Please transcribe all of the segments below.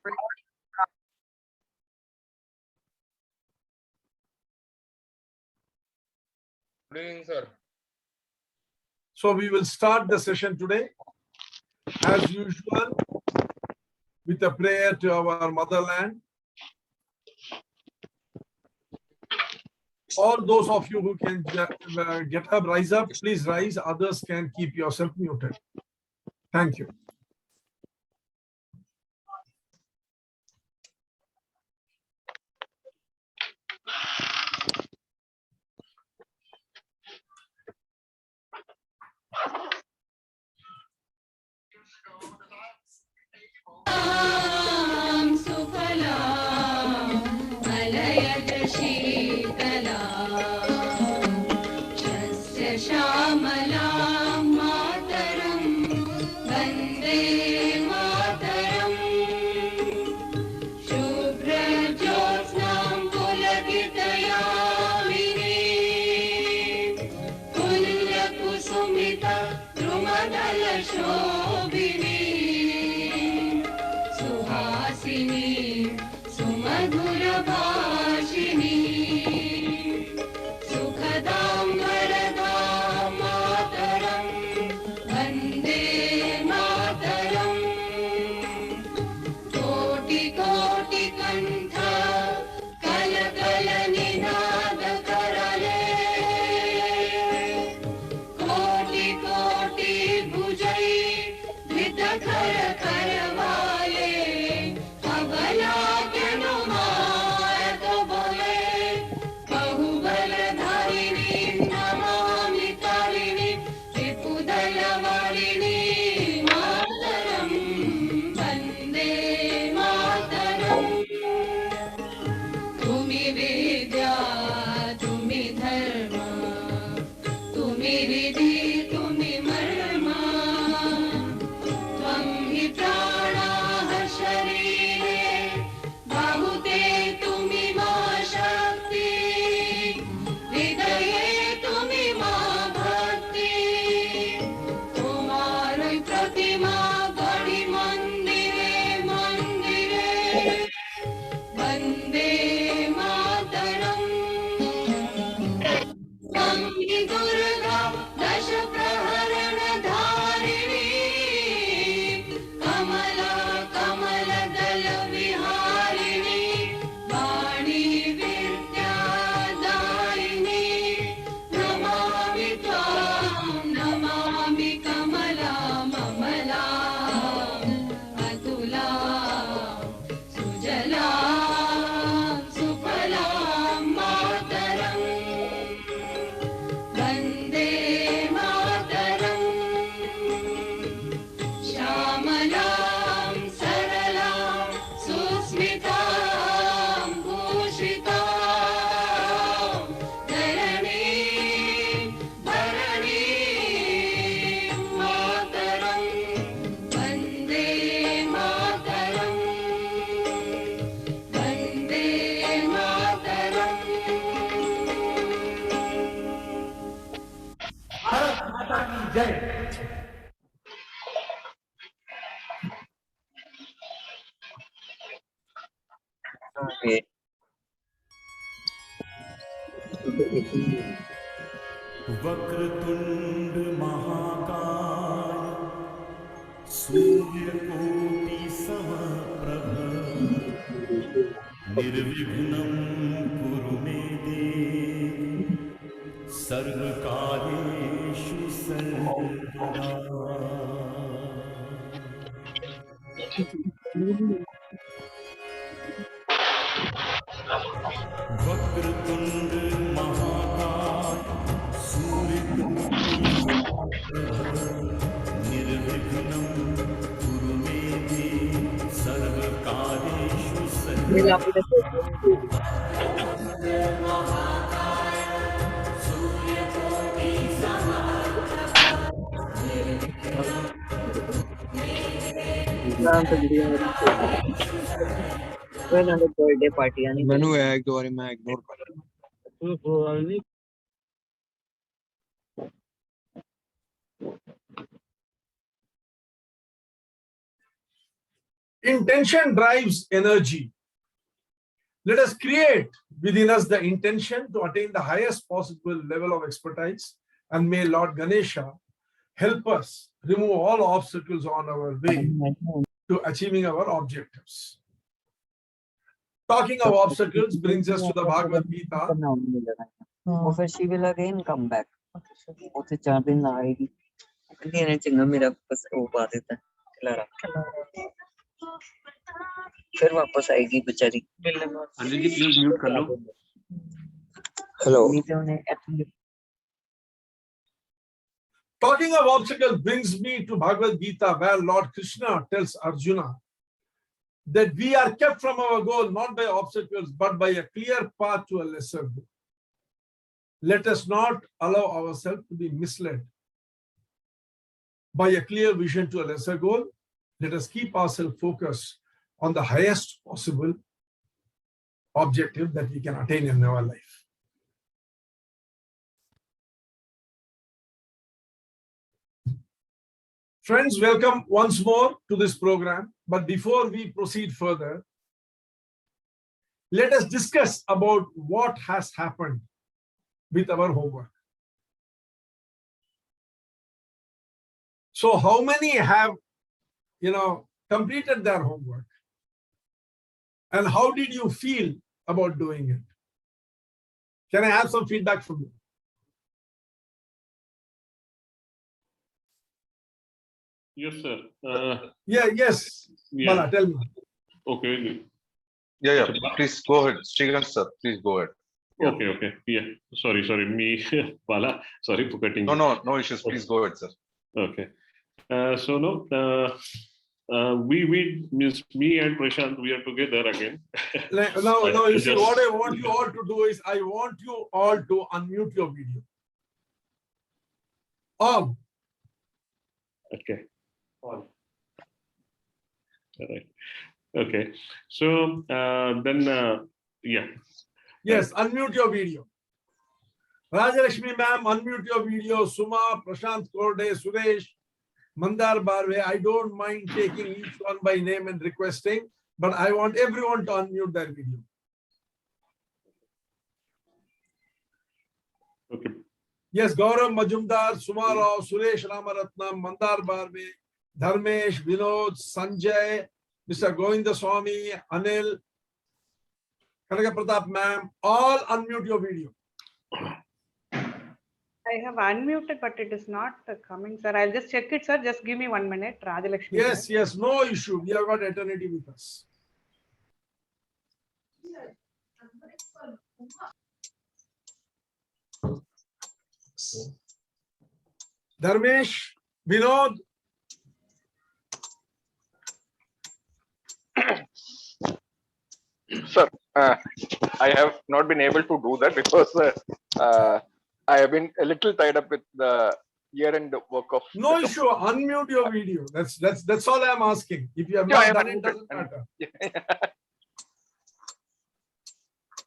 Good evening, sir. So we will start the session today, as usual, with a prayer to our motherland. All those of you who can get up, rise up, please rise. Others can keep yourself muted. Thank you. Okay. Vakratunda महाकाय सूर्यकोटि समप्रभ निर्विघ्नं कुरु मे देव सर्वकार्येषु सर्वदा। वक्रतुंड महाकाय सूर्यकोटि निर्विघ्नं कुरु मे देव सर्वकार्येषु सर्वदा। बर्थडे पार्टी आनी मैनू है एक दो बारी मैं इग्नोर कर Intention drives energy. Let us create within us the intention to attain the highest possible level of expertise, and may Lord Ganesha help us remove all obstacles on our way to achieving our objectives. Talking of obstacles brings us to the Bhagavad Gita. वो फिर she will again come back. वो तो 4 दिन आएगी. नहीं नहीं चंगा मेरा बस वो पा देता है खिलारा. फिर वापस आएगी बेचारी. अंजलि जी प्लीज म्यूट कर लो. Hello. Talking of obstacles brings me to Bhagavad Gita, where Lord Krishna tells Arjuna that we are kept from our goal not by obstacles but by a clear path to a lesser goal. Let us not allow ourselves to be misled by a clear vision to a lesser goal. Let us keep ourselves focused on the highest possible objective that we can attain in our life. Friends, welcome once more to this program. But before we proceed further, let us discuss about what has happened with our homework. So how many have, completed their homework? And how did you feel about doing it? Can I have some feedback from you? Yes, sir. Yes. Yeah. Bala, tell me. Okay. Yeah. Please go ahead. Srikanth sir, please go ahead. Yeah. Okay. Yeah. Sorry. Me, Bala. Sorry for cutting. No issues. Please go ahead, sir. Okay. We means me and Prashant, we are together again. No, you see, what I want you all to do is, I want you all to unmute your video. All. Okay. All right. Okay. So yeah. Yes, unmute your video. Rajalakshmi ma'am, unmute your video. Suma, Prashant Korde, Suresh, Mandar Barve. I don't mind taking each one by name and requesting, but I want everyone to unmute their video. Okay. Yes, Gaurav Majumdar, Suma Rao, Suresh Ramaratnam, Mandar Barve, Dharmesh, Vinod, Sanjay, Mr. Govindaswamy, Anil, Kanaka Pratap ma'am, all unmute your video. I have unmuted, but it is not coming, sir. I'll just check it, sir. Just give me 1 minute. Rajalakshmi. Yes, no issue. We have got eternity with us. Dharmesh, Vinod. Sir, I have not been able to do that because I have been a little tied up with the year-end work of. No issue. Unmute your video. That's all I'm asking. If you have not done it, doesn't matter.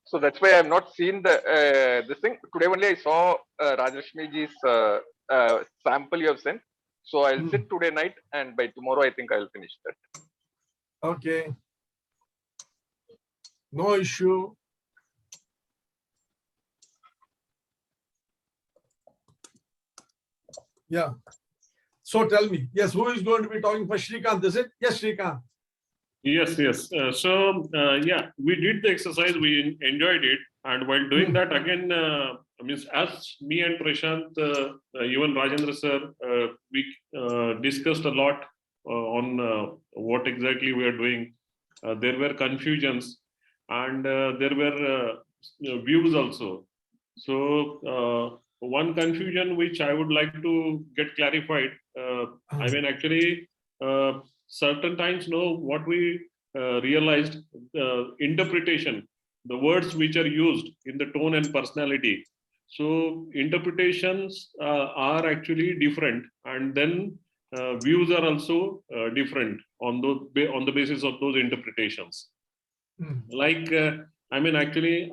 So that's why I have not seen the this thing. Today only I saw Rajashmi ji's sample you have sent. So I'll sit today night, and by tomorrow I think I'll finish that. Okay. No issue. Yeah. So tell me, yes, who is going to be talking for Srikanth? Is it? Yes, Srikanth. Yes. Yeah, we did the exercise. We enjoyed it, and while doing that again, means as me and Prashant, even Rajendra sir, we discussed a lot on what exactly we are doing. There were confusions, and there were views also. So one confusion which I would like to get clarified. I mean, actually, certain times, what we realized, interpretation, the words which are used in the tone and personality. So interpretations are actually different, and then views are also different on the basis of those interpretations. Like, I mean, actually,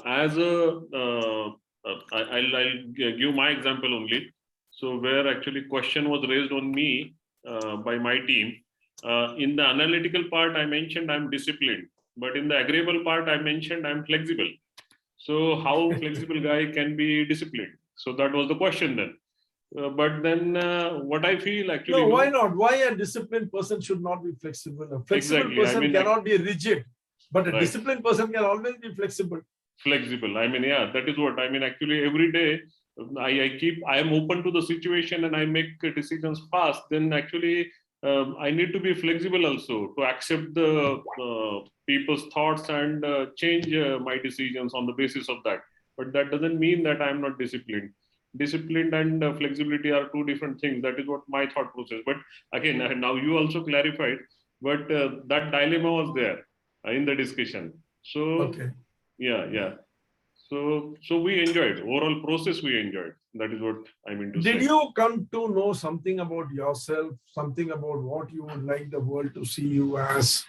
as a I'll give my example only. So where actually question was raised on me by my team In the analytical part, I mentioned I'm disciplined, but in the agreeable part, I mentioned I'm flexible. So how flexible guy can be disciplined? So that was the question then. But then what I feel actually. No, why not? Why a disciplined person should not be flexible? A flexible Exactly. I person mean, cannot be rigid, but a Right. disciplined person can always be flexible. Flexible. I mean, yeah, that is what I mean. Actually, every day I am open to the situation and I make decisions fast. Then actually, I need to be flexible also to accept the people's thoughts and change my decisions on the basis of that. But that doesn't mean that I'm not disciplined. Disciplined and flexibility are two different things. That is what my thought process. But again, now you also clarified, but that dilemma was there in the discussion. So Okay. yeah. So we enjoyed overall process. We enjoyed. That is what I mean to say. Did you come to know something about yourself, something about what you would like the world to see you as?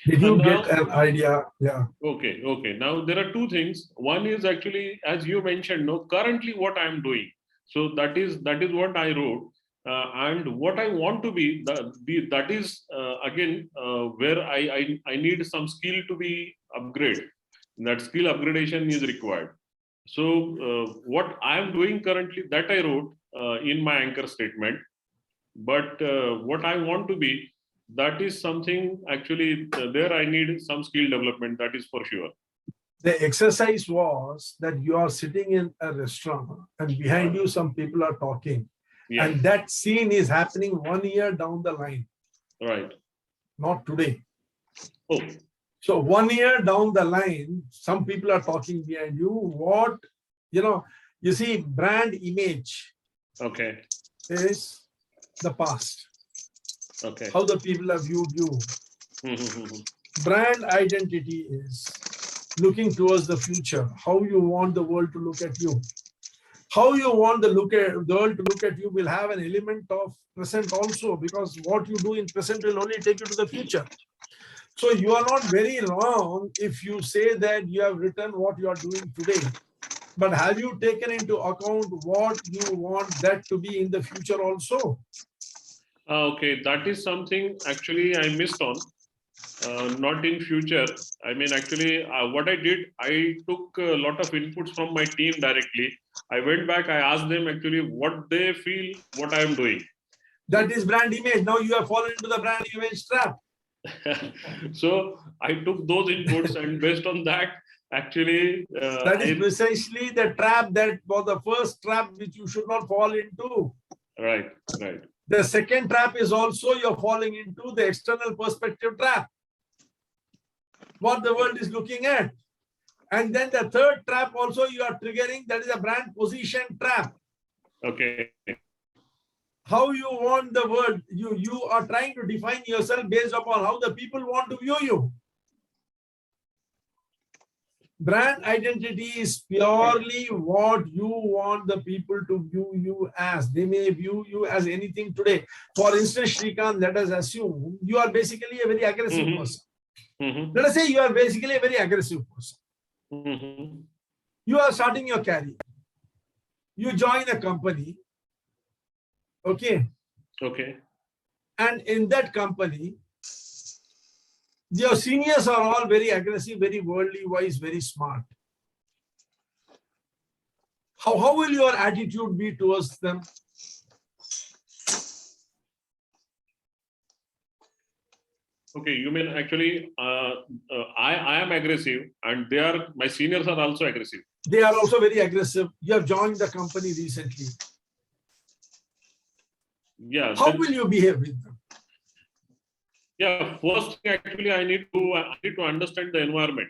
Did you get an idea? Yeah. Okay. Now there are two things. One is actually, as you mentioned, no, currently what I'm doing. So that is what I wrote, and what I want to be. That is again where I need some skill to be upgraded. That skill upgradation is required. So what I am doing currently, that I wrote in my anchor statement. But what I want to be, that is something actually there I need some skill development, that is for sure. The exercise was that you are sitting in a restaurant and behind you some people are talking. Yeah. And that scene is happening 1 year down the line. Right. Not today. Oh. So 1 year down the line, some people are talking behind you. What, you see, brand image Okay. is the past. Okay. How the people have viewed you. Brand identity is looking towards the future. How you want the world to look at you. How you want the world to look at you will have an element of present also, because what you do in present will only take you to the future. So you are not very wrong if you say that you have written what you are doing today. But have you taken into account what you want that to be in the future also? Okay, that is something actually I missed on. Not in future. I mean, actually, what I did, I took a lot of inputs from my team directly. I went back, I asked them actually what they feel, what I am doing. That is brand image. Now you have fallen into the brand image trap. So I took those inputs and based on that, actually. That is precisely the trap that was the first trap which you should not fall into. Right. The second trap is also you're falling into the external perspective trap. What the world is looking at. And then the third trap also you are triggering, that is a brand position trap. Okay. How you want the world, you are trying to define yourself based upon how the people want to view you. Brand identity is purely what you want the people to view you as. They may view you as anything today. For instance, Shrikant, let us assume you are basically a very aggressive person. Let us say you are basically a very aggressive person. You are starting your career. You join a company. Okay. And in that company, your seniors are all very aggressive, very worldly wise, very smart. How will your attitude be towards them? Okay, you mean actually I am aggressive and my seniors are also aggressive. They are also very aggressive. You have joined the company recently. Yeah. How will you behave with them? Yeah, first thing actually I need to understand the environment.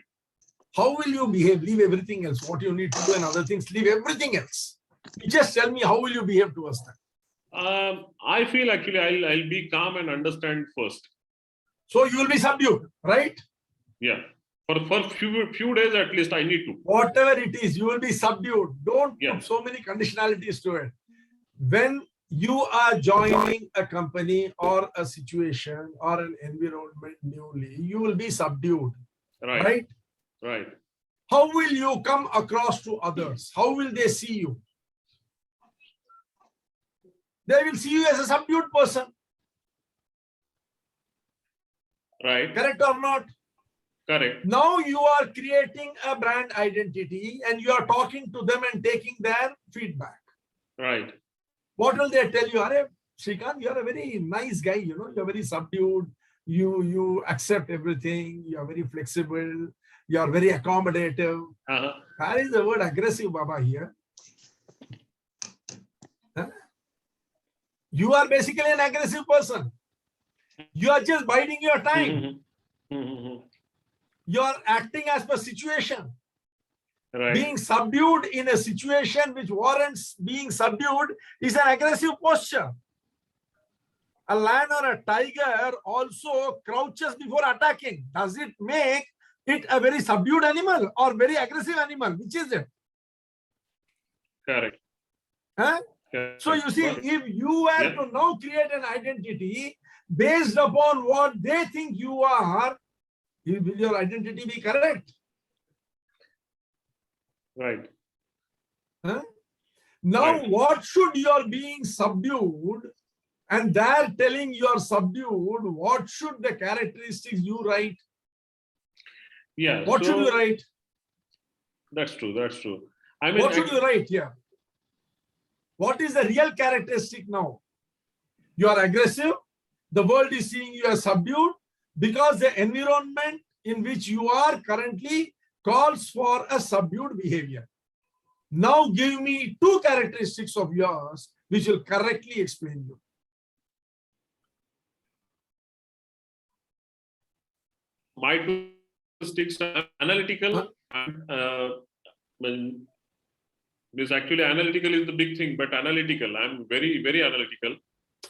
How will you behave? Leave everything else. What you need to do and other things, leave everything else. You just tell me how will you behave towards them? I feel actually I'll be calm and understand first. So you will be subdued, right? Yeah. For few days at least I need to. Whatever it is, you will be subdued. Don't put so many conditionalities to it. When you are joining a company or a situation or an environment newly, you will be subdued. Right? How will you come across to others? How will they see you? They will see you as a subdued person. Right. Correct or not? Correct. Now you are creating a brand identity and you are talking to them and taking their feedback. Right. What will they tell you? Are Shrikant, you are a very nice guy, you know, you're very subdued, you accept everything, you are very flexible, you are very accommodative. Uh-huh. Where is the word aggressive, Baba, here? Huh? You are basically an aggressive person. You are just biding your time. You are acting as per situation. Right. Being subdued in a situation which warrants being subdued is an aggressive posture. A lion or a tiger also crouches before attacking. Does it make it a very subdued animal or very aggressive animal? Which is it? Correct. Huh? Correct. So you see, if you were to now create an identity based upon what they think you are, will your identity be correct? Right. Huh? Now, Right. what should your being subdued? And they're telling you are subdued. What should the characteristics you write? Yeah. What should you write? That's true. That's true. I mean, What should you write here? What is the real characteristic now? You are aggressive. The world is seeing you as subdued because the environment in which you are currently calls for a subdued behavior. Now give me two characteristics of yours which will correctly explain you. my two sticks are analytical. This actually analytical is the big thing, but analytical. I'm very, very analytical.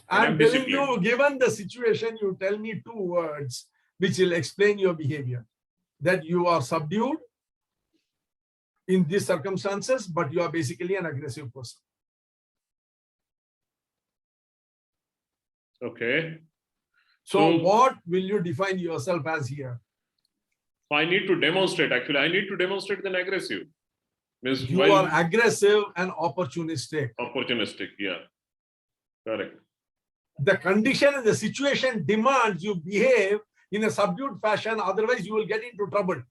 I'm telling you, given the situation, you tell me two words which will explain your behavior. That you are subdued in these circumstances, but you are basically an aggressive person. Okay. So what will you define yourself as here? I need to demonstrate, actually. I need to demonstrate an aggressive. Means You are aggressive and opportunistic. Opportunistic, yeah. Correct. The condition and the situation demands you behave in a subdued fashion, otherwise you will get into trouble.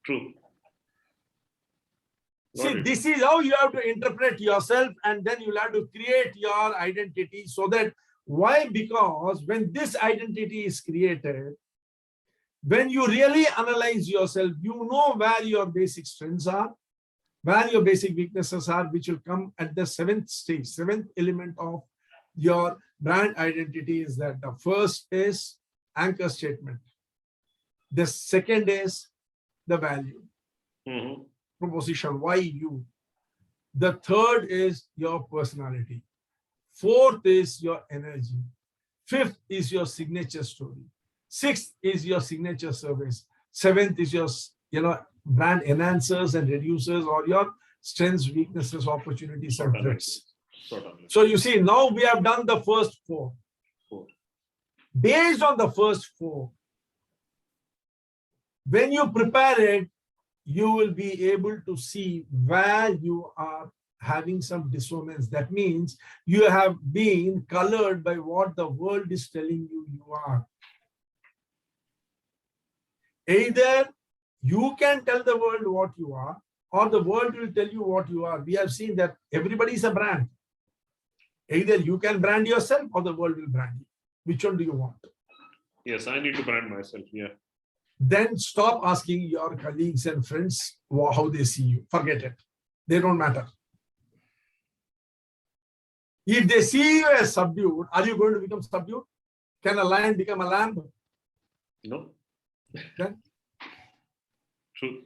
True. See, this is how you have to interpret yourself, and then you'll have to create your identity so that, why? Because when this identity is created, when you really analyze yourself, you know where your basic strengths are, where your basic weaknesses are, which will come at the seventh stage, seventh element of your brand identity is that the first is anchor statement. The second is the value. Proposition, why you. The third is your personality. Fourth is your energy. Fifth is your signature story. Sixth is your signature service. Seventh is your, brand enhancers and reducers, or your strengths, weaknesses, opportunities, and threats. So you see, now we have done the first four. Based on the first four, when you prepare it, you will be able to see where you are having some dissonance. That means you have been colored by what the world is telling you you are. Either you can tell the world what you are, or the world will tell you what you are. We have seen that everybody is a brand. Either you can brand yourself or the world will brand you. Which one do you want? Yes, I need to brand myself, yeah. Then stop asking your colleagues and friends how they see you. Forget it. They don't matter. If they see you as subdued, are you going to become subdued? Can a lion become a lamb? No. Then? True.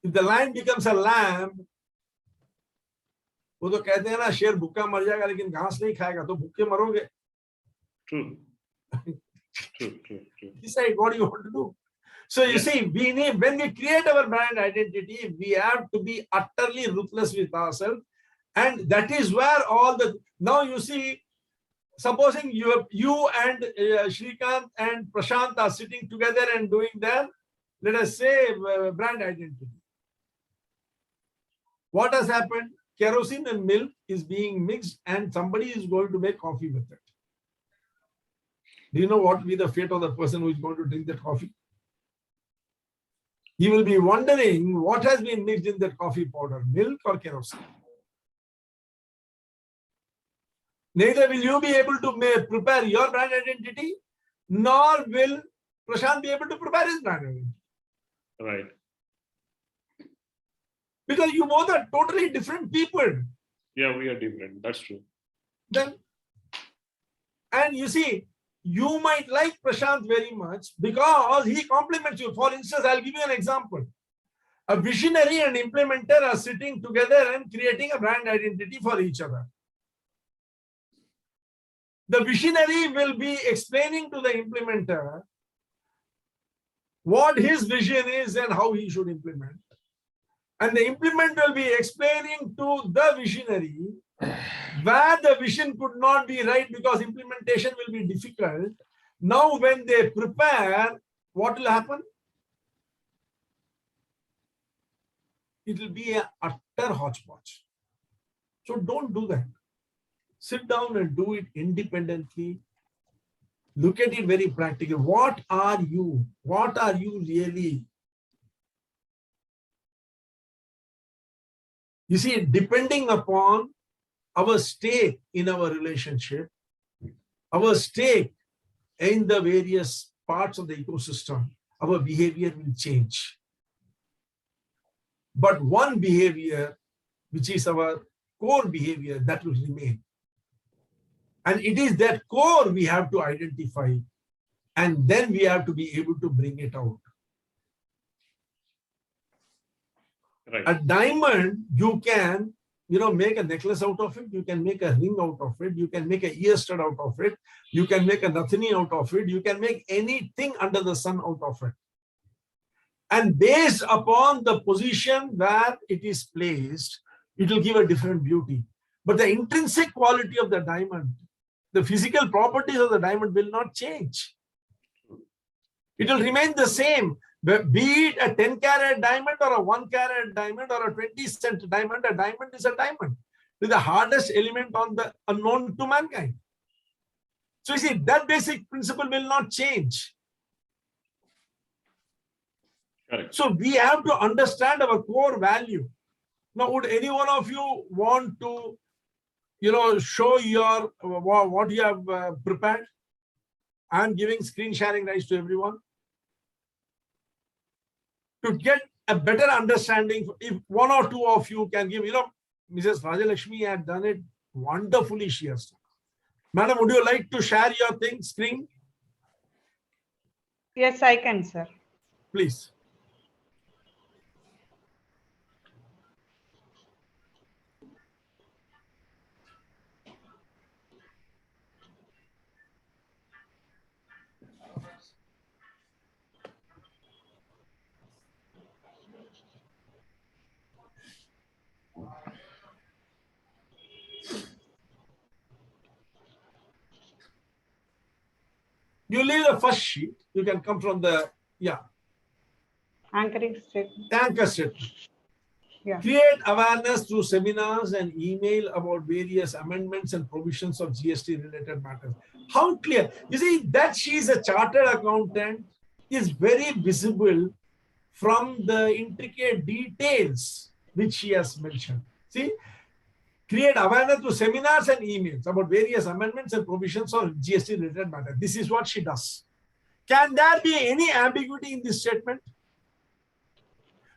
If the lion becomes a lamb, वो तो कहते हैं ना शेर भूखा मर जाएगा लेकिन घास नहीं खाएगा तो भूखे मरोगे. True. True. Decide what you want to do. So you see, when we create our brand identity, we have to be utterly ruthless with ourselves, and that is where all the, now you see, supposing you and Shrikant and Prashant are sitting together and doing their, let us say, brand identity. What has happened? Kerosene and milk is being mixed and somebody is going to make coffee with it. Do you know what will be the fate of the person who is going to drink that coffee? He will be wondering what has been mixed in that coffee powder, milk or kerosene. Neither will you be able to prepare your brand identity, nor will Prashant be able to prepare his brand identity. Right. Because you both are totally different people. Yeah, we are different. That's true. Then, and you see, you might like Prashant very much because he compliments you. For instance, I'll give you an example. A visionary and implementer are sitting together and creating a brand identity for each other. The visionary will be explaining to the implementer what his vision is and how he should implement. And the implementer will be explaining to the visionary where the vision could not be right because implementation will be difficult. Now, when they prepare, what will happen? It will be an utter hodgepodge. So don't do that. Sit down and do it independently. Look at it very practically. What are you? What are you really? You see, depending upon our stake in our relationship, our stake in the various parts of the ecosystem, our behavior will change. But one behavior, which is our core behavior, that will remain. And it is that core we have to identify, and then we have to be able to bring it out. Right. A diamond, you can, make a necklace out of it. You can make a ring out of it. You can make a ear stud out of it. You can make a nathani out of it. You can make anything under the sun out of it. And based upon the position where it is placed, it will give a different beauty. But the intrinsic quality of the diamond, the physical properties of the diamond will not change. It will remain the same. Be it a 10-carat diamond or a 1-carat diamond or a 20-cent diamond, a diamond is a diamond. It is the hardest element on the unknown to mankind. So you see, that basic principle will not change. Correct. So we have to understand our core value. Now, would any one of you want to, show your what you have prepared? I'm giving screen sharing rights to everyone. To get a better understanding, if one or two of you can give, Mrs. Rajalakshmi had done it wonderfully, she has done. Madam, would you like to share your screen? Yes, I can, sir. Please. You leave the first sheet. You can come from the, Anchoring statement. anchor statement. Yeah. Create awareness through seminars and email about various amendments and provisions of GST related matters. How clear? You see, that she is a chartered accountant is very visible from the intricate details which she has mentioned. See, create awareness through seminars and emails about various amendments and provisions of GST related matters. This is what she does. Can there be any ambiguity in this statement?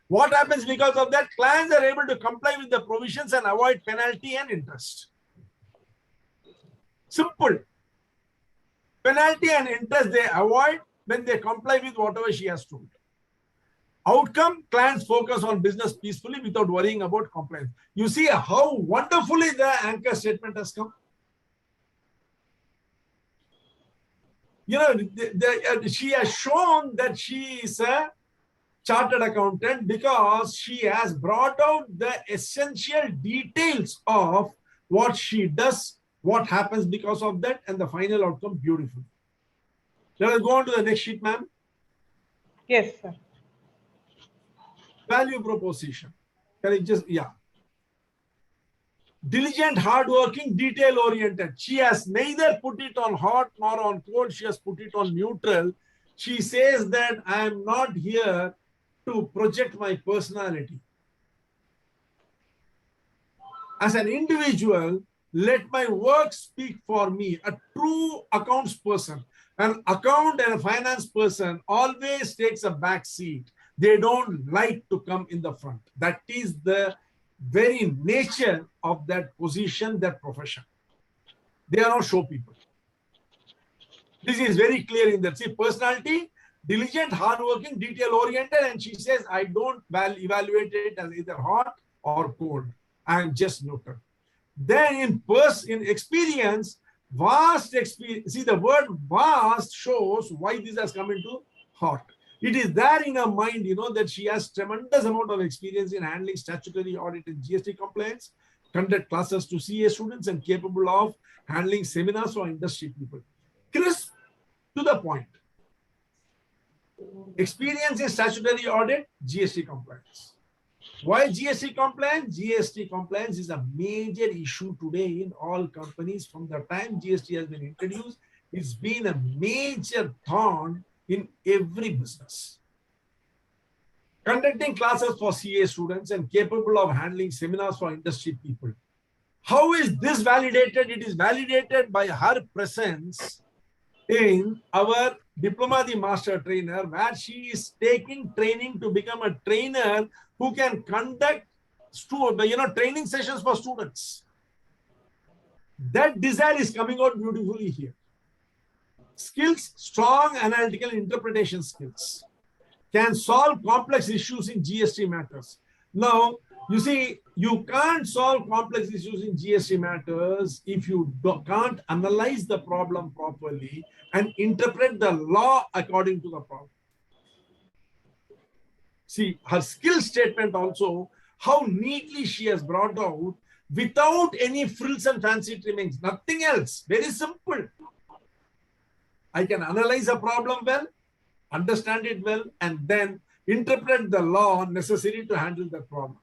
What happens because of that? Clients are able to comply with the provisions and avoid penalty and interest. Simple. Penalty and interest they avoid when they comply with whatever she has told. Outcome, clients focus on business peacefully without worrying about compliance. You see how wonderfully the anchor statement has come. She has shown that she is a chartered accountant because she has brought out the essential details of what she does, what happens because of that, and the final outcome beautiful. Let us go on to the next sheet, ma'am. Yes, sir. Value proposition. Can I just, Diligent, hardworking, detail-oriented. She has neither put it on hot nor on cold. She has put it on neutral. She says that I am not here to project my personality. As an individual, let my work speak for me. A true accounts person, an account and a finance person always takes a back seat. They don't like to come in the front. That is the very nature of that position, that profession. They are not show people. This is very clear in that. See, personality, diligent, hardworking, detail-oriented, and she says, I don't evaluate it as either hot or cold. I am just neutral. Then in experience, vast experience. See, the word vast shows why this has come into hot. It is there in her mind, that she has tremendous amount of experience in handling statutory audit and GST compliance, conduct classes to CA students, and capable of handling seminars for industry people. Crisp, to the point. Experience in statutory audit, GST compliance. Why GST compliance? GST compliance is a major issue today in all companies. From the time GST has been introduced, it's been a major thorn in every business. Conducting classes for CA students and capable of handling seminars for industry people. How is this validated? It is validated by her presence in our Diploma the Master Trainer, where she is taking training to become a trainer who can conduct training sessions for students. That desire is coming out beautifully here. Skills, strong analytical interpretation skills, can solve complex issues in GST matters. Now, you see, you can't solve complex issues in GST matters if you can't analyze the problem properly and interpret the law according to the problem. See, her skill statement also, how neatly she has brought out without any frills and fancy trimmings, nothing else, very simple. I can analyze a problem well, understand it well, and then interpret the law necessary to handle that problem.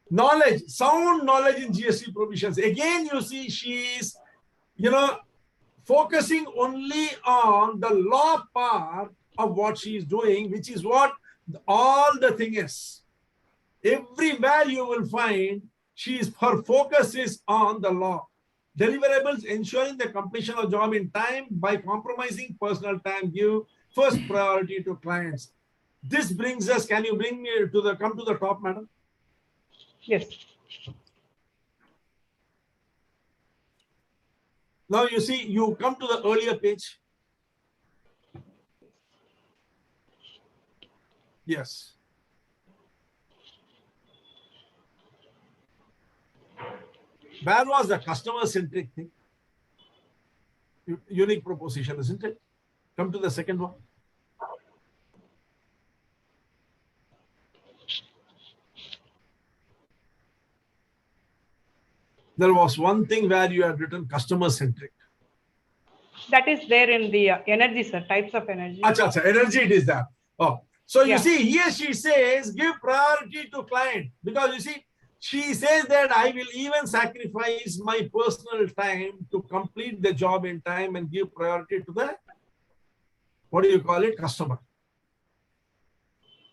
Knowledge, sound knowledge in GST provisions. Again, you see, she is, focusing only on the law part of what she is doing, which is what all the thing is. Everywhere you will find her focus is on the law. Deliverables, ensuring the completion of job in time by compromising personal time, give first priority to clients. This brings us, can you bring me come to the top, madam? Yes. Now you see, you come to the earlier page. Yes. Where was the customer-centric thing? Unique proposition, isn't it? Come to the second one. There was one thing where you had written customer-centric. That is there in the energy, sir, types of energy. Acha, energy it is there. Oh, so you Yeah. see, here she says, give priority to client. Because you see, she says that I will even sacrifice my personal time to complete the job in time and give priority to the, what do you call it, customer.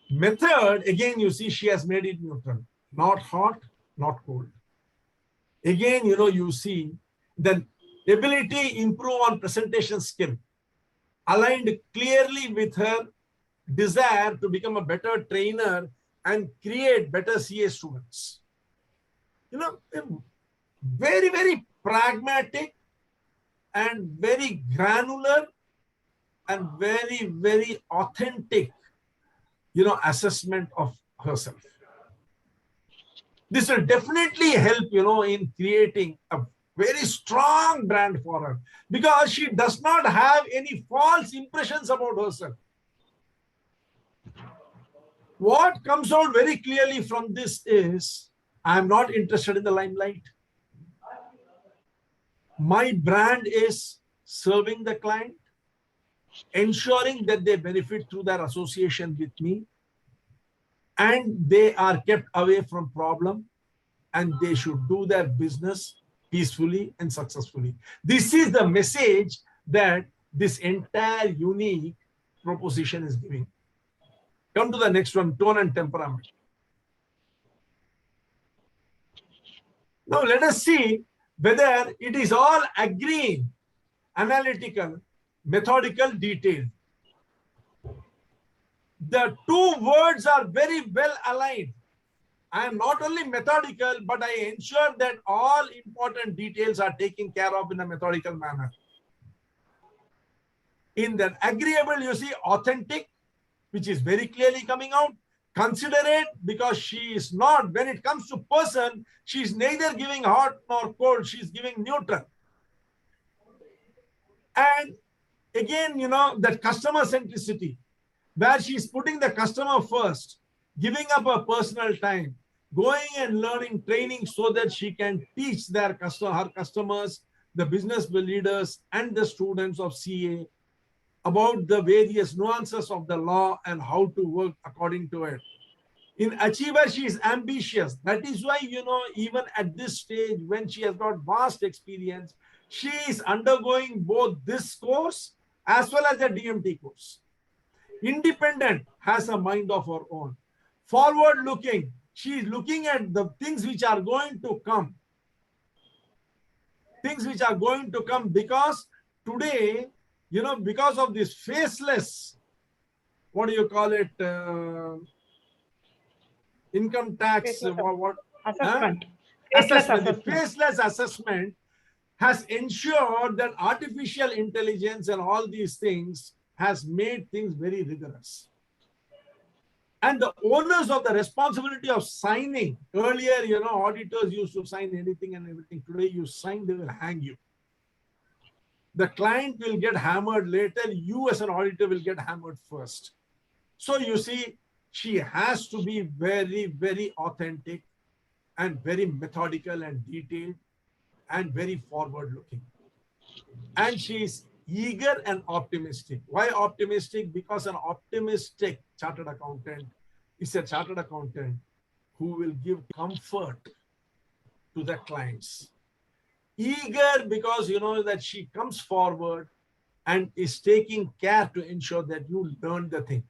Method, again, you see, she has made it neutral. Not hot, not cold. Again, you see the ability improve on presentation skill, aligned clearly with her desire to become a better trainer and create better CA students. Very, very pragmatic and very granular and very, very authentic, assessment of herself. This will definitely help, in creating a very strong brand for her, because she does not have any false impressions about herself. What comes out very clearly from this is, I am not interested in the limelight. My brand is serving the client, ensuring that they benefit through their association with me, and they are kept away from problem. and they should do their business peacefully and successfully. This is the message that this entire unique proposition is giving. Come to the next one, tone and temperament. Now let us see whether it is all agreeing, analytical, methodical, detailed. The two words are very well aligned. I am not only methodical, but I ensure that all important details are taken care of in a methodical manner. In the agreeable, you see authentic, which is very clearly coming out. Considerate, because she is not, when it comes to person, she is neither giving hot nor cold, she is giving neutral. And again, you know, that customer centricity, where she is putting the customer first, giving up her personal time, going and learning training so that she can teach her customers, the business leaders and the students of CA about the various nuances of the law and how to work according to it. In achiever, she is ambitious. That is why, you know, even at this stage, when she has got vast experience, she is undergoing both this course as well as the DMT course. Independent, has a mind of her own. Forward looking, she is looking at the things which are going to come. Things which are going to come, because today, you know, because of this faceless, what do you call it, income tax, what Assessment. assessment. The Assessment. faceless assessment has ensured that artificial intelligence and all these things has made things very rigorous. And the owners of the responsibility of signing, earlier, you know, auditors used to sign anything and everything. Today, you sign, they will hang you. The client will get hammered later. You as an auditor will get hammered first. So you see, she has to be very, very authentic and very methodical and detailed and very forward-looking. And she is eager and optimistic. Why optimistic? Because an optimistic chartered accountant is a chartered accountant who will give comfort to the clients. Eager because you know that she comes forward and is taking care to ensure that you learn the thing.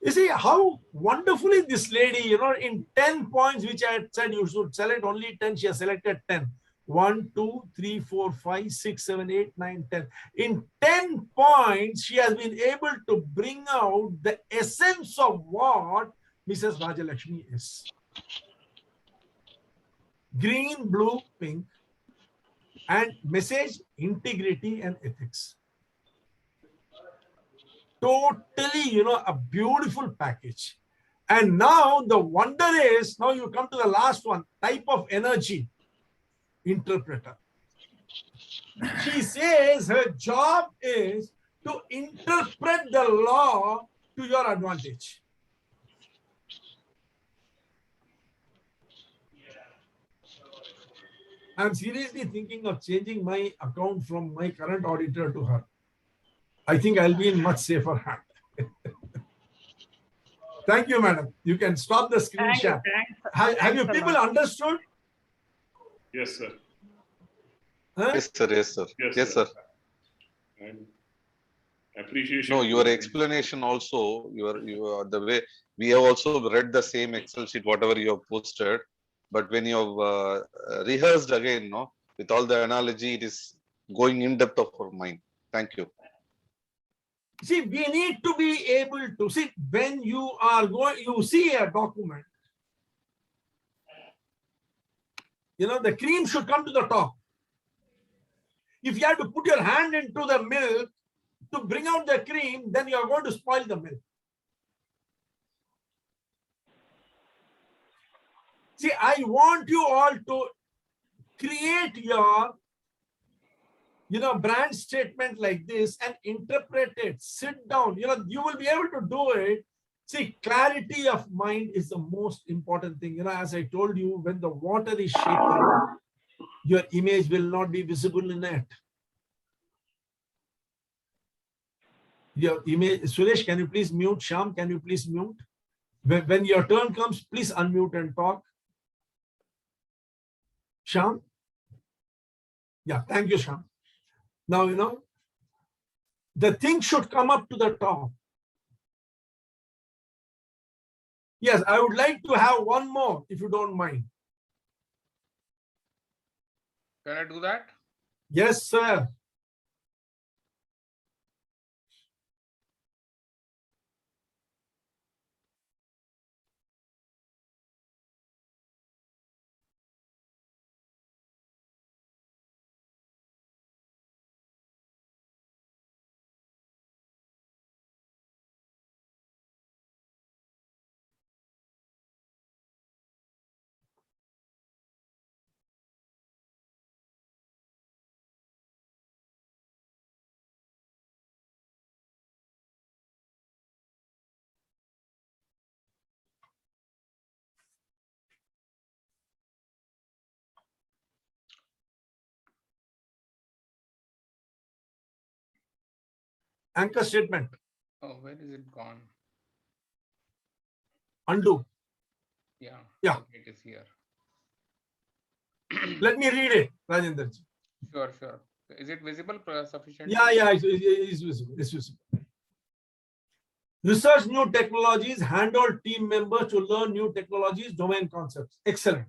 You see how wonderfully this lady, you know, in 10 points, which I had said you should select only 10, she has selected 10. 1, 2, 3, 4, 5, 6, 7, 8, 9, 10. In 10 points, she has been able to bring out the essence of what Mrs. Rajalakshmi is. Green, blue, pink. And message, integrity and ethics. Totally, you know, a beautiful package. And now the wonder is, now you come to the last one, type of energy, interpreter. She says her job is to interpret the law to your advantage. I'm seriously thinking of changing my account from my current auditor to her. I think I'll be in much safer hand. Thank you, madam. You can stop the screen Thank you. share. Thanks. Have you Thanks a people lot. understood? Yes, sir. Huh? Yes, sir. Yes, sir. Yes, Yes, sir. sir. And appreciation. No, your explanation also, your the way we have also read the same Excel sheet, whatever you have posted, but when you have rehearsed again, no, with all the analogy, it is going in depth of our mind. Thank you. See, we need to be able to see when you are going, you see a document. You know, the cream should come to the top. If you have to put your hand into the milk to bring out the cream, then you are going to spoil the milk. See, I want you all to create your, you know, brand statement like this and interpret it. Sit down. You know, you will be able to do it. See, clarity of mind is the most important thing. You know, as I told you, when the water is shaking, your image will not be visible in it. Your image, Suresh, can you please mute? Shyam, can you please mute? When your turn comes, please unmute and talk. Sham? Yeah, thank you, Sham. Now, the thing should come up to the top. Yes, I would like to have one more, if you don't mind. Can I do that? Yes, sir. Anchor statement. Oh, where is it gone? Undo. Yeah. Yeah. Okay, it is here. Let me read it, Rajendra. Sure, sure. Is it visible sufficiently? Yeah, it's visible. It's visible. Research new technologies, handle team members to learn new technologies, domain concepts. Excellent.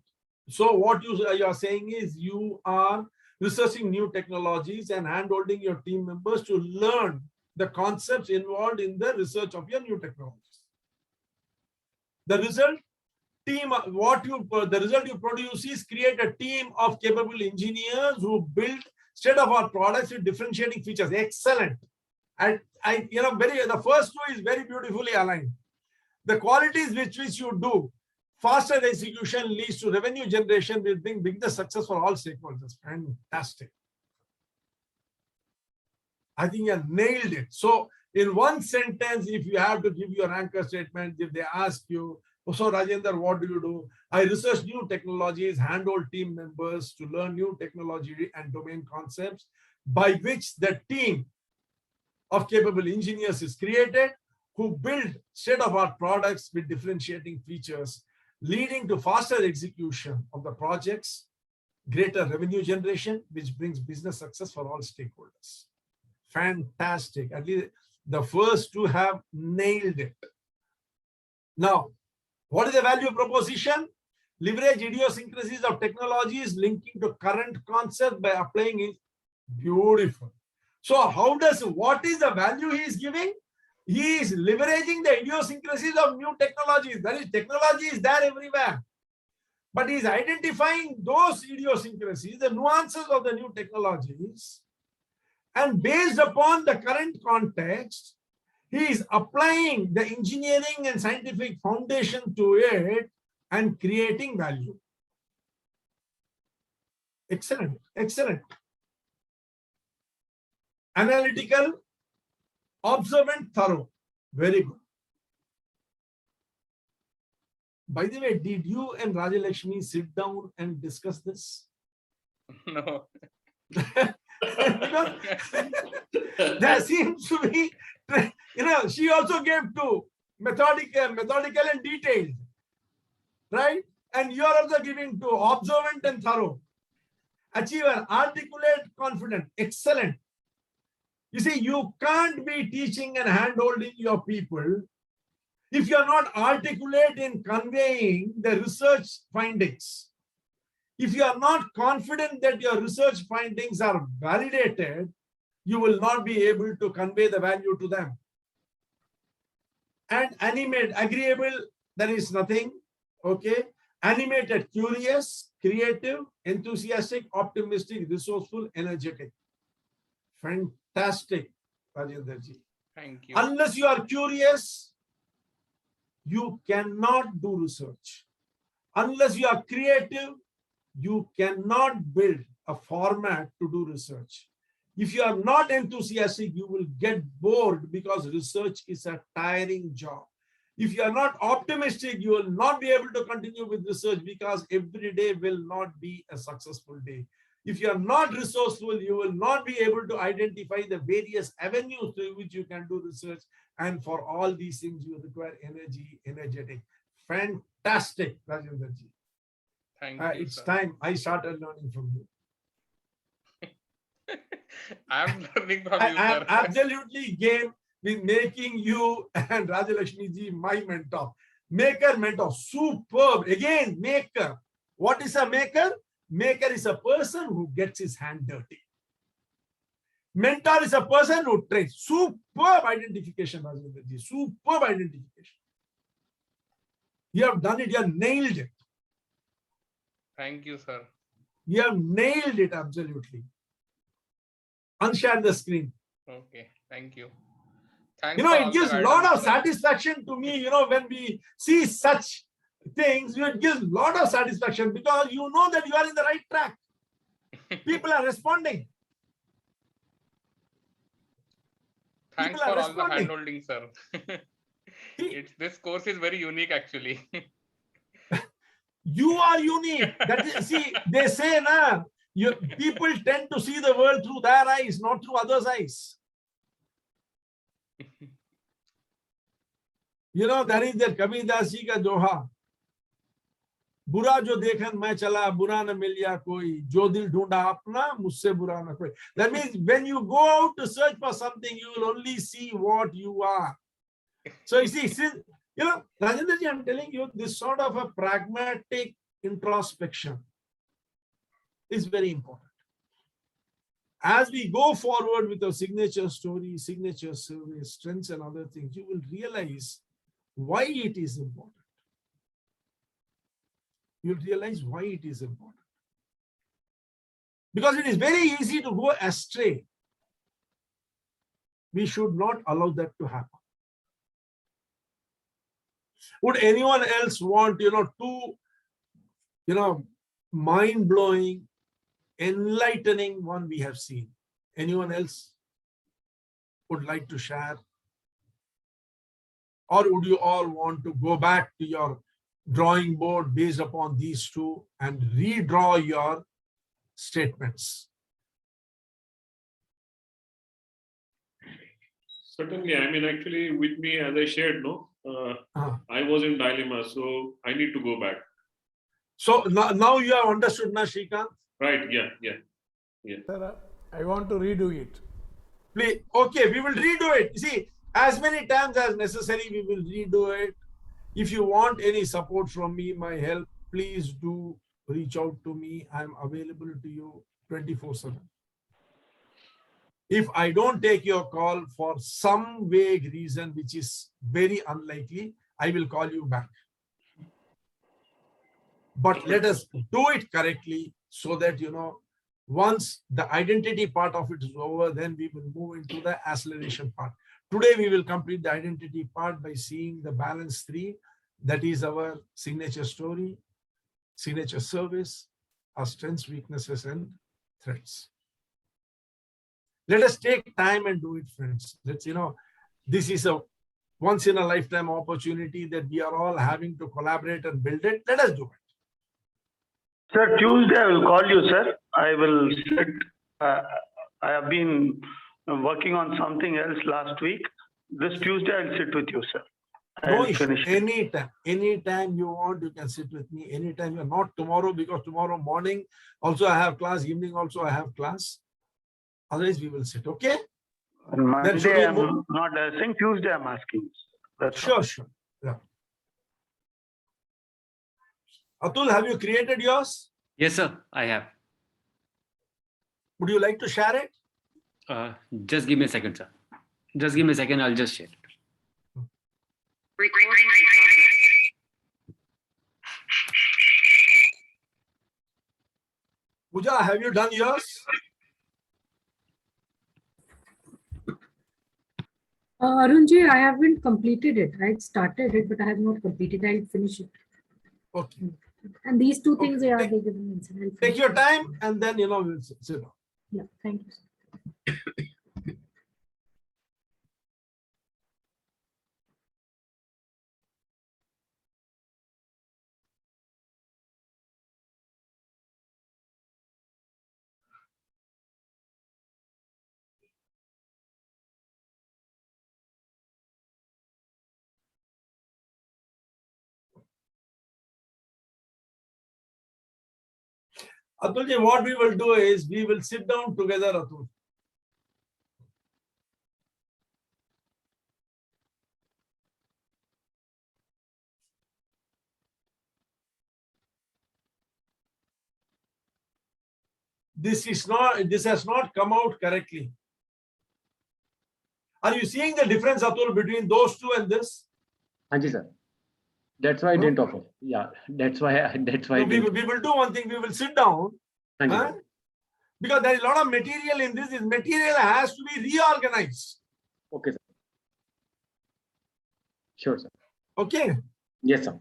So what you are saying is you are researching new technologies and handholding your team members to learn the concepts involved in the research of your new technologies. The result you produce is create a team of capable engineers who build state-of-the-art products with differentiating features. Excellent. And the first two is very beautifully aligned. The qualities which you do, faster execution leads to revenue generation, will bring business success for all stakeholders. Fantastic. I think you have nailed it. So in one sentence, if you have to give your anchor statement, if they ask you, so Rajendra, what do you do? I research new technologies, handle team members to learn new technology and domain concepts by which the team of capable engineers is created who build state-of-the-art products with differentiating features, leading to faster execution of the projects, greater revenue generation, which brings business success for all stakeholders. Fantastic. At least the first two have nailed it. Now, what is the value proposition? Leverage idiosyncrasies of technologies linking to current concepts by applying it. Beautiful. So what is the value he is giving? He is leveraging the idiosyncrasies of new technologies. That is, technology is there everywhere. But he is identifying those idiosyncrasies, the nuances of the new technologies, and based upon the current context, he is applying the engineering and scientific foundation to it and creating value. Excellent, excellent. Analytical, observant, thorough. Very good. By the way, did you and Rajalakshmi sit down and discuss this? No. Because there seems to be, she also gave two, methodical and detailed, right? And you are also giving two, observant and thorough. Achiever, articulate, confident, excellent. You see, you can't be teaching and hand-holding your people if you are not articulate in conveying the research findings. If you are not confident that your research findings are validated, you will not be able to convey the value to them. And animate, agreeable, there is nothing, okay? Animated, curious, creative, enthusiastic, optimistic, resourceful, energetic. Fantastic, Rajendra ji. Thank you. Unless you are curious, you cannot do research. Unless you are creative, you cannot build a format to do research. If you are not enthusiastic, you will get bored because research is a tiring job. If you are not optimistic, you will not be able to continue with research because every day will not be a successful day. If you are not resourceful, you will not be able to identify the various avenues through which you can do research. And for all these things, you require energy, energetic. Fantastic, Rajendra ji. Thank you, It's sir. time I started learning from you. I'm learning from you, I am sir. absolutely game with making you and Rajalakshmi ji my mentor. Maker, mentor, superb. Again, maker. What is a maker? Maker is a person who gets his hand dirty. Mentor is a person who trains. Superb identification, Rajendra ji. Superb identification. You have done it. You have nailed it. Thank you, sir. You have nailed it absolutely. Unshare the screen. Okay, thank you. Thanks You know, for it all the gives a lot guidance, of sir. satisfaction to me, you know, when we see such things, it gives a lot of satisfaction because you know that you are in the right track. People are responding. Thanks People are for all the responding. handholding, sir. This course is very unique, actually. You are unique. That is, see, they say, na, people tend to see the world through their eyes, not through others' eyes. You know, that is their Kabir Das ji ka doha. बुरा जो देखन मैं चला बुरा न मिल या कोई जो दिल ढूंढा अपना मुझसे बुरा न कोई. That means when you go out to search for something, you will only see what you are. So you see, you know, Rajendra ji, I'm telling you, this sort of a pragmatic introspection is very important. As we go forward with our signature story, signature service, strengths and other things, you will realize why it is important. You'll realize why it is important. Because it is very easy to go astray. We should not allow that to happen. Would anyone else want, you know, two, you know, mind-blowing, enlightening one we have seen? Anyone else would like to share? Or would you all want to go back to your drawing board based upon these two and redraw your statements? Certainly. I mean, actually, with me, as I shared, I was in dilemma, so I need to go back. So now you have understood, na, Shrikant? Right. Yeah. Sir, I want to redo it. Please, okay, we will redo it. See, as many times as necessary, we will redo it. If you want any support from me, my help, please do reach out to me. I'm available to you 24/7. If I don't take your call for some vague reason, which is very unlikely, I will call you back. But let us do it correctly so that, you know, once the identity part of it is over, then we will move into the acceleration part. Today, we will complete the identity part by seeing the balance 3. That is our signature story, signature service, our strengths, weaknesses, and threats. Let us take time and do it, friends. Let's, you know, this is a once in a lifetime opportunity that we are all having to collaborate and build it. Let us do it. Sir, Tuesday I will call you, sir. I will sit. I have been working on something else last week. This Tuesday I'll sit with you, sir. No I'll issue. finish it. Anytime you want, you can sit with me. Anytime you're not tomorrow, because tomorrow morning also I have class, evening also I have class. Otherwise, we will sit. Okay? On Monday should we I'm move? not asking. Tuesday I'm asking. That's all. Sure. Yeah. Atul, have you created yours? Yes, sir, I have. Would you like to share it? Just give me a second, sir. Just give me a second, I'll just share it. Recording in progress. Pooja, have you done yours? Arunji, I haven't completed it. I started it, but I have not completed. I'll finish it. Okay. And these two things Okay. are they given answer. I'll Take finish your it. time and then, you know, we'll sit down. Yeah, thank you. Atulji, what we will do is we will sit down together, Atul. This has not come out correctly. Are you seeing the difference, Atul, between those two and this? Hanji sir. That's why I didn't offer. Yeah, that's why. No, we will do one thing. We will sit down. Huh? Because there is a lot of material in this. This material has to be reorganized. Okay, sir. Sure, sir. Okay. Yes, sir.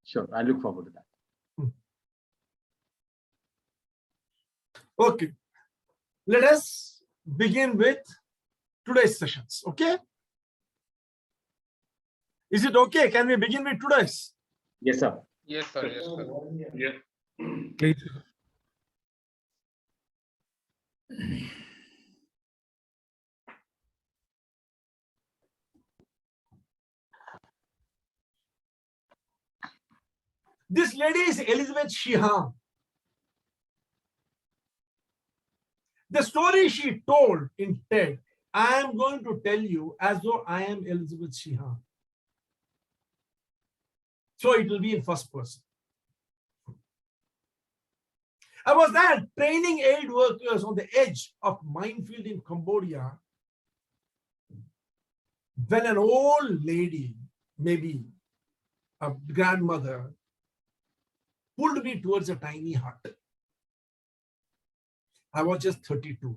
Sure. I look forward to that. Okay. Let us begin with today's sessions. Okay. Is it okay? Can we begin with today's? Yes, sir. Yes, sir. Yes, sir. Yeah. Please. This lady is Elizabeth Sheehan. The story she told in TED, I am going to tell you as though I am Elizabeth Sheehan. So it will be in first person. I was there training aid workers on the edge of minefield in Cambodia when an old lady, maybe a grandmother, pulled me towards a tiny hut. I was just 32.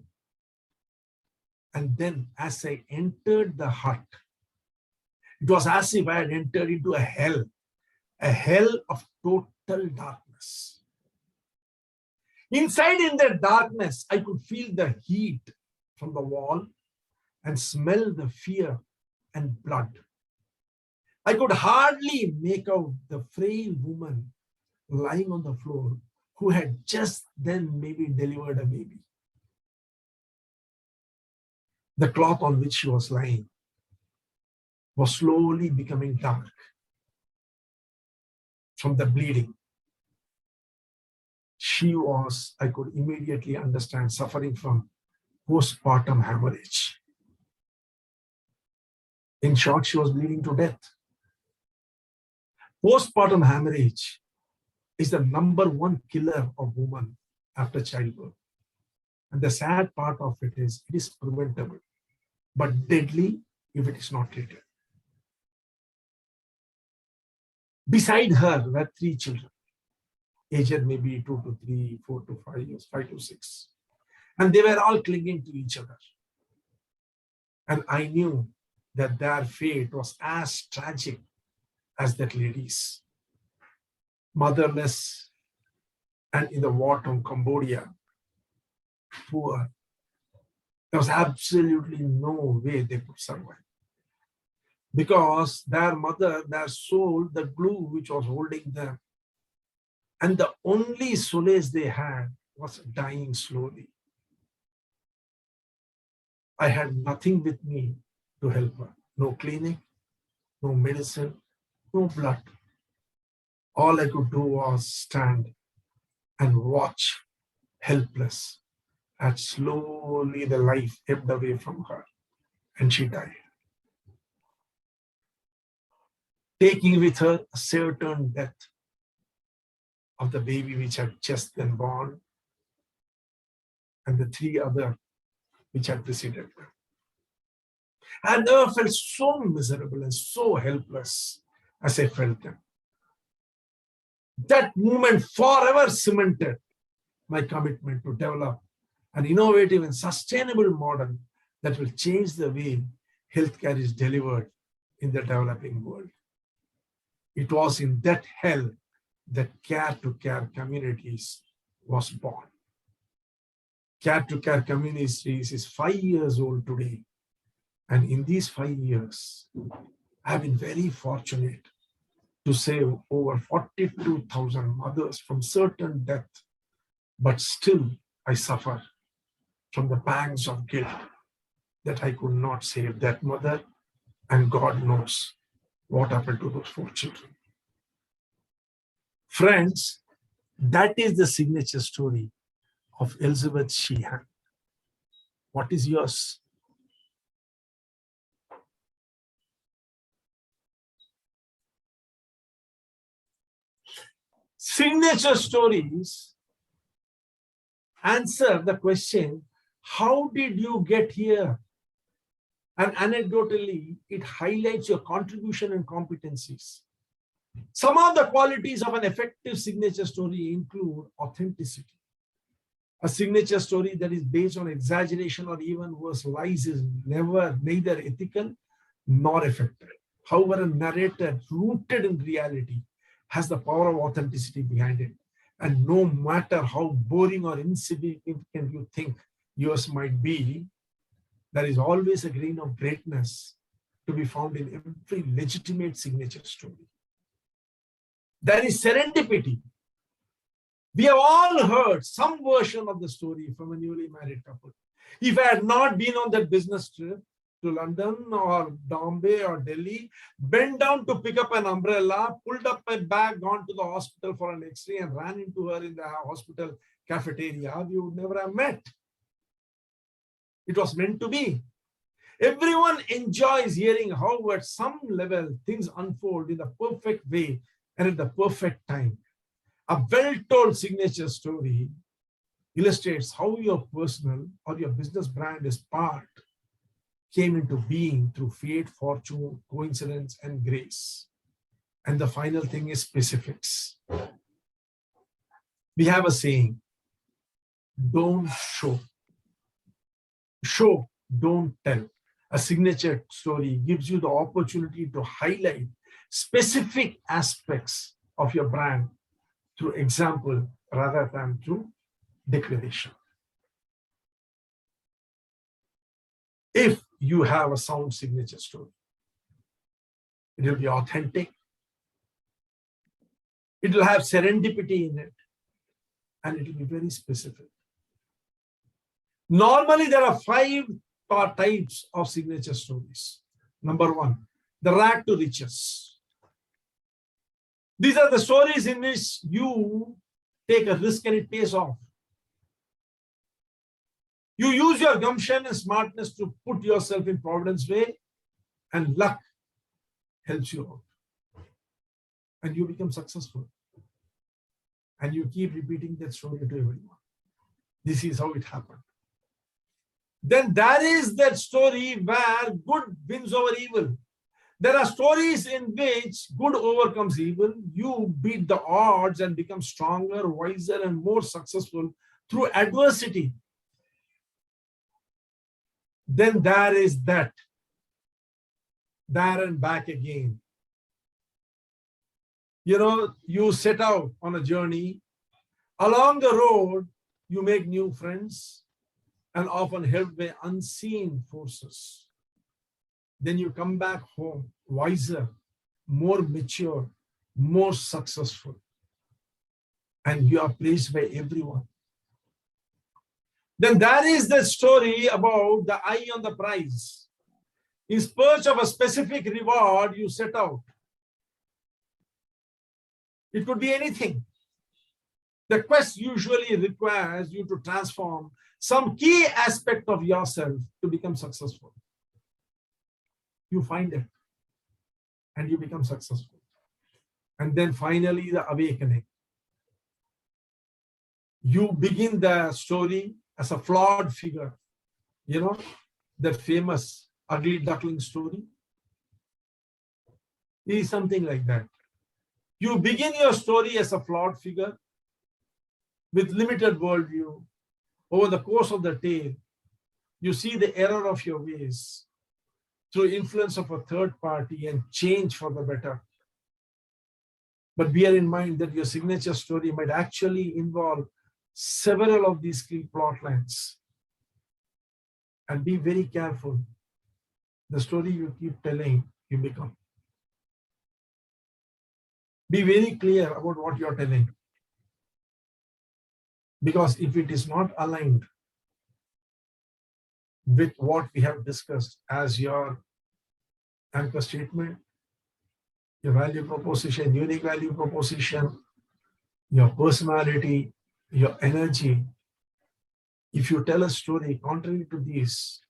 And then as I entered the hut, it was as if I had entered into a hell of total darkness. Inside in that darkness, I could feel the heat from the wall and smell the fear and blood. I could hardly make out the frail woman lying on the floor who had just then maybe delivered a baby. The cloth on which she was lying was slowly becoming dark from the bleeding. She was, I could immediately understand, suffering from postpartum hemorrhage. In short, she was bleeding to death. Postpartum hemorrhage is the #1 killer of women after childbirth. And the sad part of it is preventable, but deadly if it is not treated. Beside her were 3 children, aged maybe 2 to 3, 4 to 5 years, 5 to 6. And they were all clinging to each other. And I knew that their fate was as tragic as that lady's. Motherless and in the war-torn Cambodia, poor. There was absolutely no way they could survive. Because their mother, their soul, the glue which was holding them, and the only solace they had was dying slowly. I had nothing with me to help her. No clinic, no medicine, no blood. All I could do was stand and watch, helpless, as slowly the life ebbed away from her, and she died. Taking with her a certain death of the baby which had just been born, and the 3 other which had preceded them. I never felt so miserable and so helpless as I felt them. That moment forever cemented my commitment to develop an innovative and sustainable model that will change the way healthcare is delivered in the developing world. It was in that hell that Care to Care Communities was born. Care to Care Communities is 5 years old today. And in these 5 years, I have been very fortunate to save over 42,000 mothers from certain death. But still, I suffer from the pangs of guilt that I could not save that mother, and God knows what happened to those 4 children. Friends, that is the signature story of Elizabeth Sheehan. What is yours? Signature stories answer the question, how did you get here? And anecdotally, it highlights your contribution and competencies. Some of the qualities of an effective signature story include authenticity. A signature story that is based on exaggeration or even worse, lies is neither ethical nor effective. However, a narrator rooted in reality has the power of authenticity behind it. And no matter how boring or insignificant you think yours might be, there is always a grain of greatness to be found in every legitimate signature story. There is serendipity. We have all heard some version of the story from a newly married couple. If I had not been on that business trip to London or Bombay or Delhi, bent down to pick up an umbrella, pulled up my bag, gone to the hospital for an X-ray and ran into her in the hospital cafeteria, we would never have met. It was meant to be. Everyone enjoys hearing how at some level things unfold in the perfect way and at the perfect time. A well-told signature story illustrates how your personal or your business brand is part came into being through fate, fortune, coincidence, and grace. And the final thing is specifics. We have a saying, don't show. Show, don't tell. A signature story gives you the opportunity to highlight specific aspects of your brand through example rather than through declaration. If you have a sound signature story, it will be authentic, it will have serendipity in it, and it will be very specific. Normally, there are 5 types of signature stories. Number 1, the rag to riches. These are the stories in which you take a risk and it pays off. You use your gumption and smartness to put yourself in Providence's way, and luck helps you out. And you become successful. And you keep repeating that story to everyone. This is how it happened. Then there is that story where good wins over evil. There are stories in which good overcomes evil. You beat the odds and become stronger, wiser, and more successful through adversity. Then there is that. There and back again. You know, you set out on a journey. Along the road, you make new friends and often helped by unseen forces. Then you come back home wiser, more mature, more successful, and you are praised by everyone. Then there is the story about the eye on the prize. In search of a specific reward, you set out. It could be anything. The quest usually requires you to transform some key aspect of yourself to become successful. You find it and you become successful. And then finally, the awakening. You begin the story as a flawed figure. You know, that famous ugly duckling story. It is something like that. You begin your story as a flawed figure with limited worldview. Over the course of the tale, you see the error of your ways through influence of a third party and change for the better. But bear in mind that your signature story might actually involve several of these key plot lines. And be very careful. The story you keep telling, you become. Be very clear about what you're telling. Because if it is not aligned with what we have discussed as your anchor statement, your value proposition, unique value proposition, your personality, your energy, If you tell a story contrary to this,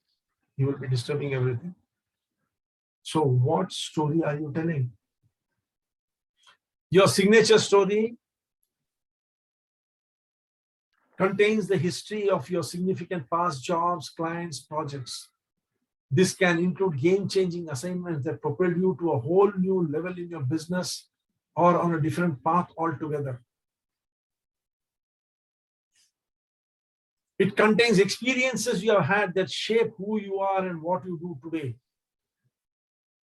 you will be disturbing everything. So what story are you telling? Your signature story contains the history of your significant past jobs, clients, projects. This can include game-changing assignments that propelled you to a whole new level in your business or on a different path altogether. It contains experiences you have had that shape who you are and what you do today.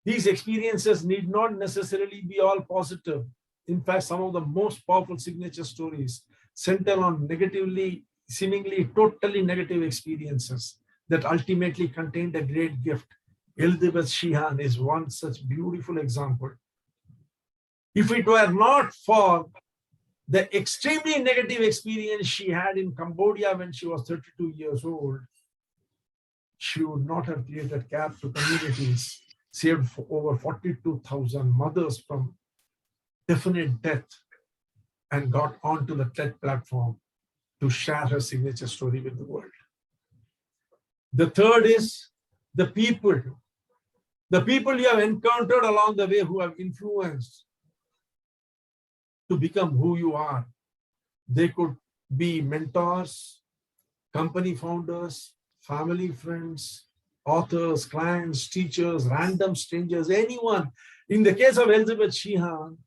These experiences need not necessarily be all positive. In fact, some of the most powerful signature stories center on negatively, seemingly totally negative experiences that ultimately contained a great gift. Elizabeth Sheehan is one such beautiful example. If it were not for the extremely negative experience she had in Cambodia when she was 32 years old, she would not have created CAP to communities, saved for over 42,000 mothers from definite death, and got onto the TED platform to share her signature story with the world. The third is the people. The people you have encountered along the way who have influenced to become who you are. They could be mentors, company founders, family friends, authors, clients, teachers, random strangers, anyone. In the case of Elizabeth Sheehan,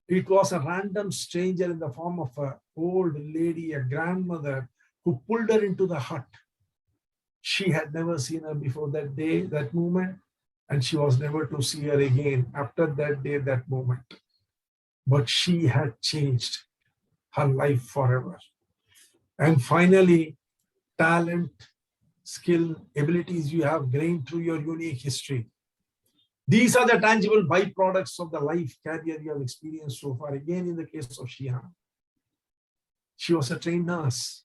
it was a random stranger in the form of an old lady, a grandmother, who pulled her into the hut. She had never seen her before that day, that moment, and she was never to see her again after that day, that moment. But she had changed her life forever. And finally, talent, skill, abilities you have gained through your unique history. These are the tangible byproducts of the life career you have experienced so far. Again, in the case of Sheehan, she was a trained nurse,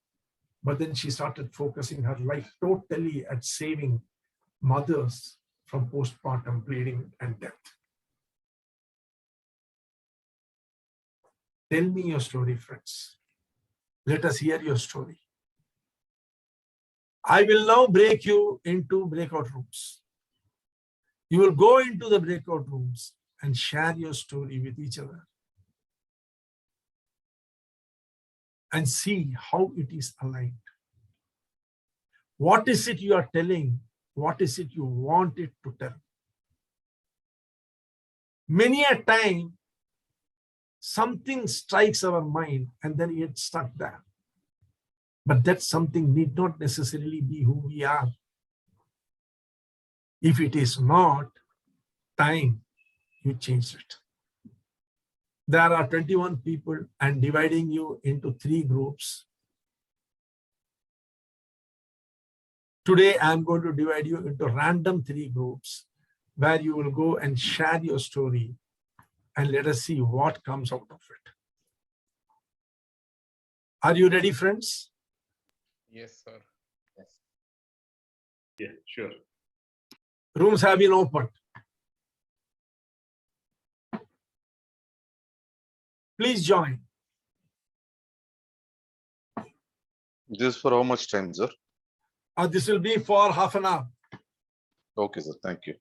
but then she started focusing her life totally at saving mothers from postpartum bleeding and death. Tell me your story, friends. Let us hear your story. I will now break you into breakout rooms. You will go into the breakout rooms and share your story with each other and see how it is aligned. What is it you are telling? What is it you want it to tell? Many a time, something strikes our mind and then it gets stuck there. But that something need not necessarily be who we are. If it is not, time, you change it. There are 21 people and dividing you into 3 groups. Today, I'm going to divide you into random 3 groups where you will go and share your story and let us see what comes out of it. Are you ready, friends? Yes, sir. Yes. Yeah, sure. Rooms have been opened. Please join. This is for how much time, sir? This will be for half an hour. Okay, sir. Thank you.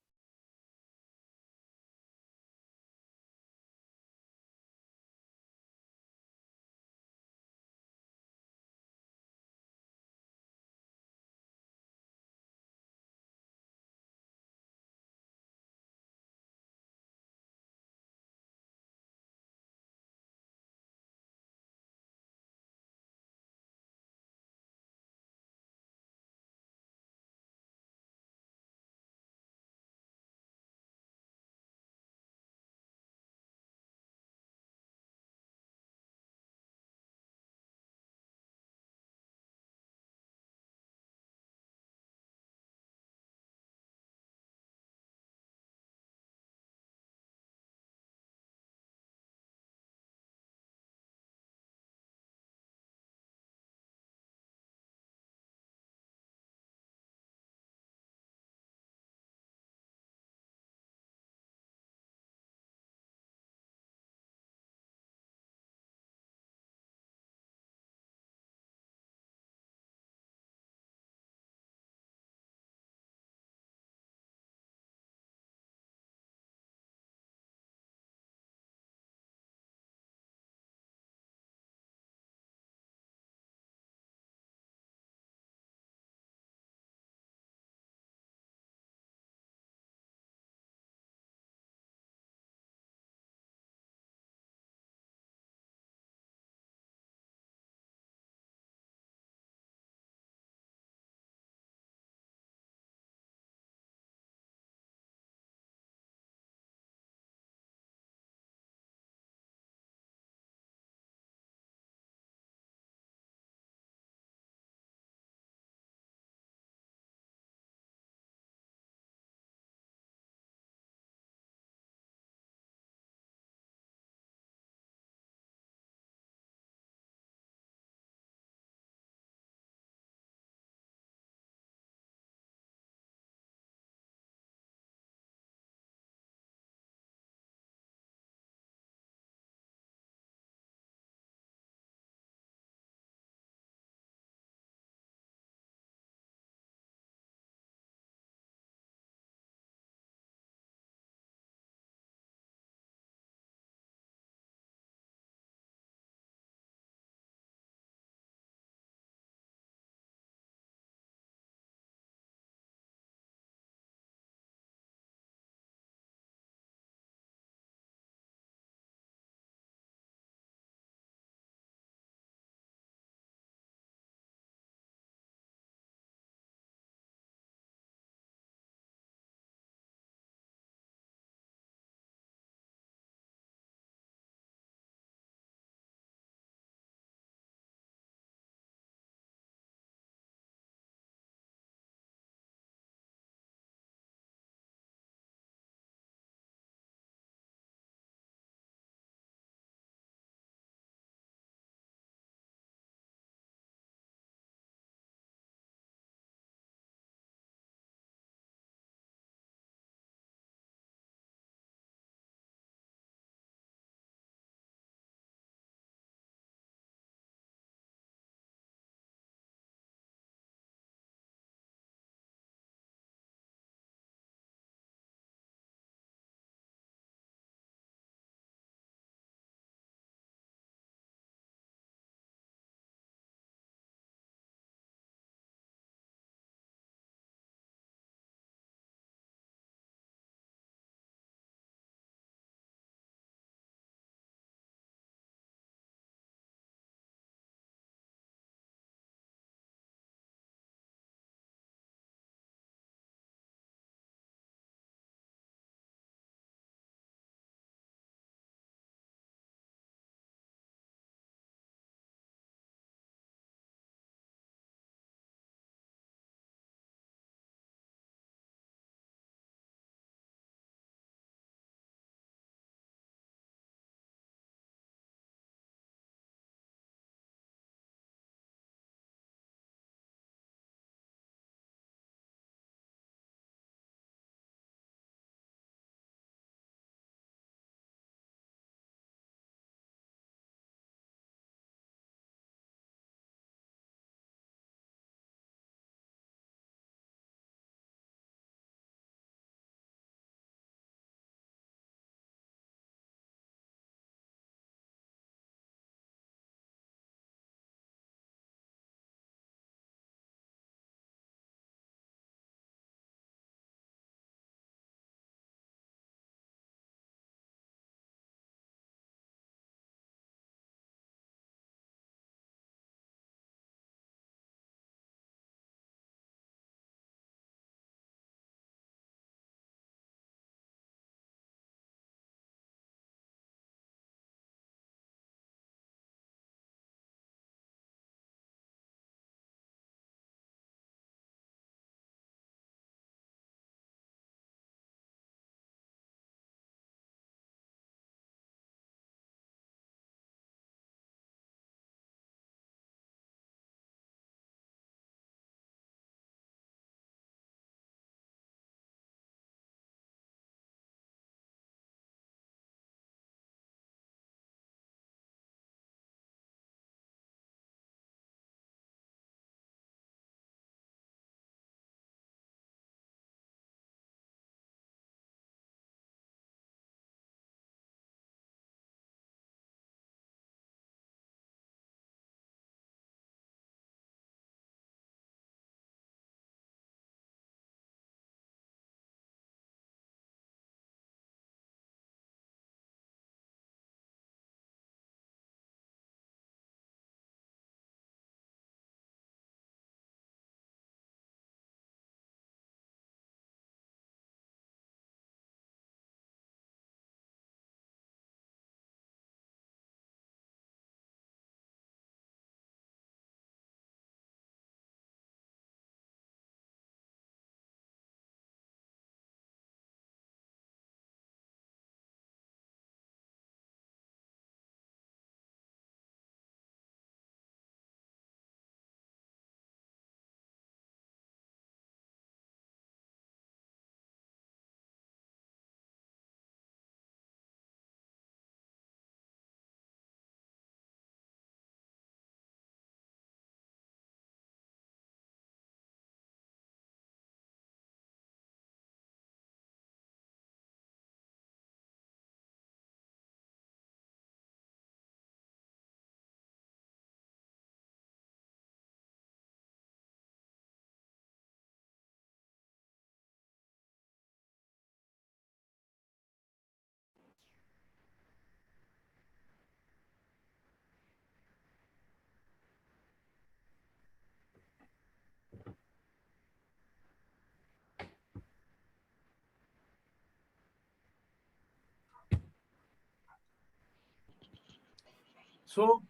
So,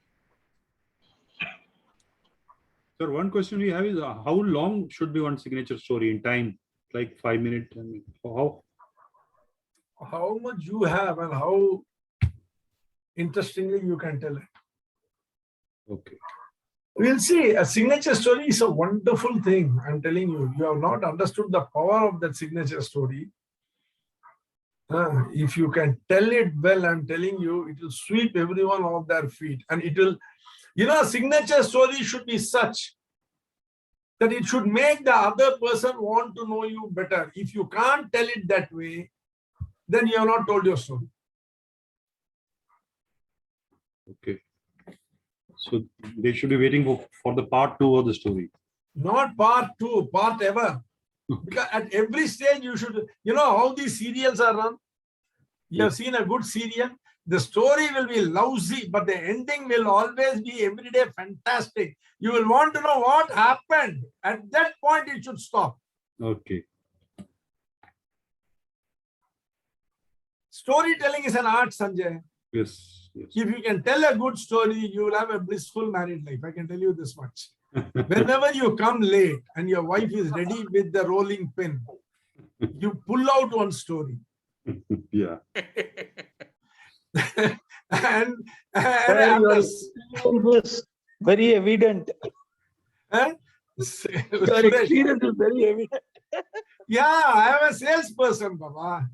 Sir, one question we have is how long should be one signature story in time? Like 5 minutes? I mean, how much you have and how interestingly you can tell it. Okay. We'll see. A signature story is a wonderful thing. I'm telling you, you have not understood the power of that signature story. If you can tell it well, I'm telling you, it will sweep everyone off their feet. And it will, a signature story should be such that it should make the other person want to know you better. If you can't tell it that way, then you have not told your story. Okay. So they should be waiting for the part 2 of the story. Not part 2, part ever. Because at every stage you should, how these serials are run. You have seen a good serial. The story will be lousy, but the ending will always be every day fantastic. You will want to know what happened. At that point, it should stop. Okay. Storytelling is an art, Sanjay. Yes. Yes. If you can tell a good story, you will have a blissful married life. I can tell you this much. Whenever you come late and your wife is ready with the rolling pin, you pull out one story. Yeah. and very evident. Your experience is very evident. Yeah, I am a salesperson, Baba.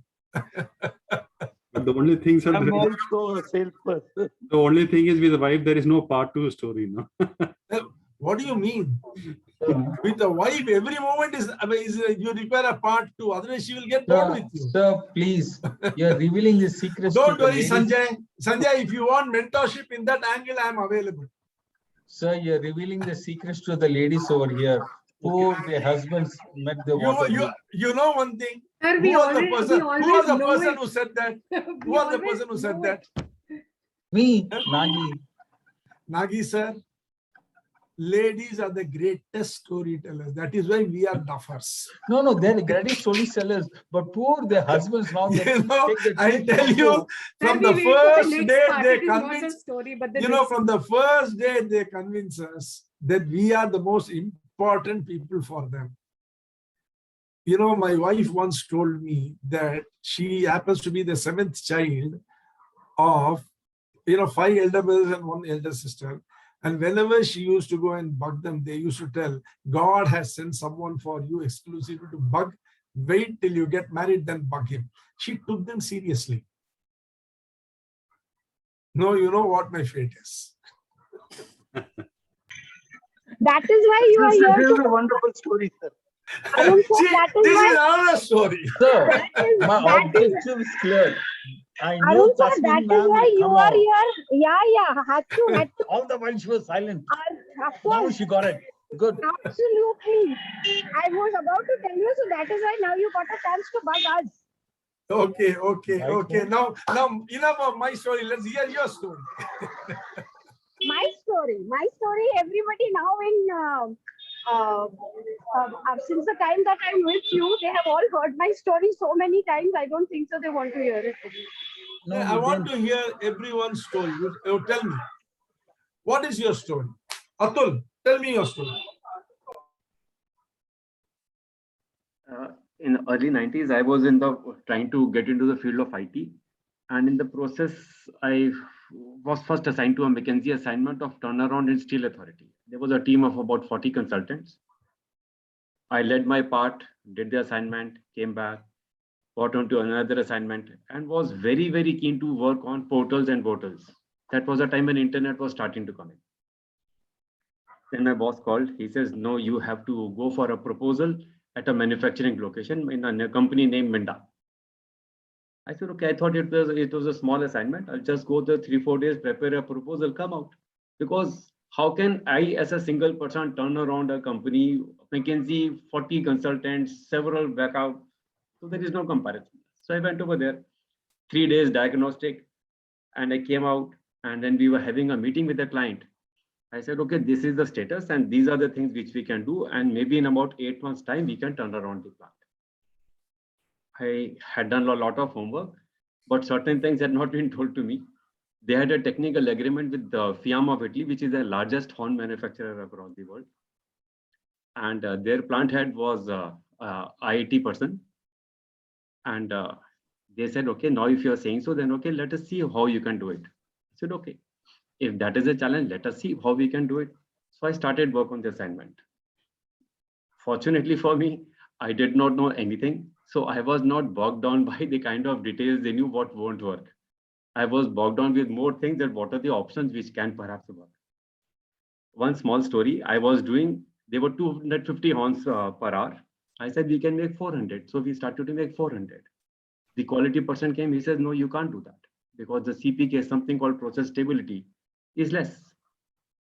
But the only thing, sir, I'm also a salesperson. the only thing is with the wife, there is no part 2 story, no? What do you mean? With the wife, every moment is you require a part 2, otherwise she will get bored with you. Sir, please, you are revealing the secrets. Don't worry, Sanjay. Sanjay, if you want mentorship in that angle, I am available. Sir, you are revealing the secrets to the ladies over here. Who the husbands met the water. You know one thing. Sir, Who was the person who said that? Who was the person who said that? Me, Nagi. Nagi, sir. Ladies are the greatest storytellers. That is why we are duffers. No, they're the greatest storytellers. But poor the husbands now. I tell you, from the first day they convince. From the first day they convince us that we are the most important people for them. My wife once told me that she happens to be the 7th child of, 5 elder brothers and 1 elder sister. And whenever she used to go and bug them, they used to tell, God has sent someone for you exclusively to bug. Wait till you get married, then bug him. She took them seriously. No, you know what my fate is. That is why you are here. This is a wonderful story, sir. See, this is another story. Sir, my objective is clear. I know Arun sir, that is why you are here. Yeah, had to. All the while she was silent. Of course. Now she got it. Good. Absolutely. I was about to tell you, so that is why now you got a chance to bug us. Okay. Now enough of my story. Let's hear your story. My story. Everybody now in since the time that I'm with you, they have all heard my story so many times. I don't think so they want to hear it. No, I want to hear everyone's story. You tell me, what is your story? Atul, tell me your story. In the early 90s, I was trying to get into the field of IT, and in the process, I was first assigned to a McKinsey assignment of turnaround in Steel Authority. There was a team of about 40 consultants. I led my part, did the assignment, came back, got on to another assignment, and was very, very keen to work on portals and portals. That was a time when internet was starting to come in. Then my boss called. He says, no, you have to go for a proposal at a manufacturing location in a company named Minda. I said, okay, I thought it was a small assignment. I'll just go there 3-4 days, prepare a proposal, come out. Because how can I, as a single person, turn around a company, McKinsey, 40 consultants, several backup? So there is no comparison. So I went over there, 3 days diagnostic, and I came out, and then we were having a meeting with the client. I said, okay, this is the status, and these are the things which we can do, and maybe in about 8 months' time, we can turn around the plant. I had done a lot of homework, but certain things had not been told to me. They had a technical agreement with the Fiamma of Italy, which is the largest horn manufacturer across the world. And their plant head was IIT person. And they said, okay, now if you're saying so, then okay, let us see how you can do it. I said, okay, if that is a challenge, let us see how we can do it. So I started work on the assignment. Fortunately for me, I did not know anything. So I was not bogged down by the kind of details they knew what won't work. I was bogged down with more things that what are the options which can perhaps work. One small story, I was doing, there were 250 horns per hour. I said, we can make 400. So we started to make 400. The quality person came, he says, no, you can't do that because the CPK, something called process stability, is less.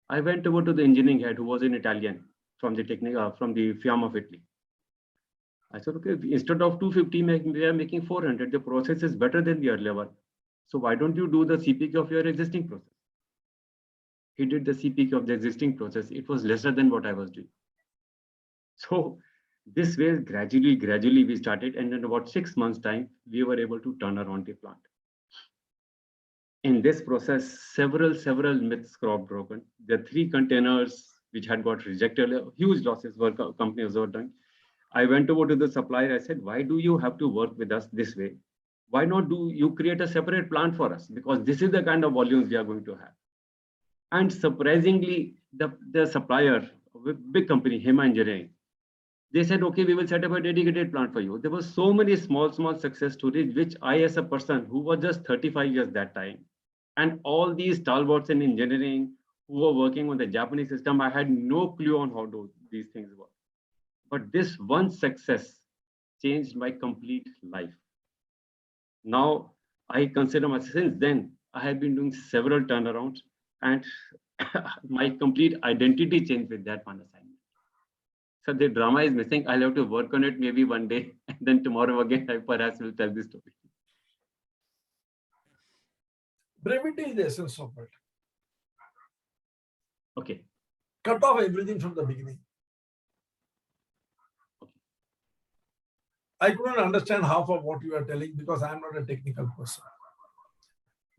I went over to the engineering head who was an Italian from the Fiamma of Italy. I said, okay, instead of 250, we are making 400. The process is better than the earlier one. So why don't you do the CPK of your existing process? He did the CPK of the existing process. It was lesser than what I was doing. So this way, gradually we started. And in about 6 months time, we were able to turn around the plant. In this process, several myths were broken. The 3 containers which had got rejected, huge losses were companies were doing. I went over to the supplier. I said, why do you have to work with us this way? Why not do you create a separate plant for us? Because this is the kind of volumes we are going to have. And surprisingly, the supplier, big company, Hema Engineering, they said, okay, we will set up a dedicated plant for you. There were so many small success stories, which I, as a person who was just 35 years that time, and all these stalwarts in engineering who were working on the Japanese system, I had no clue on how these things work. But this one success changed my complete life. Now, I consider myself, since then, I have been doing several turnarounds, and my complete identity changed with that one assignment. So the drama is missing. I'll have to work on it maybe one day, and then tomorrow again, I perhaps will tell this story. Brevity is the essence of it. Okay. Cut off everything from the beginning. I couldn't understand half of what you are telling because I am not a technical person.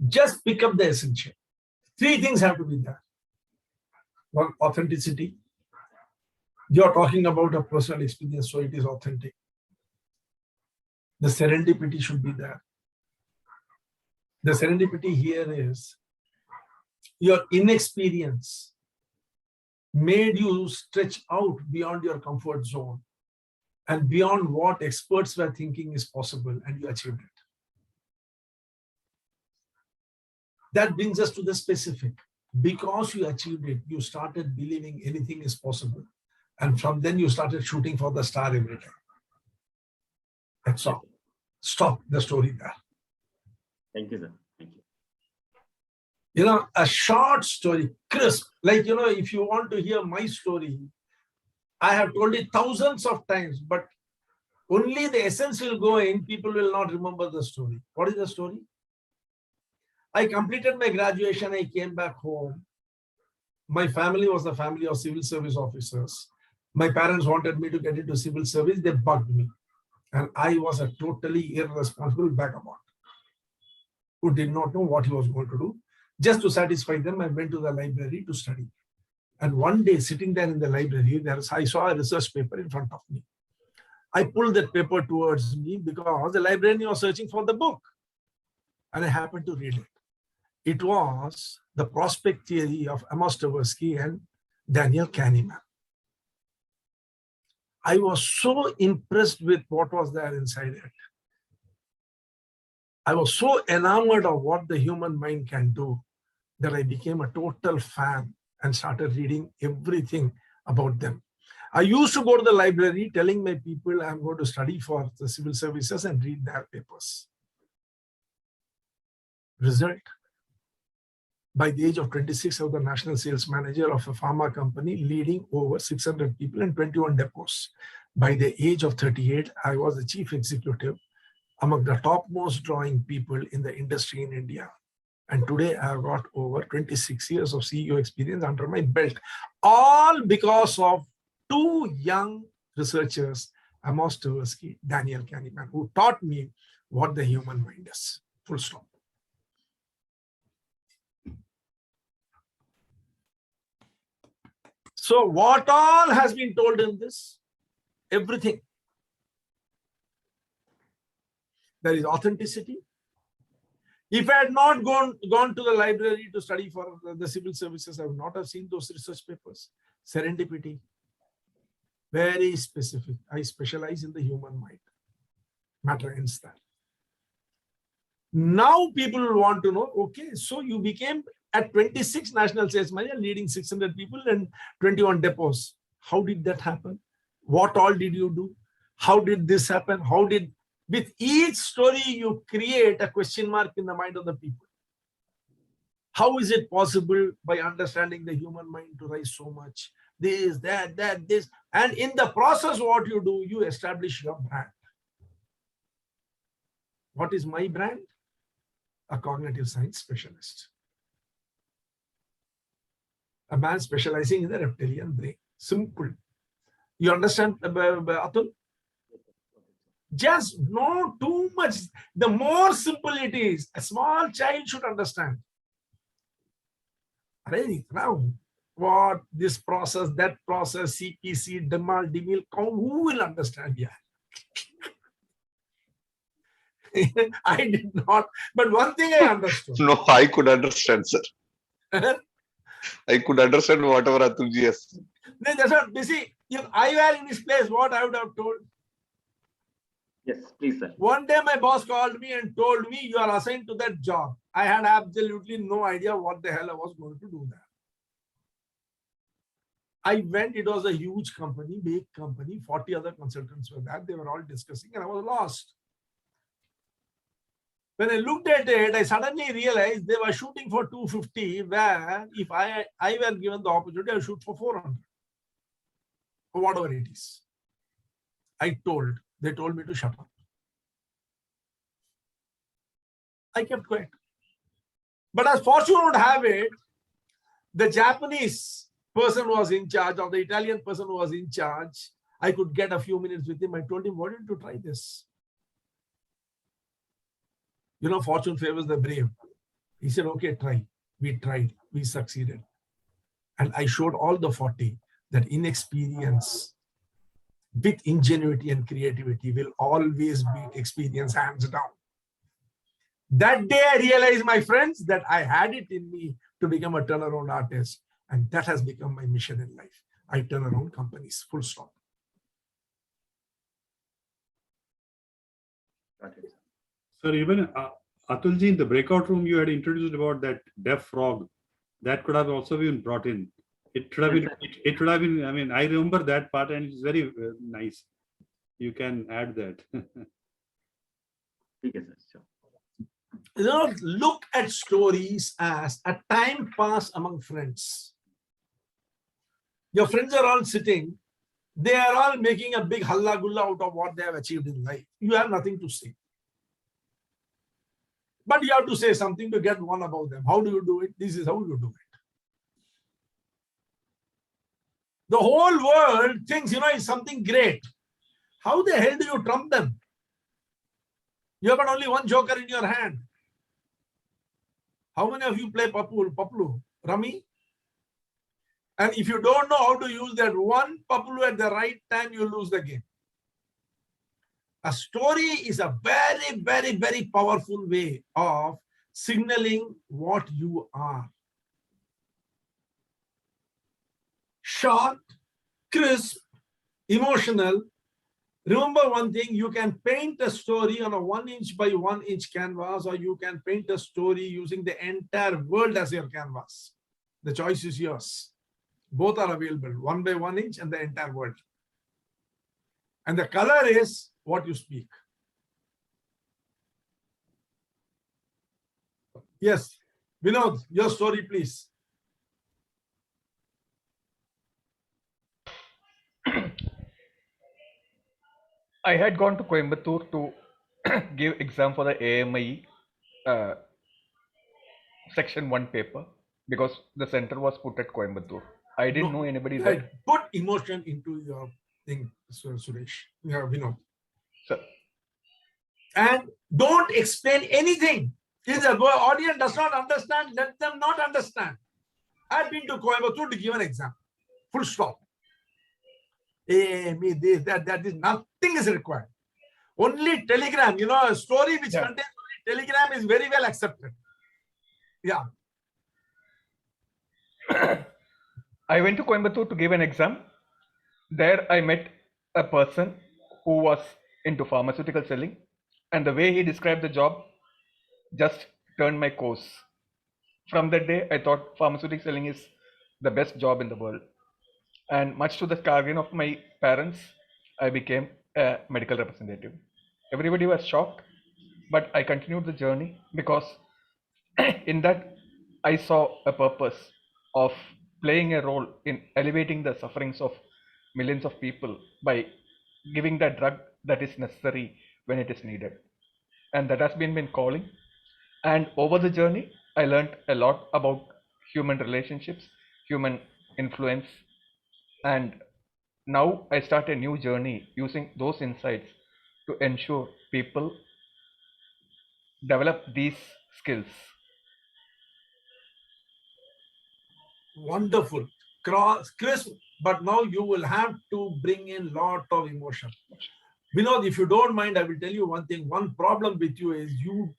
Just pick up the essential. 3 things have to be there. One, authenticity. You are talking about a personal experience, so it is authentic. The serendipity should be there. The serendipity here is your inexperience made you stretch out beyond your comfort zone and beyond what experts were thinking is possible, and you achieved it. That brings us to the specific. Because you achieved it, you started believing anything is possible. And from then you started shooting for the star every time. That's all. Stop the story there. Thank you, sir. Thank you. You know, a short story, crisp. Like, you know, if you want to hear my story, I have told it thousands of times, but only the essence will go in, people will not remember the story. What is the story? I completed my graduation, I came back home. My family was a family of civil service officers. My parents wanted me to get into civil service, they bugged me. And I was a totally irresponsible vagabond who did not know what he was going to do. Just to satisfy them, I went to the library to study. And one day, sitting there in the library, I saw a research paper in front of me. I pulled that paper towards me because the librarian was searching for the book. And I happened to read it. It was the prospect theory of Amos Tversky and Daniel Kahneman. I was so impressed with what was there inside it. I was so enamored of what the human mind can do that I became a total fan and started reading everything about them. I used to go to the library telling my people I'm going to study for the civil services and read their papers. Result, by the age of 26, I was the national sales manager of a pharma company leading over 600 people in 21 depots. By the age of 38, I was the chief executive among the topmost drawing people in the industry in India. And today I've got over 26 years of CEO experience under my belt, all because of 2 young researchers, Amos Tversky, Daniel Kahneman, who taught me what the human mind is. Full stop. So what all has been told in this? Everything. There is authenticity. If I had not gone to the library to study for the civil services, I would not have seen those research papers. Serendipity. Very specific. I specialize in the human mind. Matter ends there. Now people want to know, okay, so you became at 26 national sales manager, leading 600 people and 21 depots. How did that happen? What all did you do? How did this happen? How did, with each story you create a question mark in the mind of the people. How is it possible by understanding the human mind to rise so much? This, that, this. And in the process, what you do, you establish your brand. What is my brand? A cognitive science specialist. A man specializing in the reptilian brain. Simple. You understand, Atul? Just not too much. The more simple it is, a small child should understand. Now, what this process, that process, CPC, Demal, Demil, who will understand? Yeah. I did not, but one thing I understood. No, I could understand, sir. I could understand whatever Atulji has said. That's what, you see, if I were in his place, what I would have told. Yes, please, sir. One day my boss called me and told me, you are assigned to that job. I had absolutely no idea what the hell I was going to do there. I went, it was a huge company, big company, 40 other consultants were there. They were all discussing and I was lost. When I looked at it, I suddenly realized they were shooting for 250, where if I were given the opportunity, I would shoot for 400 or whatever it is. They told me to shut up. I kept quiet. But as fortune would have it, the Japanese person who was in charge, or the Italian person who was in charge, I could get a few minutes with him. I told him, why don't you try this? You know, fortune favors the brave. He said, okay, try. We tried. We succeeded. And I showed all the 40 that inexperience with ingenuity and creativity will always beat experience hands down. That day I realized, my friends, that I had it in me to become a turnaround artist. And that has become my mission in life. I turn around companies, full stop. Sir, even Atulji, in the breakout room, you had introduced about that deaf frog. That could have also been brought in. It should have been, it should have been, I mean, I remember that part and it's very nice. You can add that. You know, look at stories as a time pass among friends. Your friends are all sitting. They are all making a big halla gulla out of what they have achieved in life. You have nothing to say. But you have to say something to get one above them. How do you do it? This is how you do it. The whole world thinks, you know, it's something great. How the hell do you trump them? You have got only one joker in your hand. How many of you play Paplu, Rummy? And if you don't know how to use that one Paplu at the right time, you lose the game. A story is a very, very, very powerful way of signaling what you are. Short, crisp, emotional. Remember one thing, you can paint a story on a 1 inch by 1 inch canvas, or you can paint a story using the entire world as your canvas. The choice is yours. Both are available, 1 by 1 inch and the entire world. And the color is what you speak. Yes, Vinod, your story, please. I had gone to Coimbatore to give exam for the AMI section 1 paper because the center was put at Coimbatore. I didn't know anybody there. Put emotion into your thing, Suresh. Yeah, Vinod. Sir. And don't explain anything. If the audience does not understand, let them not understand. I've been to Coimbatore to give an exam Full stop. Me, this, that is nothing is required. Only telegram, a story which contains only telegram is very well accepted. Yeah. I went to Coimbatore to give an exam. There I met a person who was into pharmaceutical selling, and the way he described the job just turned my course. From that day, I thought pharmaceutical selling is the best job in the world. And much to the chagrin of my parents, I became a medical representative. Everybody was shocked, but I continued the journey because in that I saw a purpose of playing a role in elevating the sufferings of millions of people by giving the drug that is necessary when it is needed. And that has been my calling. And over the journey, I learned a lot about human relationships, human influence, and now I start a new journey using those insights to ensure people develop these skills. Wonderful. Crisp, but now you will have to bring in lot of emotion. Vinod, if you don't mind, I will tell you one thing. One problem with you is you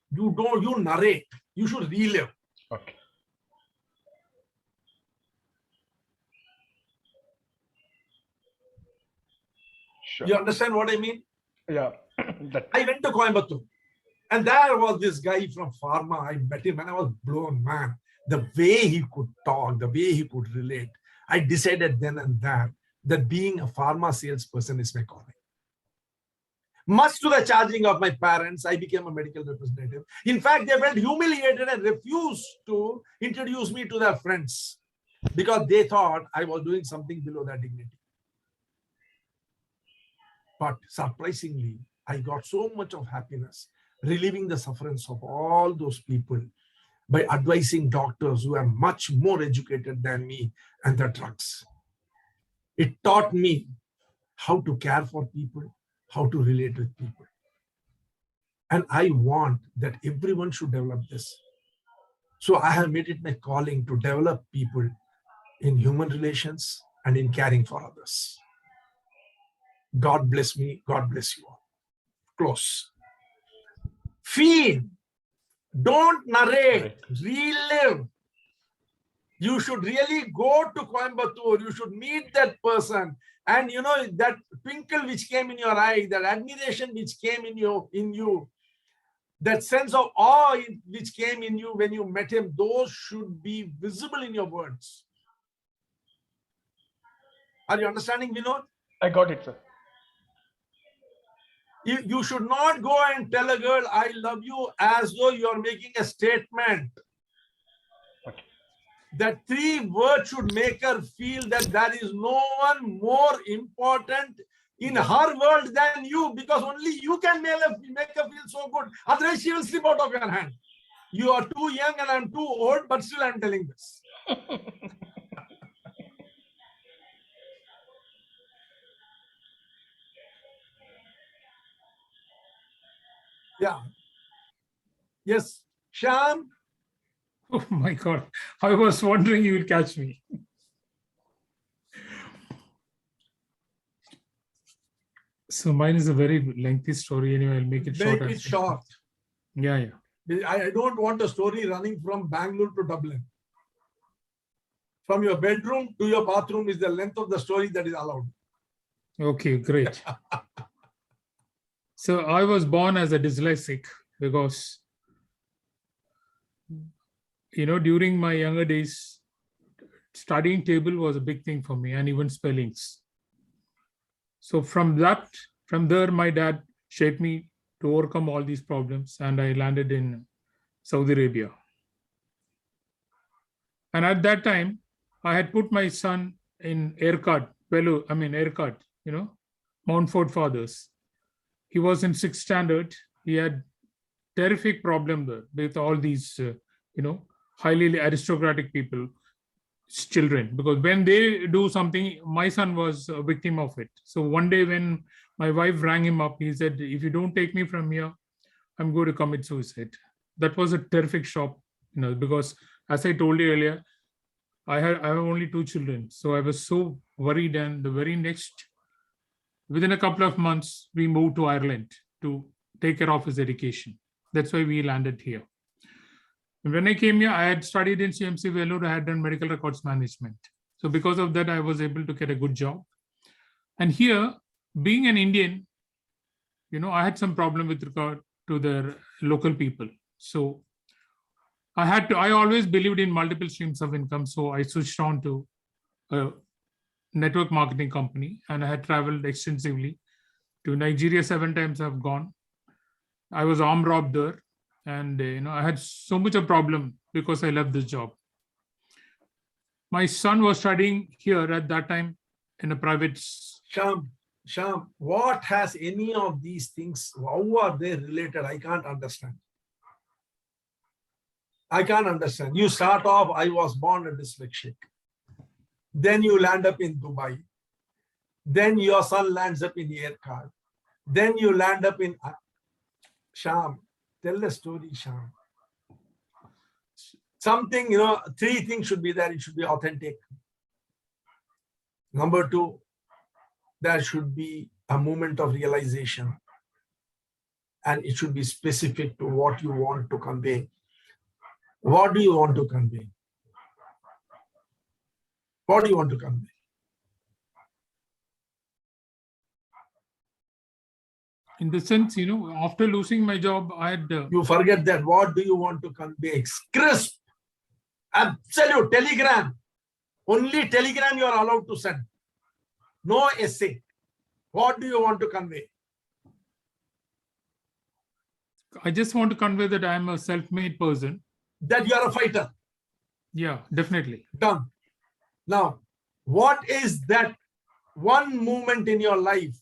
narrate. You should relive. Okay. Sure. You understand what I mean? Yeah. I went to Coimbatore, and there was this guy from pharma. I met him and I was blown, man. The way he could talk, the way he could relate. I decided then and there that being a pharma salesperson is my calling. Much to the charging of my parents, I became a medical representative. In fact, they felt humiliated and refused to introduce me to their friends because they thought I was doing something below their dignity. But surprisingly, I got so much of happiness relieving the sufferance of all those people by advising doctors who are much more educated than me and their drugs. It taught me how to care for people, how to relate with people. And I want that everyone should develop this. So I have made it my calling to develop people in human relations and in caring for others. God bless me. God bless you all. Close. Feed. Don't narrate. Relive. You should really go to Coimbatore. You should meet that person. And that twinkle which came in your eye, that admiration which came in you, that sense of awe which came in you when you met him, those should be visible in your words. Are you understanding, Vinod? I got it, sir. You should not go and tell a girl, I love you, as though you are making a statement. Okay. That 3 words should make her feel that there is no one more important in her world than you, because only you can make her feel so good. Otherwise, she will slip out of your hand. You are too young and I'm too old, but still I'm telling this. Yeah. Yes, Shyam. Oh my God. I was wondering you will catch me. So mine is a very lengthy story. Anyway, I'll make it short. Make it short. Yeah. I don't want a story running from Bangalore to Dublin. From your bedroom to your bathroom is the length of the story that is allowed. Okay, great. So I was born as a dyslexic because, during my younger days, studying table was a big thing for me, and even spellings. So from there, my dad shaped me to overcome all these problems, and I landed in Saudi Arabia. And at that time, I had put my son in ERCAT, Mountford Fathers. He was in 6th standard. He had terrific problem there with all these, highly aristocratic people, children, because when they do something, my son was a victim of it. So one day when my wife rang him up, he said, if you don't take me from here, I'm going to commit suicide. That was a terrific shock, because as I told you earlier, I have only 2 children. So I was so worried, and the very next, within a couple of months, we moved to Ireland to take care of his education. That's why we landed here. When I came here, I had studied in CMC Vellore. I had done medical records management. So because of that, I was able to get a good job. And here, being an Indian, I had some problem with regard to the local people. So I always believed in multiple streams of income. So I switched on to a network marketing company, and I had traveled extensively to Nigeria 7 times. I've gone. I was armed robbed there, and I had so much of problem because I left this job. My son was studying here at that time in a private. Sham, what has any of these things? How are they related? I can't understand. You start off, I was born a dyslexic. Then you land up in Dubai. Then your son lands up in aircard. Then you land up in Sham. Tell the story, Sham. Something, 3 things should be there. It should be authentic. Number 2, there should be a moment of realization. And it should be specific to what you want to convey. What do you want to convey? What do you want to convey? In the sense, after losing my job, I had... You forget that. What do you want to convey? Crisp. Absolute. Telegram. Only telegram you are allowed to send. No essay. What do you want to convey? I just want to convey that I am a self-made person. That you are a fighter. Yeah, definitely. Done. Now, what is that one moment in your life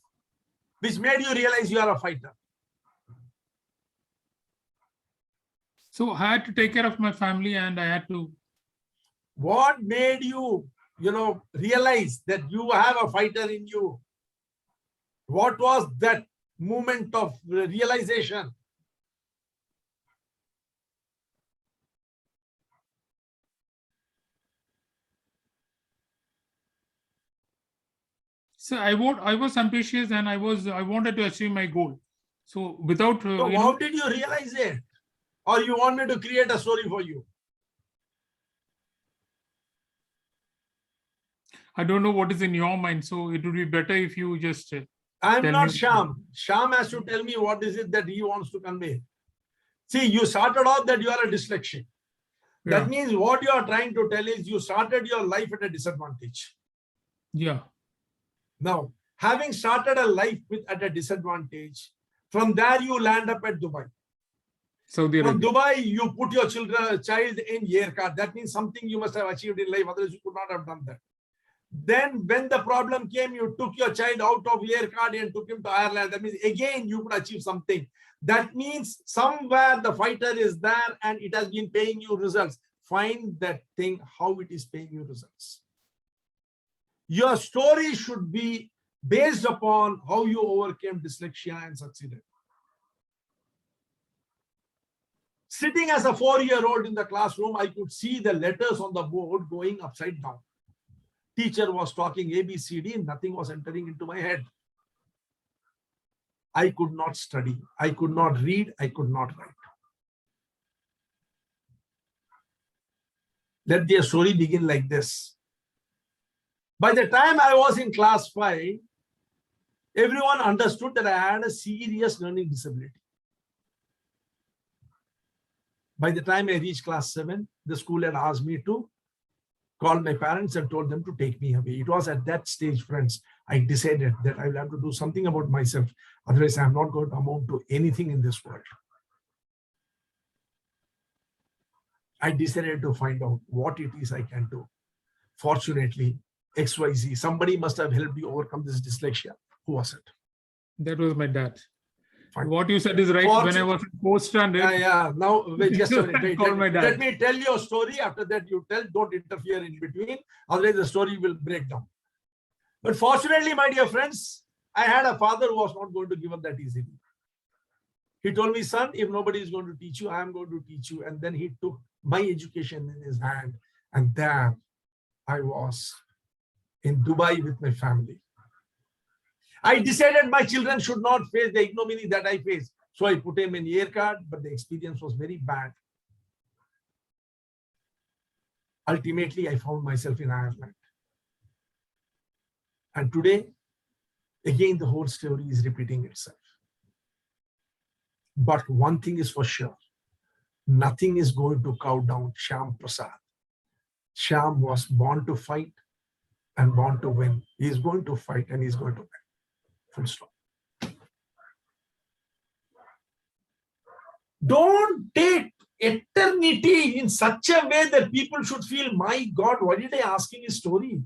which made you realize you are a fighter? So I had to take care of my family, and I had to... What made you, realize that you have a fighter in you? What was that moment of realization? So I was ambitious, and I wanted to achieve my goal. So without... So how did you realize it? Or you want me to create a story for you? I don't know what is in your mind, so it would be better if you just... I'm not Sham. Sham has to tell me what is it that he wants to convey. See, you started off that you are a dyslexic. Yeah. That means what you are trying to tell is you started your life at a disadvantage. Yeah. Now, having started a life at a disadvantage, from there you land up at Dubai. Saudi Arabia. From Dubai, you put your child in aircard. That means something you must have achieved in life, otherwise you could not have done that. Then when the problem came, you took your child out of aircard and took him to Ireland. That means again, you could achieve something. That means somewhere the fighter is there and it has been paying you results. Find that thing, how it is paying you results. Your story should be based upon how you overcame dyslexia and succeeded. Sitting as a 4-year-old in the classroom, I could see the letters on the board going upside down. Teacher was talking ABCD, nothing was entering into my head. I could not study. I could not read. I could not write. Let the story begin like this. By the time I was in class 5, everyone understood that I had a serious learning disability. By the time I reached class 7, the school had asked me to call my parents and told them to take me away. It was at that stage, friends, I decided that I will have to do something about myself. Otherwise, I'm not going to amount to anything in this world. I decided to find out what it is I can do. Fortunately, XYZ, somebody must have helped you overcome this dyslexia. Who was it? That was my dad. Fine. What you said is right. When I was in 4th standard. Yeah. Now, wait, just a minute. Wait, let me tell you a story. After that, you tell. Don't interfere in between. Otherwise, the story will break down. But fortunately, my dear friends, I had a father who was not going to give up that easily. He told me, son, if nobody is going to teach you, I am going to teach you. And then he took my education in his hand. And there I was in Dubai with my family. I decided my children should not face the ignominy that I faced. So I put him in air card, but the experience was very bad. Ultimately, I found myself in Ireland. And today, again, the whole story is repeating itself. But one thing is for sure, nothing is going to cow down Shyam Prasad. Shyam was born to fight and born to win. He is going to fight and he is going to win. Full stop. Don't take eternity in such a way that people should feel, my God, why did I ask him his story?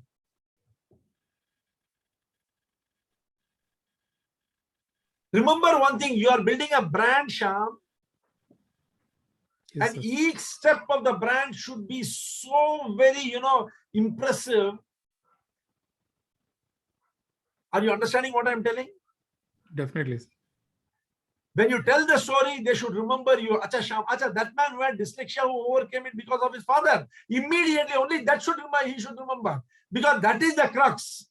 Remember one thing, you are building a brand, Shyam, Yes, and sir. each step of the brand should be so very, impressive. Are you understanding what I'm telling? Definitely, sir. When you tell the story, they should remember you. Acha Shyam, acha, that man who had dyslexia, who overcame it because of his father. Immediately, only that should remember, he should remember. Because that is the crux.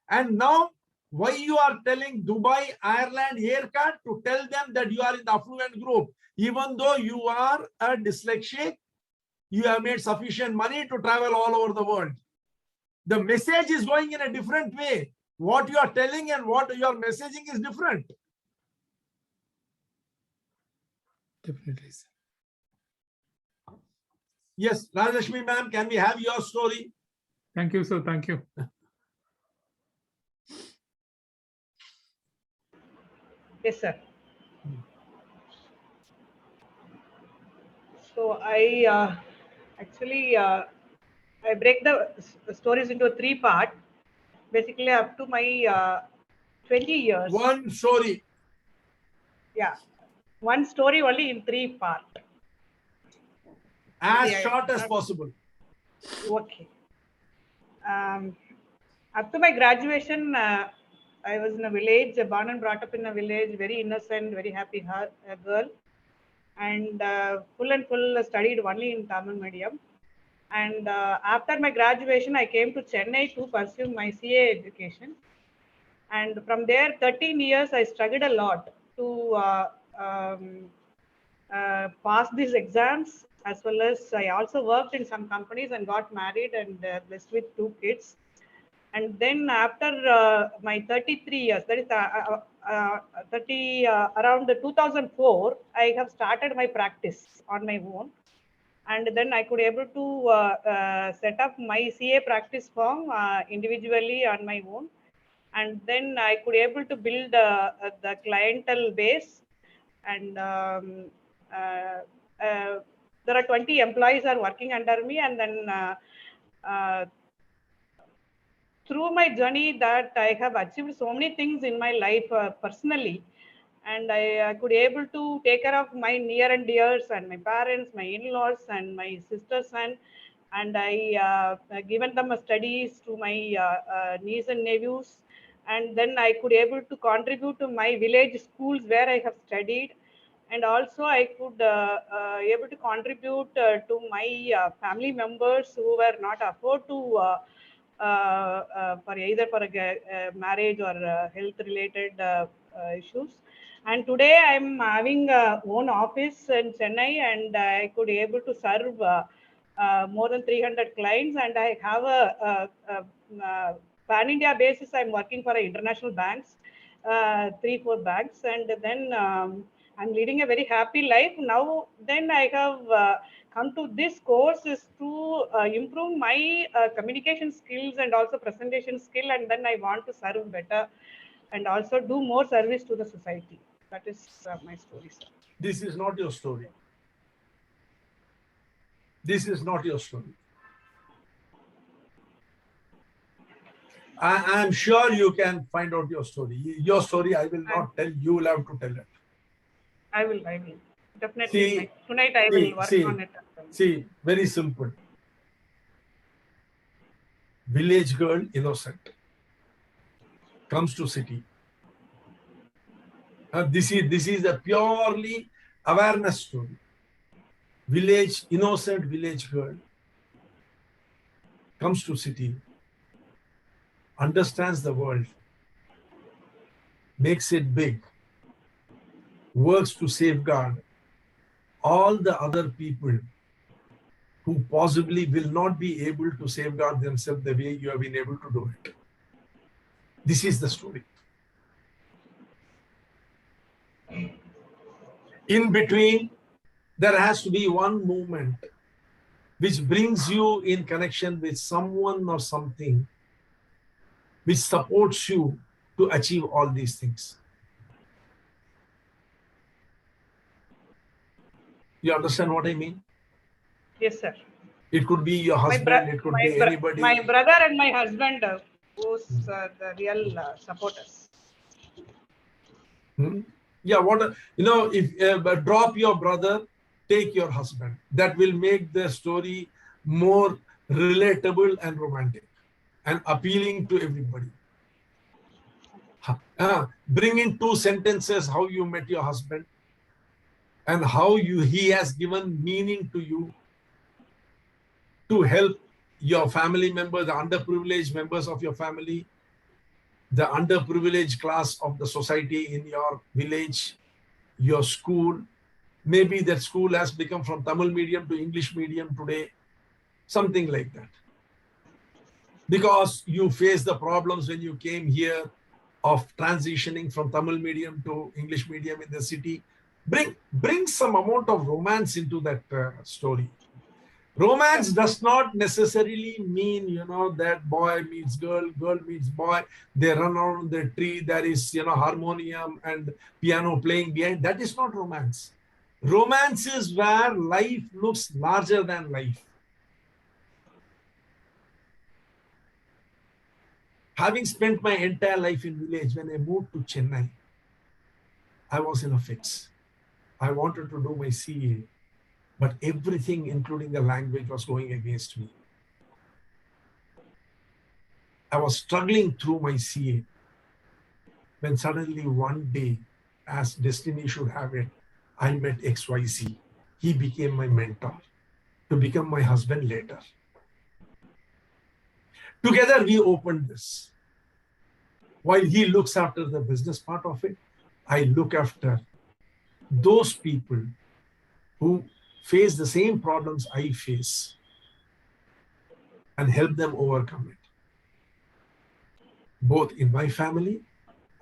And now, why you are telling Dubai, Ireland haircut to tell them that you are in the affluent group. Even though you are a dyslexic, you have made sufficient money to travel all over the world. The message is going in a different way. What you are telling and what you are messaging is different. Definitely, sir. Yes, Rajashmi ma'am, can we have your story? Thank you, sir. Thank you. Yes, sir. So I actually I break the stories into a 3-part. Basically, up to my 20 years. One story. Yeah, one story only in 3 parts. As short as possible. Okay. Up to my graduation, I was in a village, born and brought up in a village, very innocent, very happy girl. And full studied only in Tamil medium. And after my graduation, I came to Chennai to pursue my CA education. And from there, 13 years, I struggled a lot to pass these exams, as well as I also worked in some companies and got married and blessed with 2 kids. And then after my 33 years, that is around 2004, I have started my practice on my own. And then I could able to set up my CA practice firm individually on my own. And then I could able to build the clientele base. And there are 20 employees are working under me. And then through my journey that I have achieved so many things in my life personally. And I could able to take care of my near and dears and my parents, my in-laws and my sister's son. And I given them studies to my niece and nephews. And then I could able to contribute to my village schools where I have studied. And also I could able to contribute to my family members who were not afford to for either for a marriage or health related issues. And today I'm having own office in Chennai, and I could able to serve more than 300 clients, and I have a pan India basis. I'm working for international banks, 3-4 banks, and then I'm leading a very happy life now. Then I have come to this course is to improve my communication skills and also presentation skill, and then I want to serve better and also do more service to the society. That is my story, sir. This is not your story. This is not your story. I am sure you can find out your story. Your story I will not tell. You will have to tell it. I will. Definitely. Tonight I will work on it. See, very simple. Village girl, innocent, comes to city. This is a purely awareness story. Village, innocent village girl comes to city. understands the world, makes it big, works to safeguard all the other people who possibly will not be able to safeguard themselves the way you have been able to do it. This is the story. In between, there has to be one movement which brings you in connection with someone or something which supports you to achieve all these things. You understand what I mean? Yes, sir. It could be your husband, it could be anybody. My brother and my husband, who's the real supporters. Yeah, if drop your brother, take your husband. That will make the story more relatable and romantic and appealing to everybody. Bring in 2 sentences how you met your husband and how he has given meaning to you to help your family members, the underprivileged members of your family, the underprivileged class of the society in your village, your school. Maybe that school has become from Tamil medium to English medium today, something like that. Because you faced the problems when you came here of transitioning from Tamil medium to English medium in the city. Bring some amount of romance into that story. Romance does not necessarily mean, that boy meets girl, girl meets boy, they run around the tree, there is, harmonium and piano playing behind. That is not romance. Romance is where life looks larger than life. Having spent my entire life in village, when I moved to Chennai, I was in a fix. I wanted to do my CA, but everything, including the language, was going against me. I was struggling through my CA when suddenly one day, as destiny should have it, I met XYZ. He became my mentor to become my husband later. Together we opened this. While he looks after the business part of it, I look after those people who face the same problems I face and help them overcome it. Both in my family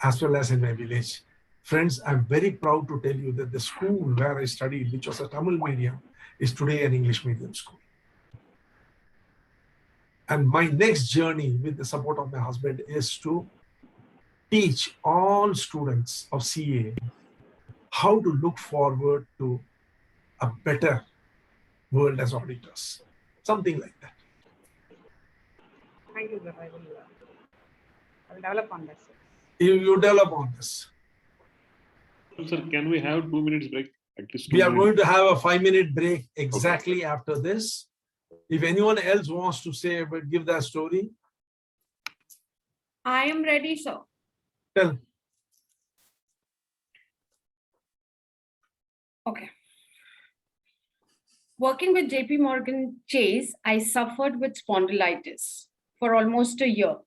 as well as in my village. Friends, I'm very proud to tell you that the school where I studied, which was a Tamil medium, is today an English medium school. And my next journey with the support of my husband is to teach all students of CA how to look forward to a better world as auditors. Something like that. Thank you, sir. I will develop on this. You develop on this. Sir, can we have 2 minutes break? At least We are going to have a 5-minute break exactly after this. If anyone else wants to say, but give that story. I am ready, sir. Tell. Okay. Working with JP Morgan Chase, I suffered with spondylitis for almost a year.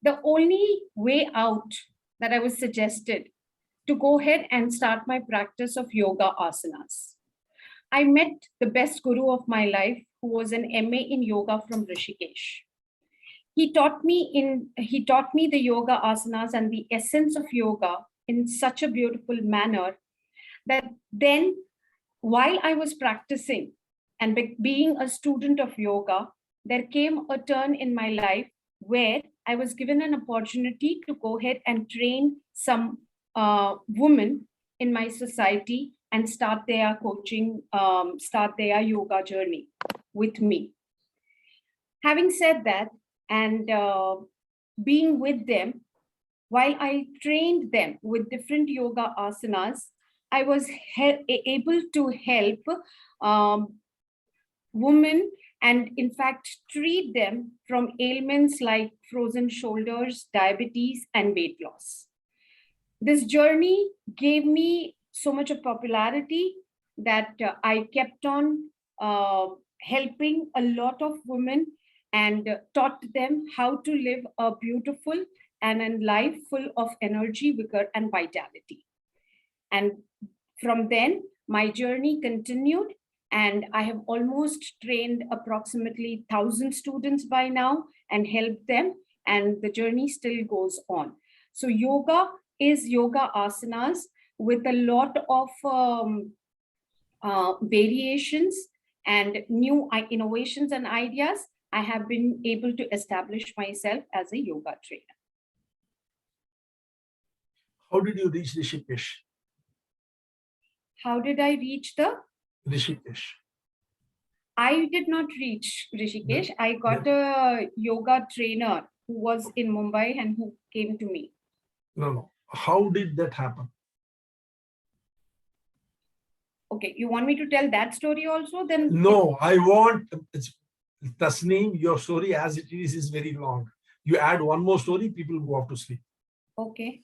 The only way out that I was suggested to go ahead and start my practice of yoga asanas. I met the best guru of my life, who was an MA in yoga from Rishikesh. He taught me the yoga asanas and the essence of yoga in such a beautiful manner that then, while I was practicing and being a student of yoga, there came a turn in my life where I was given an opportunity to go ahead and train some women in my society and start their coaching, start their yoga journey with me. Having said that, and being with them, while I trained them with different yoga asanas, I was able to help women and in fact treat them from ailments like frozen shoulders, diabetes, and weight loss. This journey gave me so much of popularity that I kept on helping a lot of women and taught them how to live a beautiful and a life full of energy, vigor, and vitality. And from then, my journey continued, and I have almost trained approximately 1,000 students by now and helped them, and the journey still goes on. So yoga is yoga asanas with a lot of variations and new innovations and ideas. I have been able to establish myself as a yoga trainer. How did you reach Rishikesh? How did I reach the Rishikesh? I did not reach Rishikesh. I got a yoga trainer who was in Mumbai and who came to me. No. How did that happen? Okay, you want me to tell that story also? Then no, I want Tasneem, your story as it is very long. You add one more story, people go off to sleep. Okay.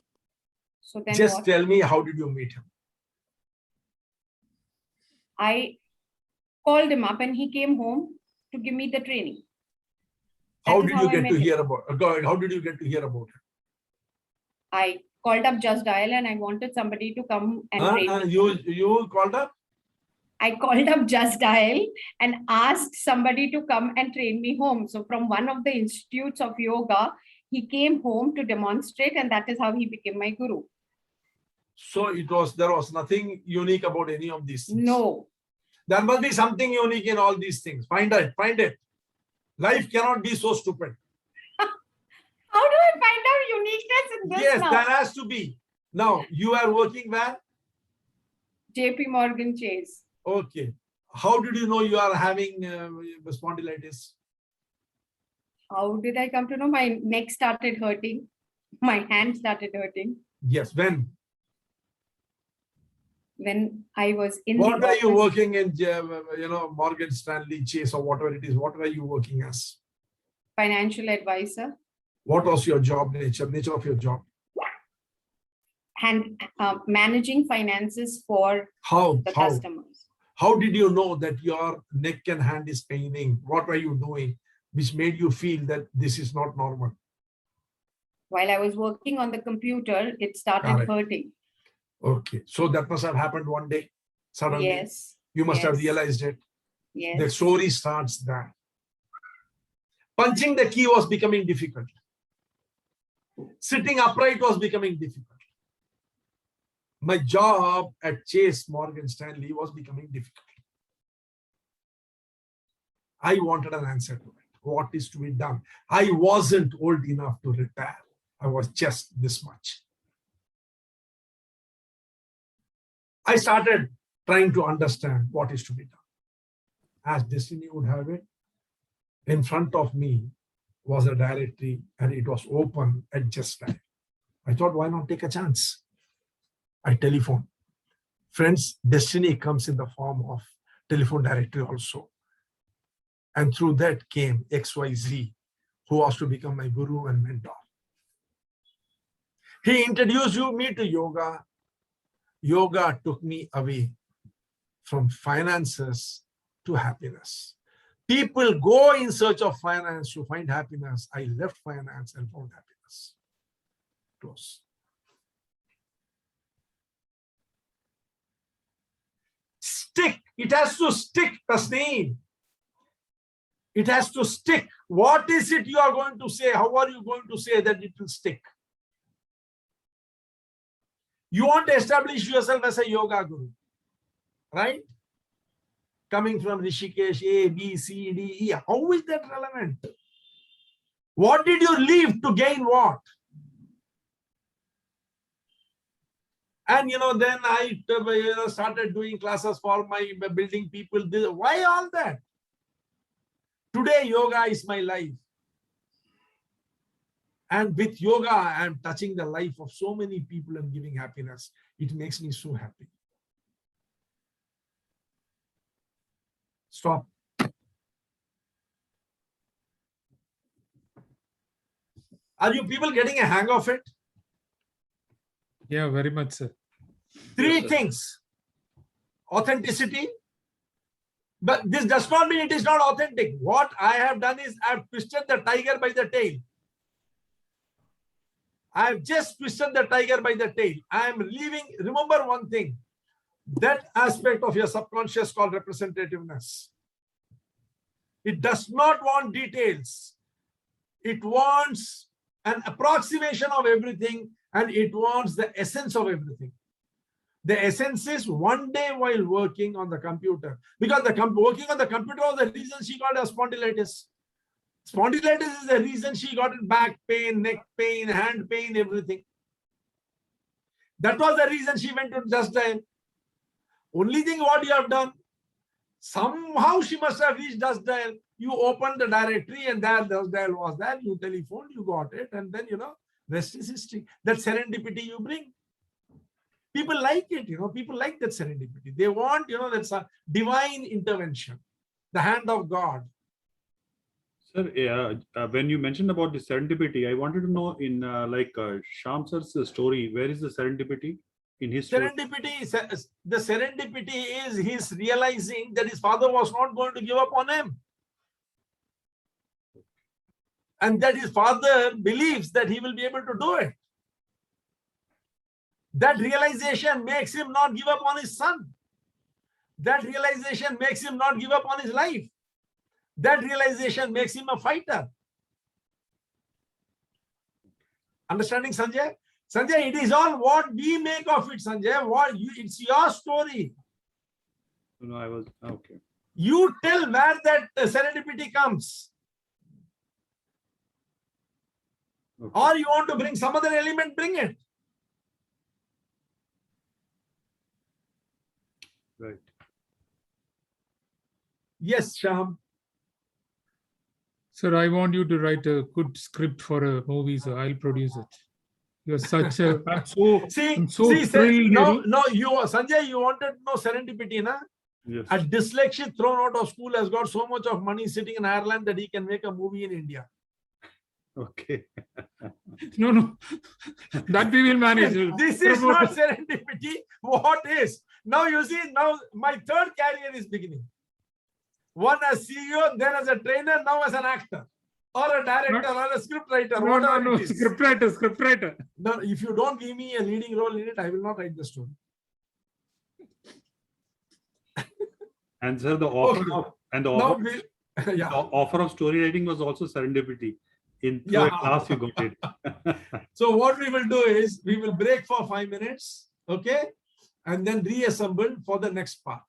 So then just what? Tell me, how did you meet him? I called him up and he came home to give me the training. How did you get to hear about it? How did you get to hear about it? I called up Just Dial and I wanted somebody to come and train me. You called up? I called up Just Dial and asked somebody to come and train me home. So from one of the institutes of yoga, he came home to demonstrate, and that is how he became my guru. So there was nothing unique about any of these things. No. There must be something unique in all these things. Find it. Life cannot be so stupid. How do I find out uniqueness in this? Yes, now? there has to be. Now, you are working where? JP Morgan Chase. Okay. How did you know you are having spondylitis? How did I come to know? My neck started hurting. My hand started hurting. Yes, when? When I was in what the were you office. working in, Morgan Stanley, Chase, or whatever it is? What were you working as? Financial advisor. What was your job nature of your job? And managing finances for the customers. How did you know that your neck and hand is paining? What were you doing which made you feel that this is not normal? While I was working on the computer, it started hurting. Okay, so that must have happened one day, suddenly. Yes. You must have realized it. Yes. The story starts there. Punching the key was becoming difficult. Sitting upright was becoming difficult. My job at Chase Morgan Stanley was becoming difficult. I wanted an answer to it. What is to be done? I wasn't old enough to retire. I was just this much. I started trying to understand what is to be done. As destiny would have it, in front of me was a directory and it was open at Just Dial. I thought, why not take a chance? I telephoned. Friends, destiny comes in the form of telephone directory also. And through that came XYZ, who was to become my guru and mentor. He introduced me to yoga. Yoga took me away from finances to happiness. People go in search of finance to find happiness. I left finance and found happiness. Close. Stick. It has to stick, Tasneem. It has to stick. What is it you are going to say? How are you going to say that it will stick? You want to establish yourself as a yoga guru, right? Coming from Rishikesh, A, B, C, D, E. How is that relevant? What did you leave to gain what? And then I started doing classes for my building people. Why all that? Today, yoga is my life. And with yoga, I am touching the life of so many people and giving happiness. It makes me so happy. Stop. Are you people getting a hang of it? Yeah, very much, sir. Three things: authenticity, But this does not mean it is not authentic. What I have done is I have twisted the tiger by the tail. I have just twisted the tiger by the tail. I am leaving, remember one thing, that aspect of your subconscious called representativeness. It does not want details. It wants an approximation of everything, and it wants the essence of everything. The essence is one day while working on the computer, because working on the computer was the reason she got a spondylitis. Spondylitis is the reason she got back pain, neck pain, hand pain, everything. That was the reason she went to Just Dial. Only thing what you have done, somehow she must have reached Just Dial. You opened the directory and there Just Dial was there. You telephoned, you got it, and then rest is history. That serendipity you bring. People like it, people like that serendipity. They want, that's a divine intervention, the hand of God. Sir, when you mentioned about the serendipity, I wanted to know in Shyam sir's story, where is the serendipity in his story? The serendipity is his realizing that his father was not going to give up on him. And that his father believes that he will be able to do it. That realization makes him not give up on his son. That realization makes him not give up on his life. That realization makes him a fighter. Understanding, Sanjay? Sanjay, it is all what we make of it, Sanjay. It's your story. No, I was okay. You tell where that serendipity comes. Okay. Or you want to bring some other element, bring it. Right. Yes, Shyam. Sir, I want you to write a good script for a movie, so I'll produce it. You're such a, I'm so thrilled. No, Sanjay, you wanted to know serendipity, na? Yes. A dyslexic thrown out of school has got so much of money sitting in Ireland that he can make a movie in India. Okay. No. That we will manage. This is not serendipity. What is? Now you see, now my third career is beginning. One as CEO, then as a trainer, now as an actor, or a director, or a script writer, whatever it is. Script writer. No, if you don't give me a leading role in it, I will not write the story. And sir, the offer offer of story writing was also serendipity. In a class, you got it. So what we will do is we will break for 5 minutes, okay, and then reassemble for the next part.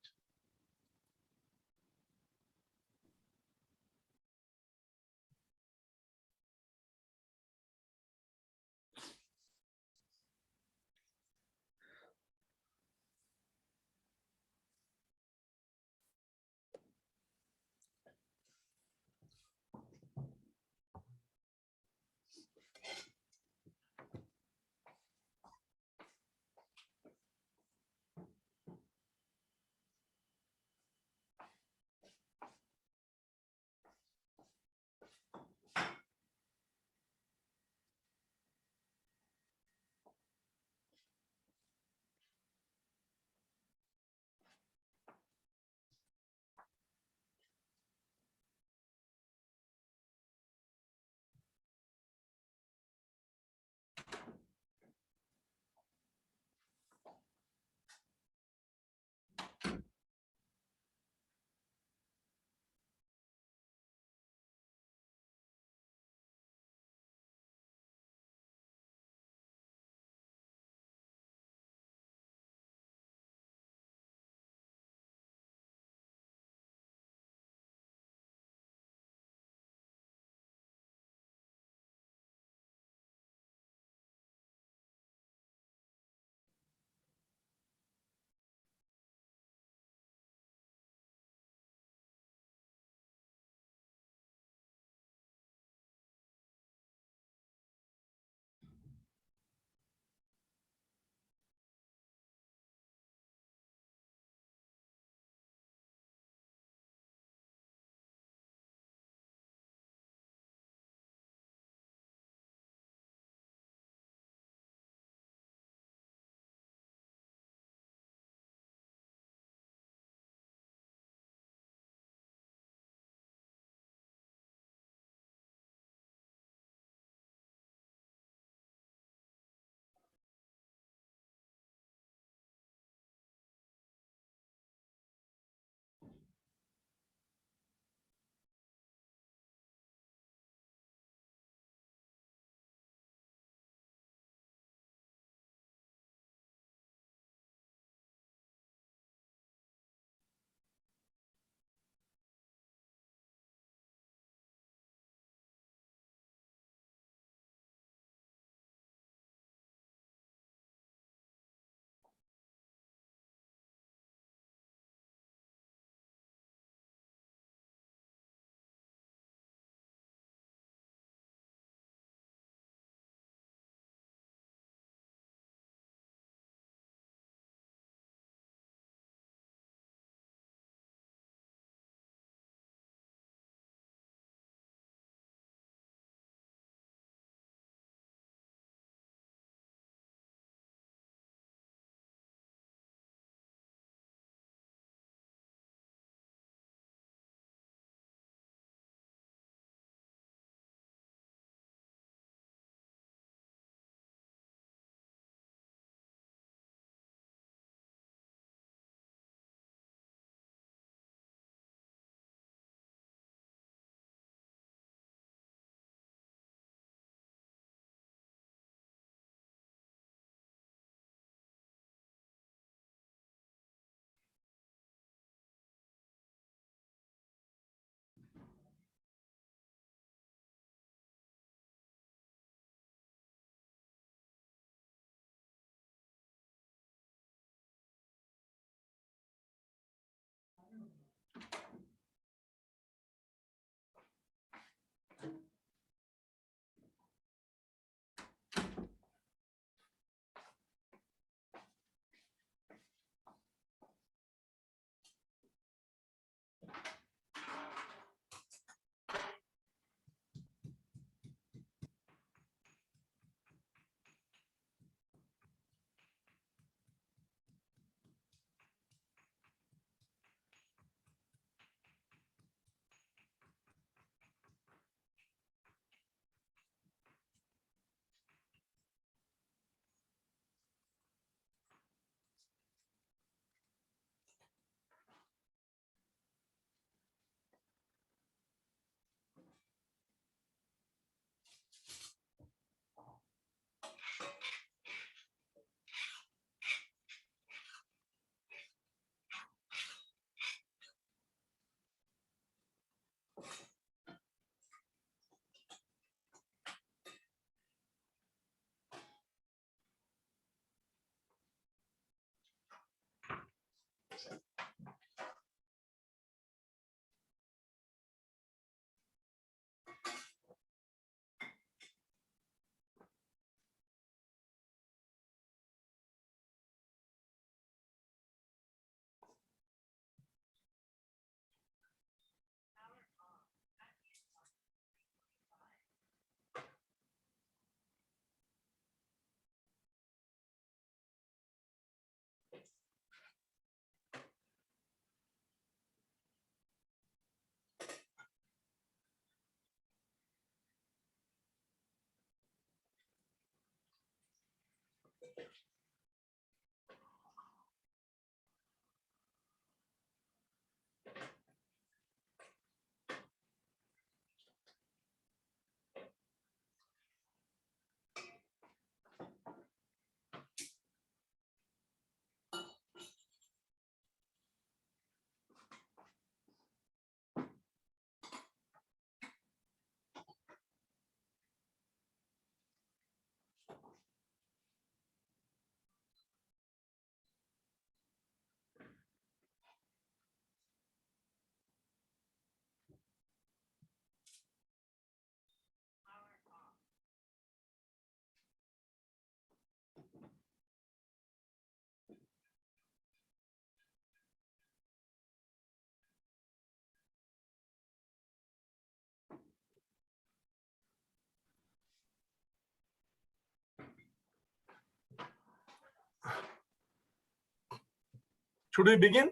Should we begin?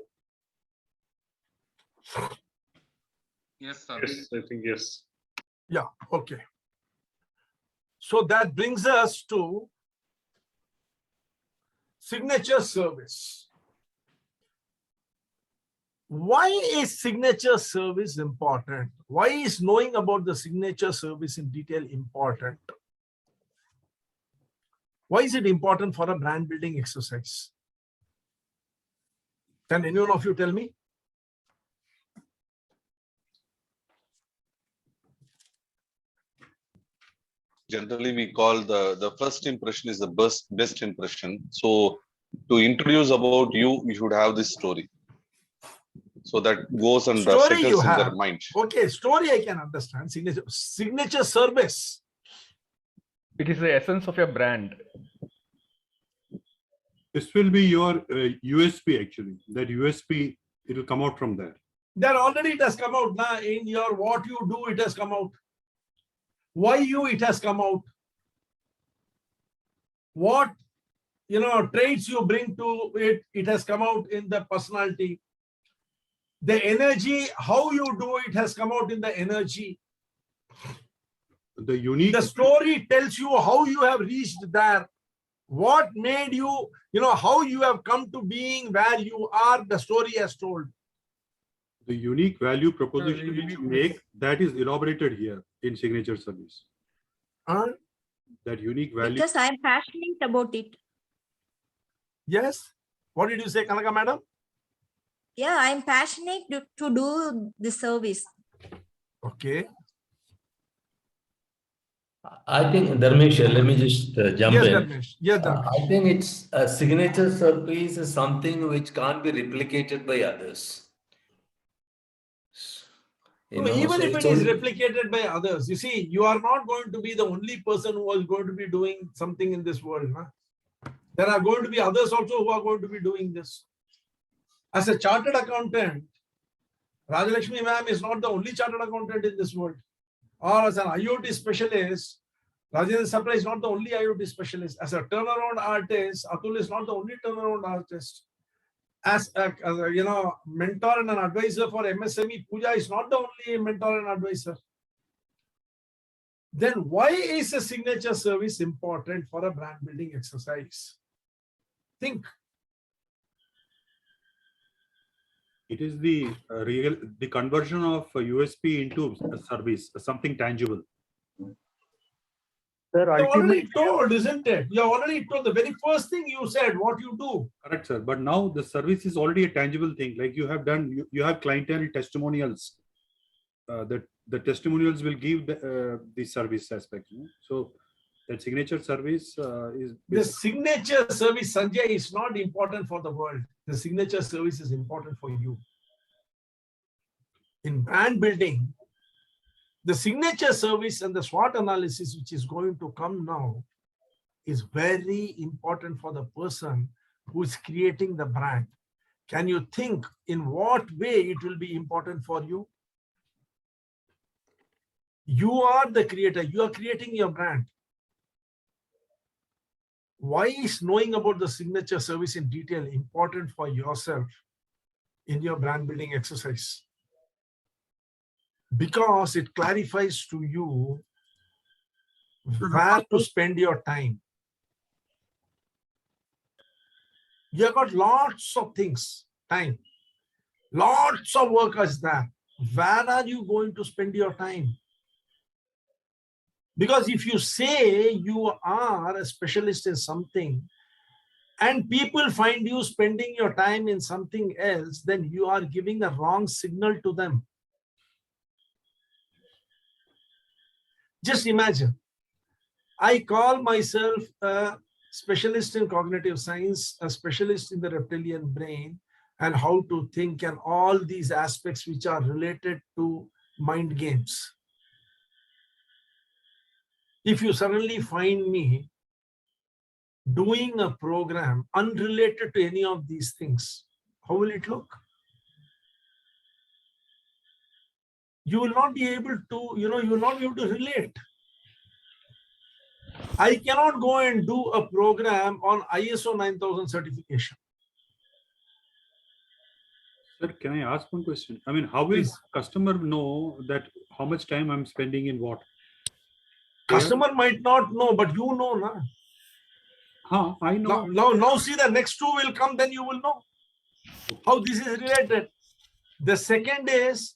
Yes, sir. Yes, I think yes. Yeah, okay. So that brings us to signature service. Why is signature service important? Why is knowing about the signature service in detail important? Why is it important for a brand building exercise? Can anyone of you tell me? Generally, we call the first impression is the best impression. So to introduce about you, you should have this story. So that goes and Story you settles in their have. mind. Okay, story I can understand. Signature service. It is the essence of your brand. This will be your USP actually. That USP, it will come out from there. Then already it has come out now. In your what you do, it has come out. Why you, it has come out. What traits you bring to it, it has come out in the personality. The energy, how you do it has come out in the energy. The story tells you how you have reached there. What made you, how you have come to being where you are, the story has told. The unique value proposition which you make, that is elaborated here in signature service. That unique value. Because I'm passionate about it. Yes. What did you say, Kanaka madam? Yeah, I'm passionate to do the service. Okay. I think, Dharmesh, let me just jump Yes, in. Dharmesh. Yes, Dharmesh. I think it's a signature service is something which can't be replicated by others. You know, even so if it's it is only- replicated by others, you see, you are not going to be the only person who is going to be doing something in this world. Huh? There are going to be others also who are going to be doing this. As a chartered accountant, Rajalakshmi ma'am is not the only chartered accountant in this world. Or as an IoT specialist, Rajendra Sapra is not the only IoT specialist. As a turnaround artist, Atul is not the only turnaround artist. As a mentor and an advisor for MSME, Pooja is not the only mentor and advisor. Then why is a signature service important for a brand building exercise? Think. It is the conversion of USP into a service, something tangible. Sir, you already told, isn't it? You already told the very first thing you said, what you do. Correct, sir. But now the service is already a tangible thing. Like you have done, you have clientele testimonials. The testimonials will give the service aspect. So That signature service is The signature service, Sanjay, is not important for the world. The signature service is important for you. In brand building, the signature service and the SWOT analysis, which is going to come now, is very important for the person who is creating the brand. Can you think in what way it will be important for you? You are the creator. You are creating your brand. Why is knowing about the signature service in detail important for yourself in your brand building exercise? Because it clarifies to you where to spend your time. You have got lots of things, time. Lots of work is there. Where are you going to spend your time? Because if you say you are a specialist in something and people find you spending your time in something else, then you are giving a wrong signal to them. Just imagine, I call myself a specialist in cognitive science, a specialist in the reptilian brain and how to think and all these aspects which are related to mind games. If you suddenly find me doing a program unrelated to any of these things, how will it look? You will not be able to, you will not be able to relate. I cannot go and do a program on ISO 9000 certification. Sir, can I ask one question? I mean, how will customer know that how much time I'm spending in what? Customer might not know, but you know, na? Huh, I know. Now see the next two will come, then you will know how this is related. The second is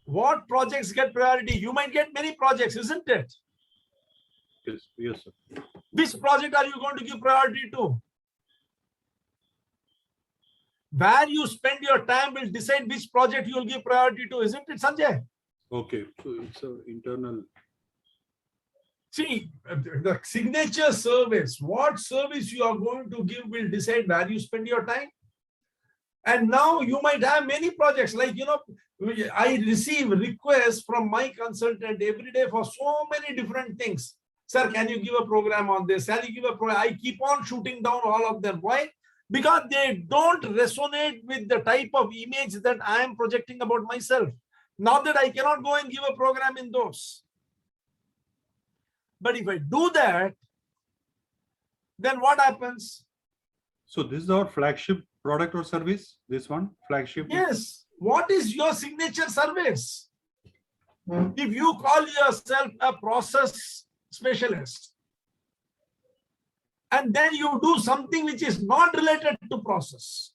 what projects get priority. You might get many projects, isn't it? Yes, sir. Which project are you going to give priority to? Where you spend your time will decide which project you will give priority to, isn't it, Sanjay? Okay, so it's an internal. See, the signature service, what service you are going to give will decide where you spend your time. And now you might have many projects, like, I receive requests from my consultant every day for so many different things. Sir, can you give a program on this? Can you give a program? I keep on shooting down all of them. Why? Because they don't resonate with the type of image that I am projecting about myself. Not that I cannot go and give a program in those. But if I do that, then what happens? So this is our flagship product or service, this one, flagship? Yes. What is your signature service? If you call yourself a process specialist, and then you do something which is not related to process,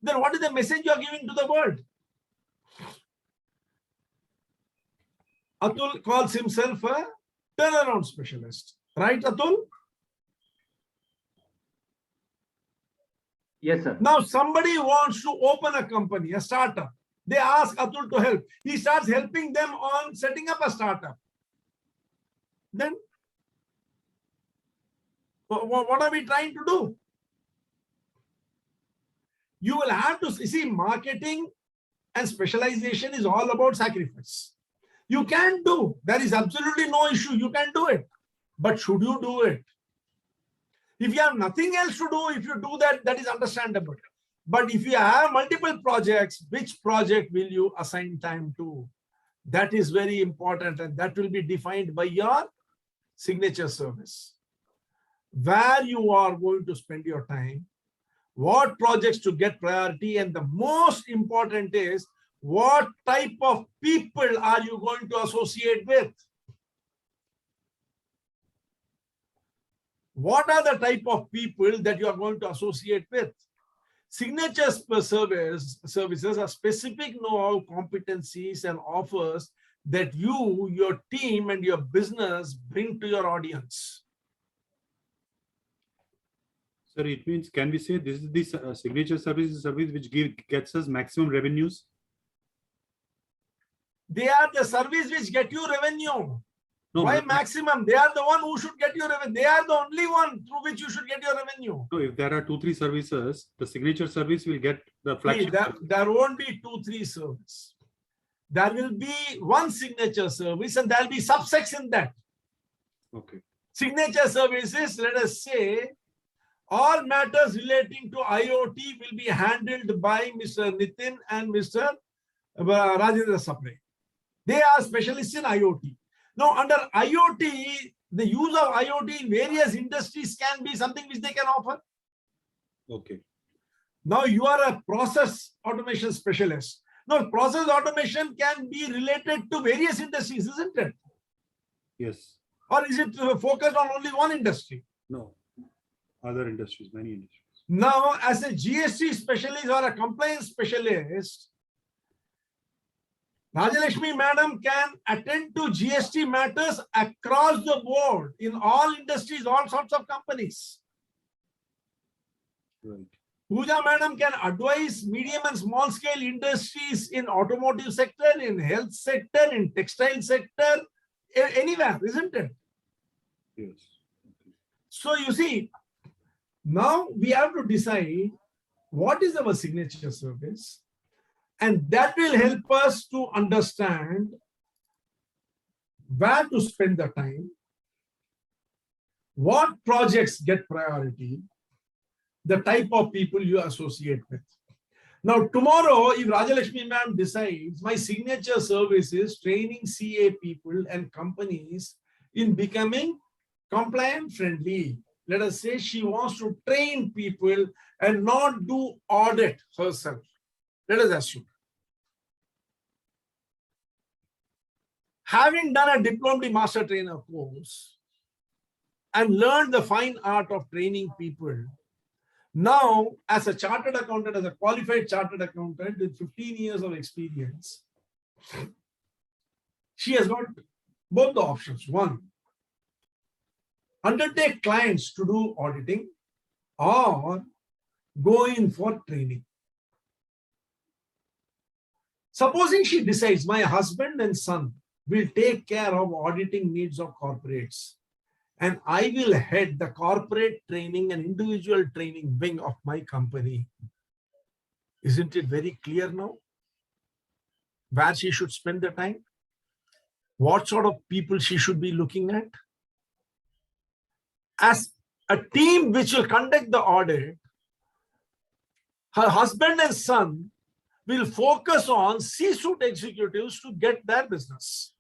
then what is the message you are giving to the world? Atul calls himself a turnaround specialist. Right, Atul? Yes, sir. Now somebody wants to open a company, a startup. They ask Atul to help. He starts helping them on setting up a startup. Then what are we trying to do? You will have to see, marketing and specialization is all about sacrifice. You can do. There is absolutely no issue. You can do it. But should you do it? If you have nothing else to do, if you do that, that is understandable. But if you have multiple projects, which project will you assign time to? That is very important, and that will be defined by your signature service. Where you are going to spend your time, what projects to get priority, and the most important is what type of people are you going to associate with? What are the type of people that you are going to associate with? Signature services are specific know-how, competencies, and offers that you, your team, and your business bring to your audience. Sir, it means, can we say this is the signature service which gets us maximum revenues? They are the service which get you revenue. No, Why but- maximum? They are the one who should get your revenue. They are the only one through which you should get your revenue. No, if there are 2-3 services, the signature service will get the See, flagship. there won't be 2-3 service. There will be one signature service and there will be subsets in that. Okay. Signature services, let us say, all matters relating to IoT will be handled by Mr. Nitin and Mr. Rajendra Sapre. They are specialists in IoT. Now, under IoT, the use of IoT in various industries can be something which they can offer. Okay. Now, you are a process automation specialist. Now, process automation can be related to various industries, isn't it? Yes. Or is it focused on only one industry? No. Other industries, many industries. Now, as a GST specialist or a compliance specialist, Rajalakshmi Madam can attend to GST matters across the board in all industries, all sorts of companies. Right. Pooja Madam can advise medium and small scale industries in automotive sector, in health sector, in textile sector, anywhere, isn't it? Yes. So you see, now we have to decide what is our signature service, and that will help us to understand where to spend the time, what projects get priority, the type of people you associate with. Now, tomorrow, if Rajalakshmi ma'am decides my signature service is training CA people and companies in becoming compliant friendly. Let us say she wants to train people and not do audit herself. Let us assume. Having done a Diploma Master Trainer course and learned the fine art of training people, now as a chartered accountant, as a qualified chartered accountant with 15 years of experience, she has got both the options. One, undertake clients to do auditing or go in for training. Supposing she decides my husband and son will take care of auditing needs of corporates, and I will head the corporate training and individual training wing of my company. Isn't it very clear now where she should spend the time? What sort of people she should be looking at? As a team which will conduct the audit, her husband and son will focus on C-suite executives to get their business.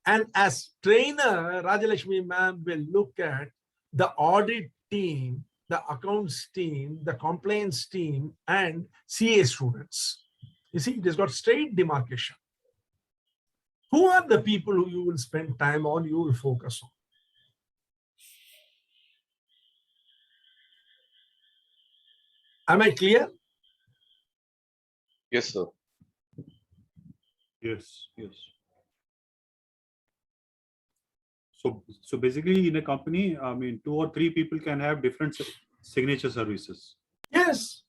And as trainer, Rajalakshmi ma'am will look at the audit team, the accounts team, the compliance team, and CA students. You see, it has got straight demarcation. Who are the people who you will spend time on, you will focus on? Am I clear? Yes, sir. Yes. Yes. So basically in a company, I mean, 2 or 3 people can have different signature services. Yes.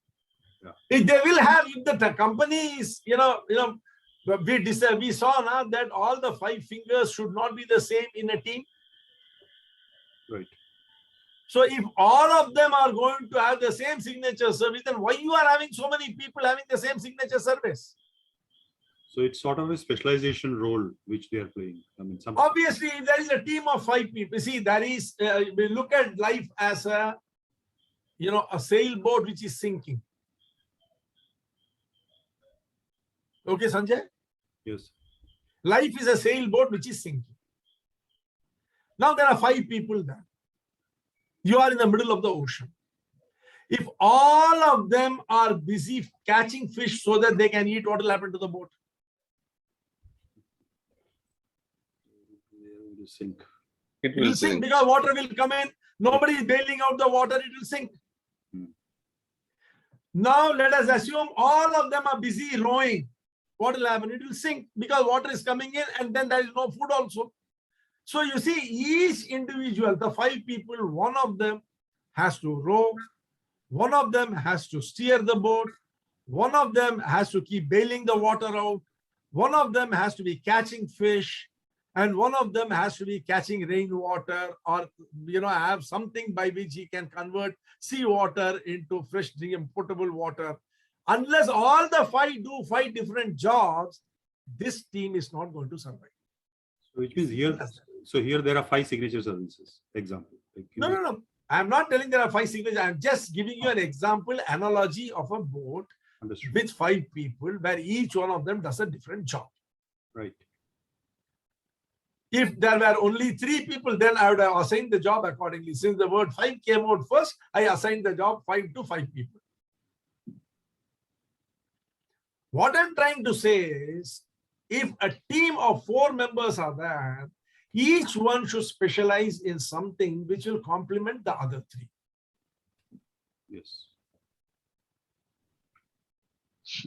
Yeah. If they will have, if the company is, we saw now that all the 5 fingers should not be the same in a team. Right. So if all of them are going to have the same signature service, then why you are having so many people having the same signature service? So it's sort of a specialization role which they are playing. I mean, Obviously, if there is a team of 5 people, see, there is, we look at life as a sailboat which is sinking. Okay, Sanjay? Yes. Life is a sailboat which is sinking. Now there are 5 people there. You are in the middle of the ocean. If all of them are busy catching fish so that they can eat, what will happen to the boat? It will sink. It will sink because water will come in. Nobody is bailing out the water, it will sink. Now let us assume all of them are busy rowing. What will happen? It will sink because water is coming in and then there is no food also. So you see, each individual, the 5 people, one of them has to row, one of them has to steer the boat, one of them has to keep bailing the water out, one of them has to be catching fish, and one of them has to be catching rainwater, or have something by which he can convert seawater into fresh potable water. Unless all the 5 do 5 different jobs, this team is not going to survive. So which means here, so here there are 5 signature services. Example. No. I'm not telling there are 5 signatures. I'm just giving you an example, analogy of a boat with 5 people, where each one of them does a different job. Right. If there were only 3 people, then I would have assigned the job accordingly. Since the word 5 came out first, I assigned the job 5 to 5 people. What I'm trying to say is, if a team of 4 members are there, each one should specialize in something which will complement the other 3. Yes.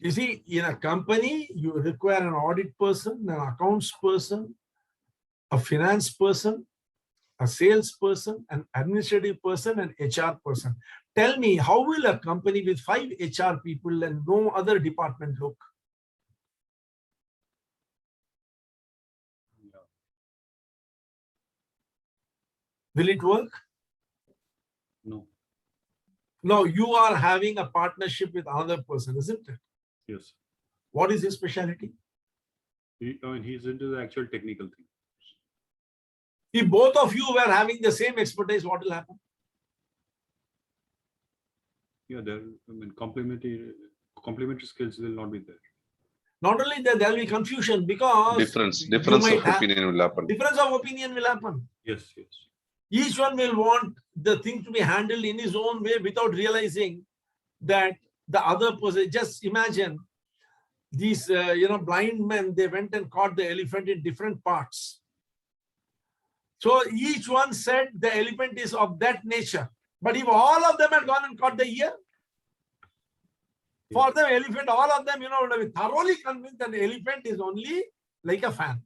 You see, in a company, you require an audit person, an accounts person, a finance person, a sales person, an administrative person, an HR person. Tell me, how will a company with 5 HR people and no other department look? Will it work? No. No, you are having a partnership with another person, isn't it? Yes. What is his specialty? He's into the actual technical thing. If both of you were having the same expertise, what will happen? Yeah, complementary skills will not be there. Not only that, there will be confusion, because difference of opinion will happen. Difference of opinion will happen. Yes. Each one will want the thing to be handled in his own way without realizing that the other person. Just imagine these, blind men, they went and caught the elephant in different parts. So each one said the elephant is of that nature. But if all of them had gone and caught the ear, for them, elephant, all of them, would have been thoroughly convinced that the elephant is only like a fan.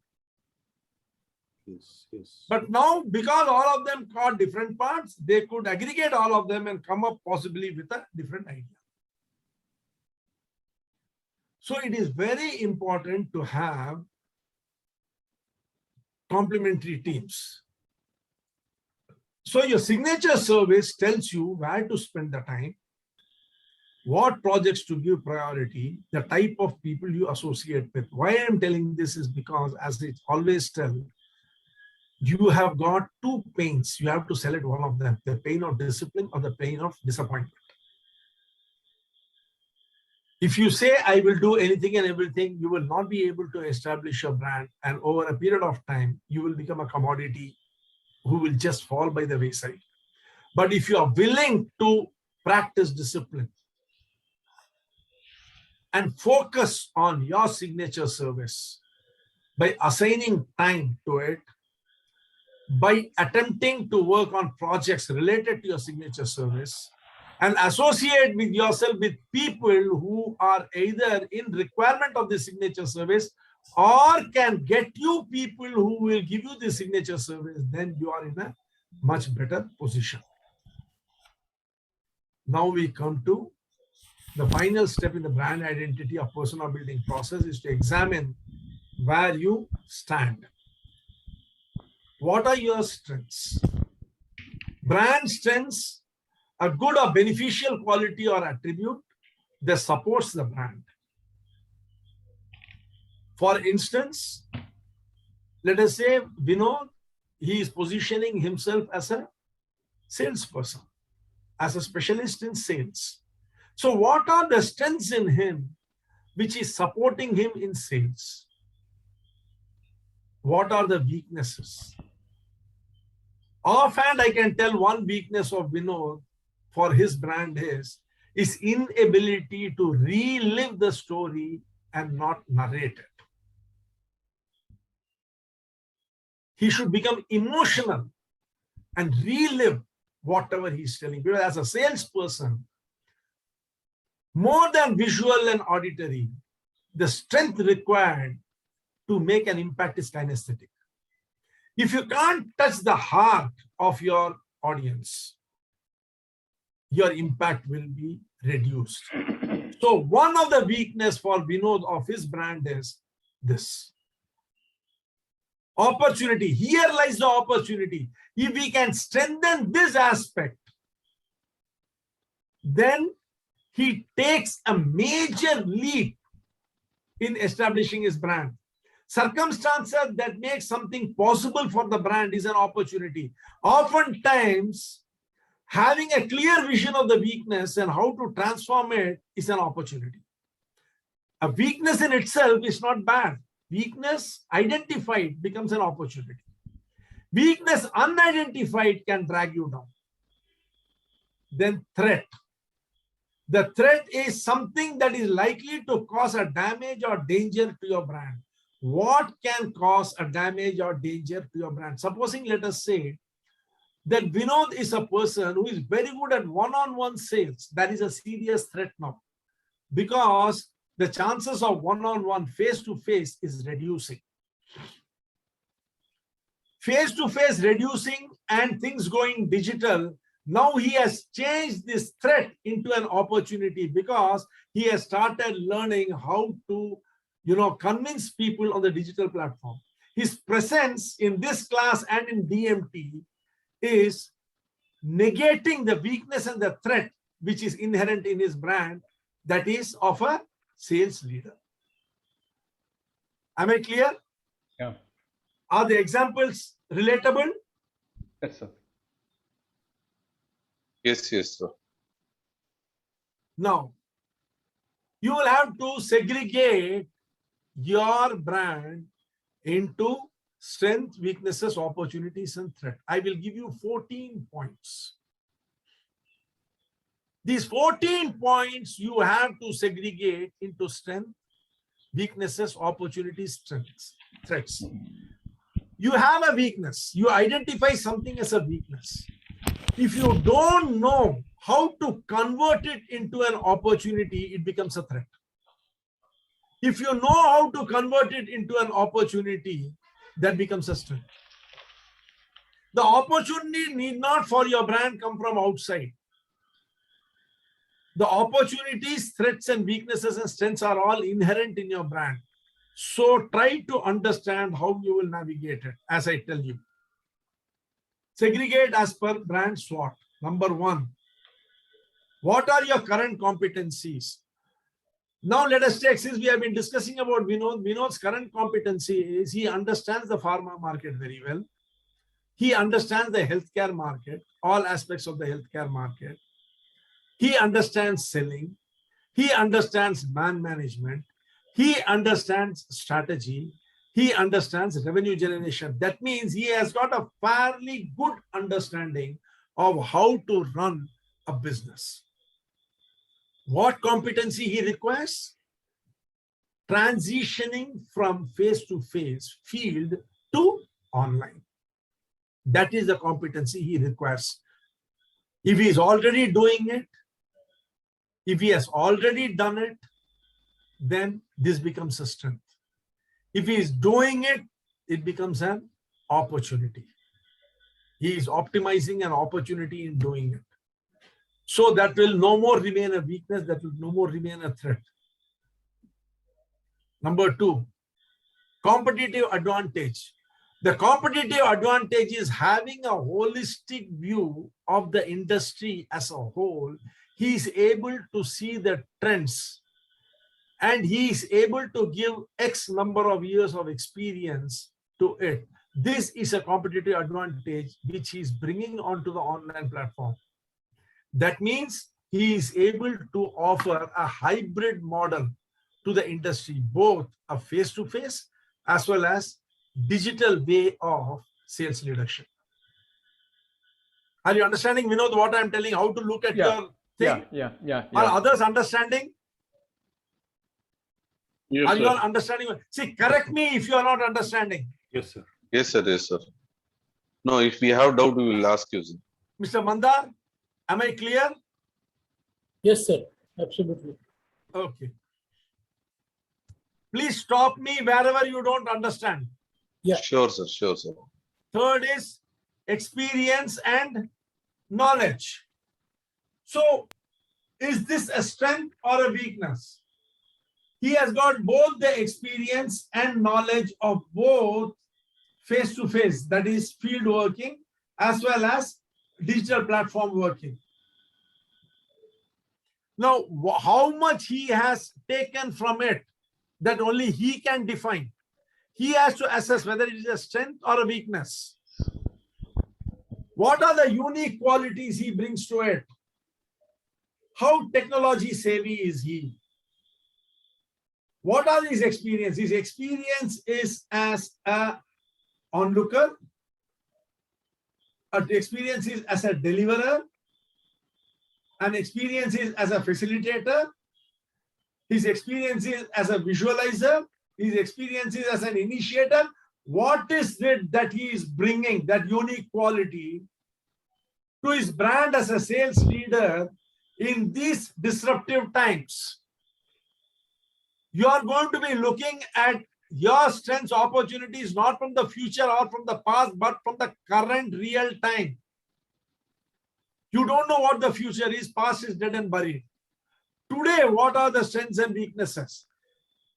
Yes. But now, because all of them caught different parts, they could aggregate all of them and come up possibly with a different idea. So it is very important to have complementary teams. So your signature service tells you where to spend the time, what projects to give priority, the type of people you associate with. Why I'm telling this is because, as it always tells, you have got 2 pains. You have to select one of them, the pain of discipline or the pain of disappointment. If you say, I will do anything and everything, you will not be able to establish your brand. And over a period of time, you will become a commodity who will just fall by the wayside. But if you are willing to practice discipline and focus on your signature service by assigning time to it, by attempting to work on projects related to your signature service, and associate with yourself with people who are either in requirement of the signature service or can get you people who will give you the signature service, then you are in a much better position. Now we come to the final step in the brand identity or persona building process, is to examine where you stand. What are your strengths? Brand strengths, a good or beneficial quality or attribute that supports the brand. For instance, let us say Vinod, he is positioning himself as a salesperson, as a specialist in sales. So what are the strengths in him which is supporting him in sales? What are the weaknesses? Offhand, I can tell one weakness of Vinod for his brand is his inability to relive the story and not narrate it. He should become emotional and relive whatever he's telling. Because as a salesperson, more than visual and auditory, the strength required to make an impact is kinesthetic. If you can't touch the heart of your audience, your impact will be reduced. So one of the weaknesses for Vinod of his brand is this. Opportunity. Here lies the opportunity. If we can strengthen this aspect, then he takes a major leap in establishing his brand. Circumstances that make something possible for the brand is an opportunity. Oftentimes, having a clear vision of the weakness and how to transform it is an opportunity. A weakness in itself is not bad. Weakness identified becomes an opportunity. Weakness unidentified can drag you down. Then threat. The threat is something that is likely to cause a damage or danger to your brand. What can cause a damage or danger to your brand? Supposing, let us say, that Vinod is a person who is very good at one-on-one sales. That is a serious threat now, because the chances of one-on-one face-to-face is reducing. Face-to-face reducing and things going digital. Now he has changed this threat into an opportunity because he has started learning how to, convince people on the digital platform. His presence in this class and in DMT is negating the weakness and the threat which is inherent in his brand, that is of a sales leader. Am I clear? Yeah. Are the examples relatable? Yes, sir. Yes, sir. Now, you will have to segregate your brand into strength, weaknesses, opportunities, and threat. I will give you 14 points. These 14 points you have to segregate into strength, weaknesses, opportunities, threats. You have a weakness. You identify something as a weakness. If you don't know how to convert it into an opportunity, it becomes a threat. If you know how to convert it into an opportunity, that becomes a strength. The opportunity need not for your brand come from outside. The opportunities, threats, and weaknesses and strengths are all inherent in your brand. So try to understand how you will navigate it, as I tell you. Segregate as per brand SWOT. Number one, what are your current competencies? Now let us take, since we have been discussing about Vinod, Vinod's current competency is he understands the pharma market very well. He understands the healthcare market, all aspects of the healthcare market. He understands selling. He understands man management. He understands strategy. He understands revenue generation. That means he has got a fairly good understanding of how to run a business. What competency he requires? Transitioning from face-to-face field to online. That is the competency he requires. If he is already doing it, if he has already done it, then this becomes a strength. If he is doing it, it becomes an opportunity. He is optimizing an opportunity in doing it. So that will no more remain a weakness, that will no more remain a threat. Number two, competitive advantage. The competitive advantage is having a holistic view of the industry as a whole. He is able to see the trends and he is able to give X number of years of experience to it. This is a competitive advantage which he is bringing onto the online platform. That means he is able to offer a hybrid model to the industry, both a face-to-face as well as digital way of sales leadership. Are you understanding, Vinod, what I'm telling, how to look at your thing? Yeah. Are others understanding? Yes, are sir. you all understanding? See, correct me if you are not understanding. Yes, sir. Yes, sir. No, if we have doubt, we will ask you, sir. Mr. Mandar, am I clear? Yes, sir. Absolutely. Okay. Please stop me wherever you don't understand. Yeah. Sure, sir. Third is experience and knowledge. So, is this a strength or a weakness? He has got both the experience and knowledge of both face-to-face, that is field working, as well as digital platform working. Now, how much he has taken from it, that only he can define. He has to assess whether it is a strength or a weakness. What are the unique qualities he brings to it? How technology savvy is he? What are his experience? His experience is as a onlooker, an experience is as a deliverer, an experience is as a facilitator, his experience is as a visualizer, his experience is as an initiator. What is it that he is bringing, that unique quality, to his brand as a sales leader in these disruptive times? You are going to be looking at your strengths, opportunities, not from the future or from the past, but from the current real time. You don't know what the future is, past is dead and buried. Today, what are the strengths and weaknesses?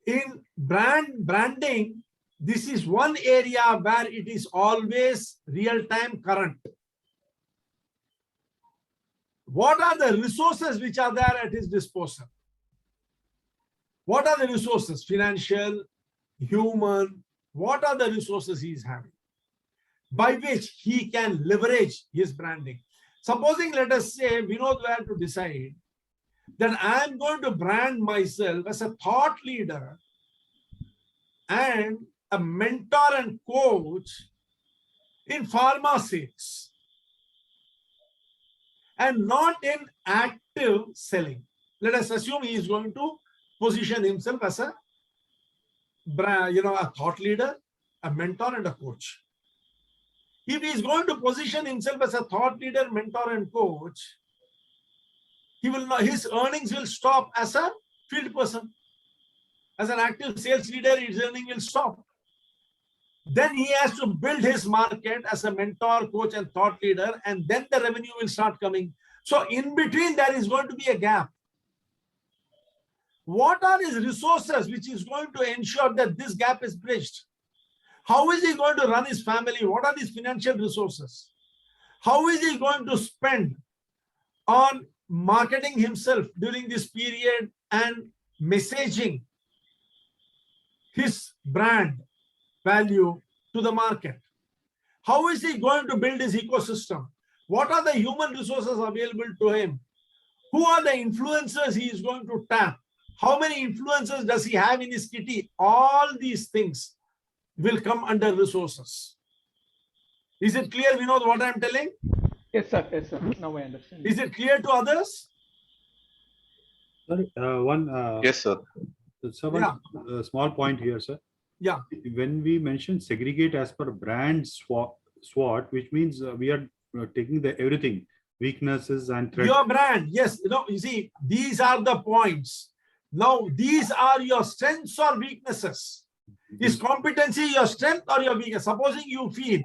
In branding, this is one area where it is always real-time current. What are the resources which are there at his disposal? What are the resources? Financial, human, what are the resources he is having by which he can leverage his branding? Supposing, let us say, Vinod were to decide that I am going to brand myself as a thought leader and a mentor and coach in pharma sales and not in active selling. Let us assume he is going to position himself as a thought leader, a mentor and a coach. If he is going to position himself as a thought leader, mentor and coach, he will not, his earnings will stop as a field person. As an active sales leader, his earning will stop. Then he has to build his market as a mentor, coach and thought leader, and then the revenue will start coming. So in between there is going to be a gap. What are his resources which is going to ensure that this gap is bridged? How is he going to run his family? What are his financial resources? How is he going to spend on marketing himself during this period and messaging his brand value to the market? How is he going to build his ecosystem? What are the human resources available to him? Who are the influencers he is going to tap? How many influencers does he have in his kitty? All these things will come under resources. Is it clear, Vinod, what I am telling? Yes, sir. Yes, sir. Now I understand. Is it clear to others? Sorry, yes, sir. Small point here, sir. Yeah. When we mention segregate as per brand SWOT, which means we are taking the everything, weaknesses and threats. Your brand, yes. You see, these are the points. Now, these are your strengths or weaknesses. Is competency your strength or your weakness? Supposing you feel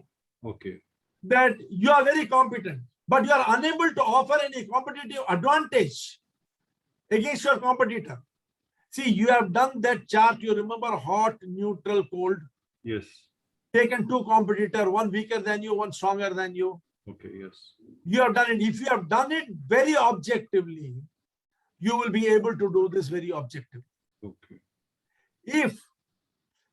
that you are very competent, but you are unable to offer any competitive advantage against your competitor. See, you have done that chart. You remember hot, neutral, cold. Yes. Taken two competitors, one weaker than you, one stronger than you. Okay, yes. You have done it. If you have done it very objectively, you will be able to do this very objectively. Okay. If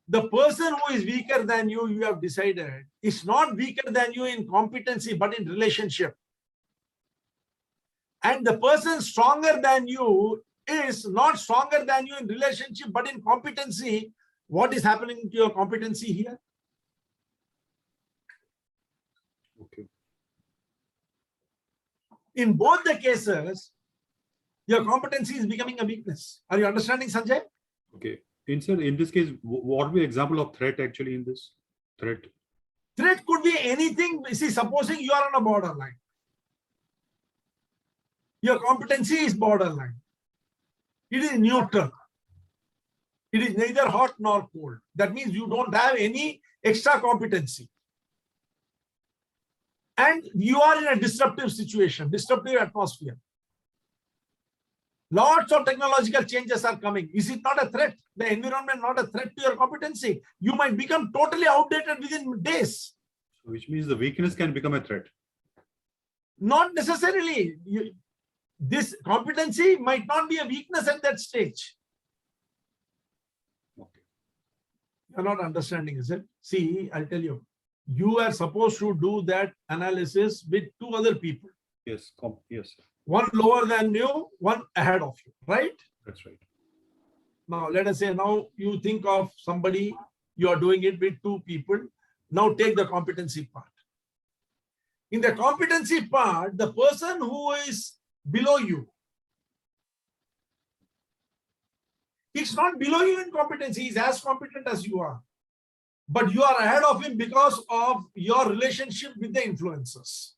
the person who is weaker than you, you have decided, is not weaker than you in competency, but in relationship. And the person stronger than you is not stronger than you in relationship, but in competency. What is happening to your competency here? Okay. In both the cases, your competency is becoming a weakness. Are you understanding, Sanjay? Okay. In this case, what would be example of threat actually in this? Threat could be anything. See, supposing you are on a borderline. Your competency is borderline. It is neutral. It is neither hot nor cold. That means you don't have any extra competency. And you are in a disruptive situation, disruptive atmosphere. Lots of technological changes are coming. Is it not a threat? The environment not a threat to your competency? You might become totally outdated within days. Which means the weakness can become a threat. Not necessarily. This competency might not be a weakness at that stage. Okay. You're not understanding, is it? See, I'll tell you. You are supposed to do that analysis with two other people. Yes, yes. One lower than you, one ahead of you, right? That's right. Now, let us say now you think of somebody, you are doing it with two people. Now take the competency part. In the competency part, the person who is below you, he's not below you in competency, he's as competent as you are. But you are ahead of him because of your relationship with the influencers.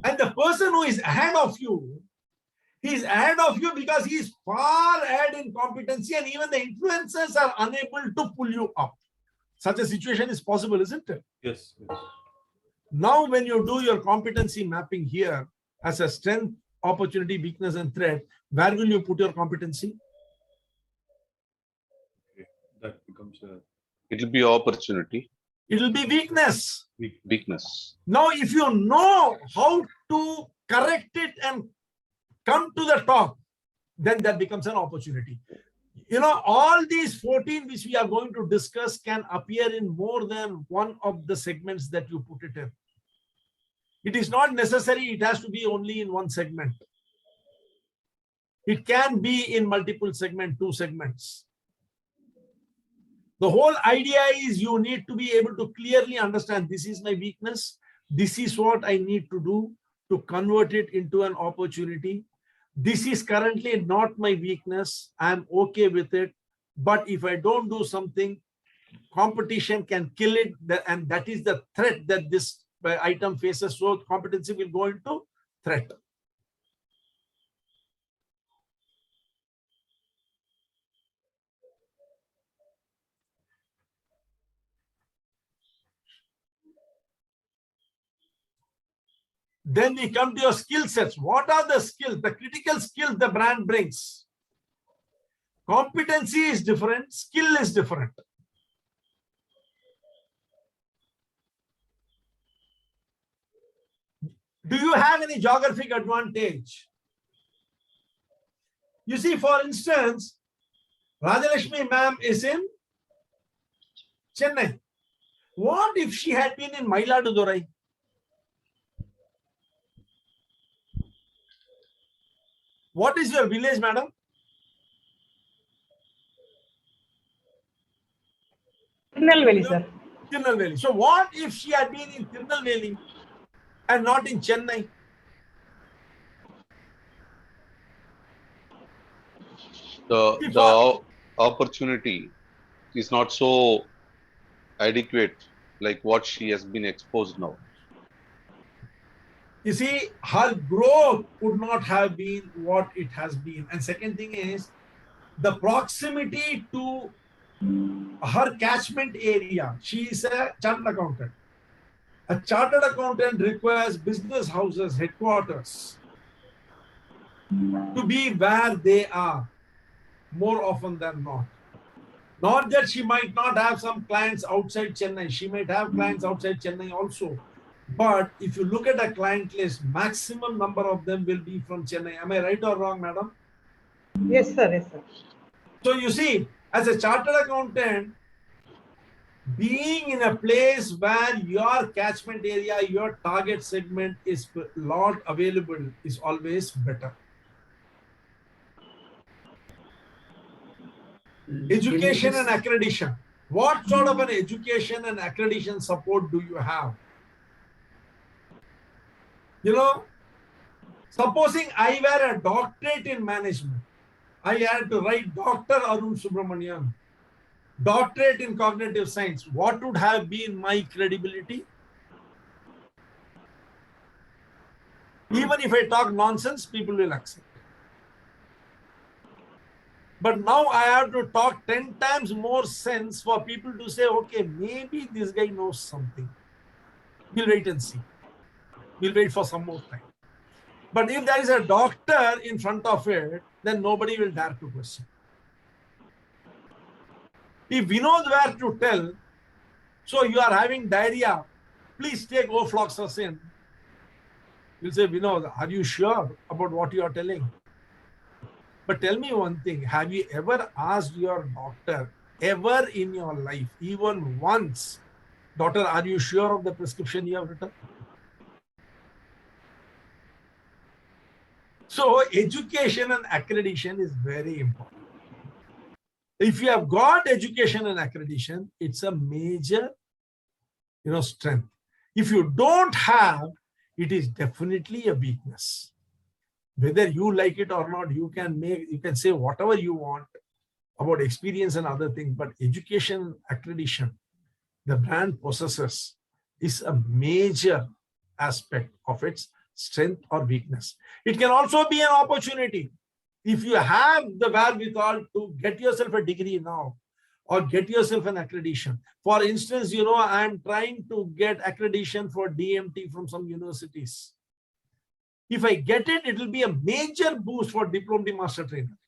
And the person who is ahead of you, he is ahead of you because he is far ahead in competency, and even the influencers are unable to pull you up. Such a situation is possible, isn't it? Yes. Yes. Now, when you do your competency mapping here as a strength, opportunity, weakness, and threat, where will you put your competency? Okay. That becomes a... It will be opportunity. It will be weakness. Weakness. Now, if you know how to correct it and come to the top, then that becomes an opportunity. You know, all these 14 which we are going to discuss can appear in more than one of the segments that you put it in. It is not necessary it has to be only in one segment. It can be in multiple segments, 2 segments. The whole idea is you need to be able to clearly understand this is my weakness. This is what I need to do to convert it into an opportunity. This is currently not my weakness. I'm okay with it. But if I don't do something, competition can kill it. And that is the threat that this item faces. So competency will go into threat. Then we come to your skill sets. What are the skills, the critical skills the brand brings? Competency is different, skill is different. Do you have any geographic advantage? You see, for instance, Rajalakshmi ma'am is in Chennai. What if she had been in Mailadurai? What is your village, madam? Tirunelveli, sir. Tirunelveli. So what if she had been in Tirunelveli and not in Chennai? The opportunity is not so adequate like what she has been exposed now. You see, her growth would not have been what it has been. And second thing is, the proximity to her catchment area. She is a chartered accountant. A chartered accountant requires business houses, headquarters, to be where they are more often than not. Not that she might not have some clients outside Chennai. She might have clients outside Chennai also. But if you look at a client list, maximum number of them will be from Chennai. Am I right or wrong, madam? Yes, sir. Yes, sir. So you see, as a chartered accountant, being in a place where your catchment area, your target segment is lot available is always better. Education and accreditation. What sort of an education and accreditation support do you have? You know, supposing I were a doctorate in management, I had to write Dr. Arun Subramanian, doctorate in cognitive science. What would have been my credibility? Even if I talk nonsense, people will accept. But now I have to talk 10 times more sense for people to say, okay, maybe this guy knows something. We'll wait and see. We'll wait for some more time. But if there is a doctor in front of it, then nobody will dare to question. If we know where to tell, so you are having diarrhea, please take ofloxacin. You'll say, Vinod, are you sure about what you are telling? But tell me one thing, have you ever asked your doctor, ever in your life, even once, doctor, are you sure of the prescription you have written? So education and accreditation is very important. If you have got education and accreditation, it's a major, strength. If you don't have, it is definitely a weakness. Whether you like it or not, you can say whatever you want about experience and other things, but education accreditation, the brand possesses, is a major aspect of its strength or weakness. It can also be an opportunity. If you have the wherewithal to get yourself a degree now or get yourself an accreditation. For instance, I'm trying to get accreditation for DMT from some universities. If I get it, it will be a major boost for Diploma Master Trainer.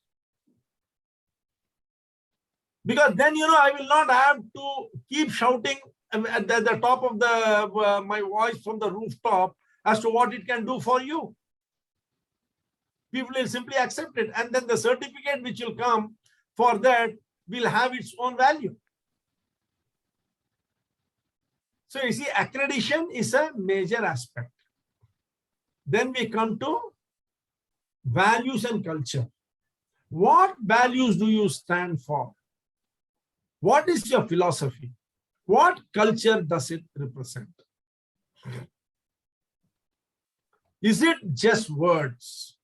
Because then, I will not have to keep shouting at the top of my voice from the rooftop as to what it can do for you. People will simply accept it. And then the certificate which will come for that will have its own value. So you see, accreditation is a major aspect. Then we come to values and culture. What values do you stand for? What is your philosophy? What culture does it represent? Is it just words?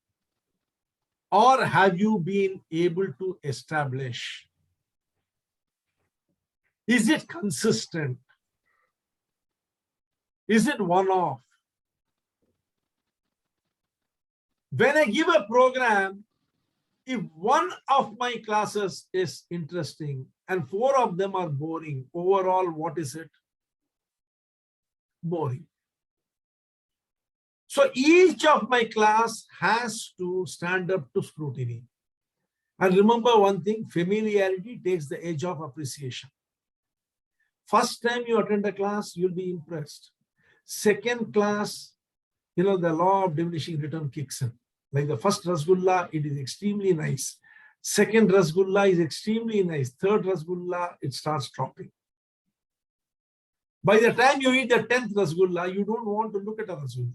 Or have you been able to establish? Is it consistent? Is it one-off? When I give a program, if one of my classes is interesting and 4 of them are boring, overall, what is it? Boring. So each of my class has to stand up to scrutiny. And remember one thing, familiarity takes the edge of appreciation. First time you attend a class, you'll be impressed. Second class, the law of diminishing return kicks in. Like the first Rasgulla, it is extremely nice. Second Rasgulla is extremely nice. Third Rasgulla, it starts dropping. By the time you eat the 10th Rasgulla, you don't want to look at a Rasgulla.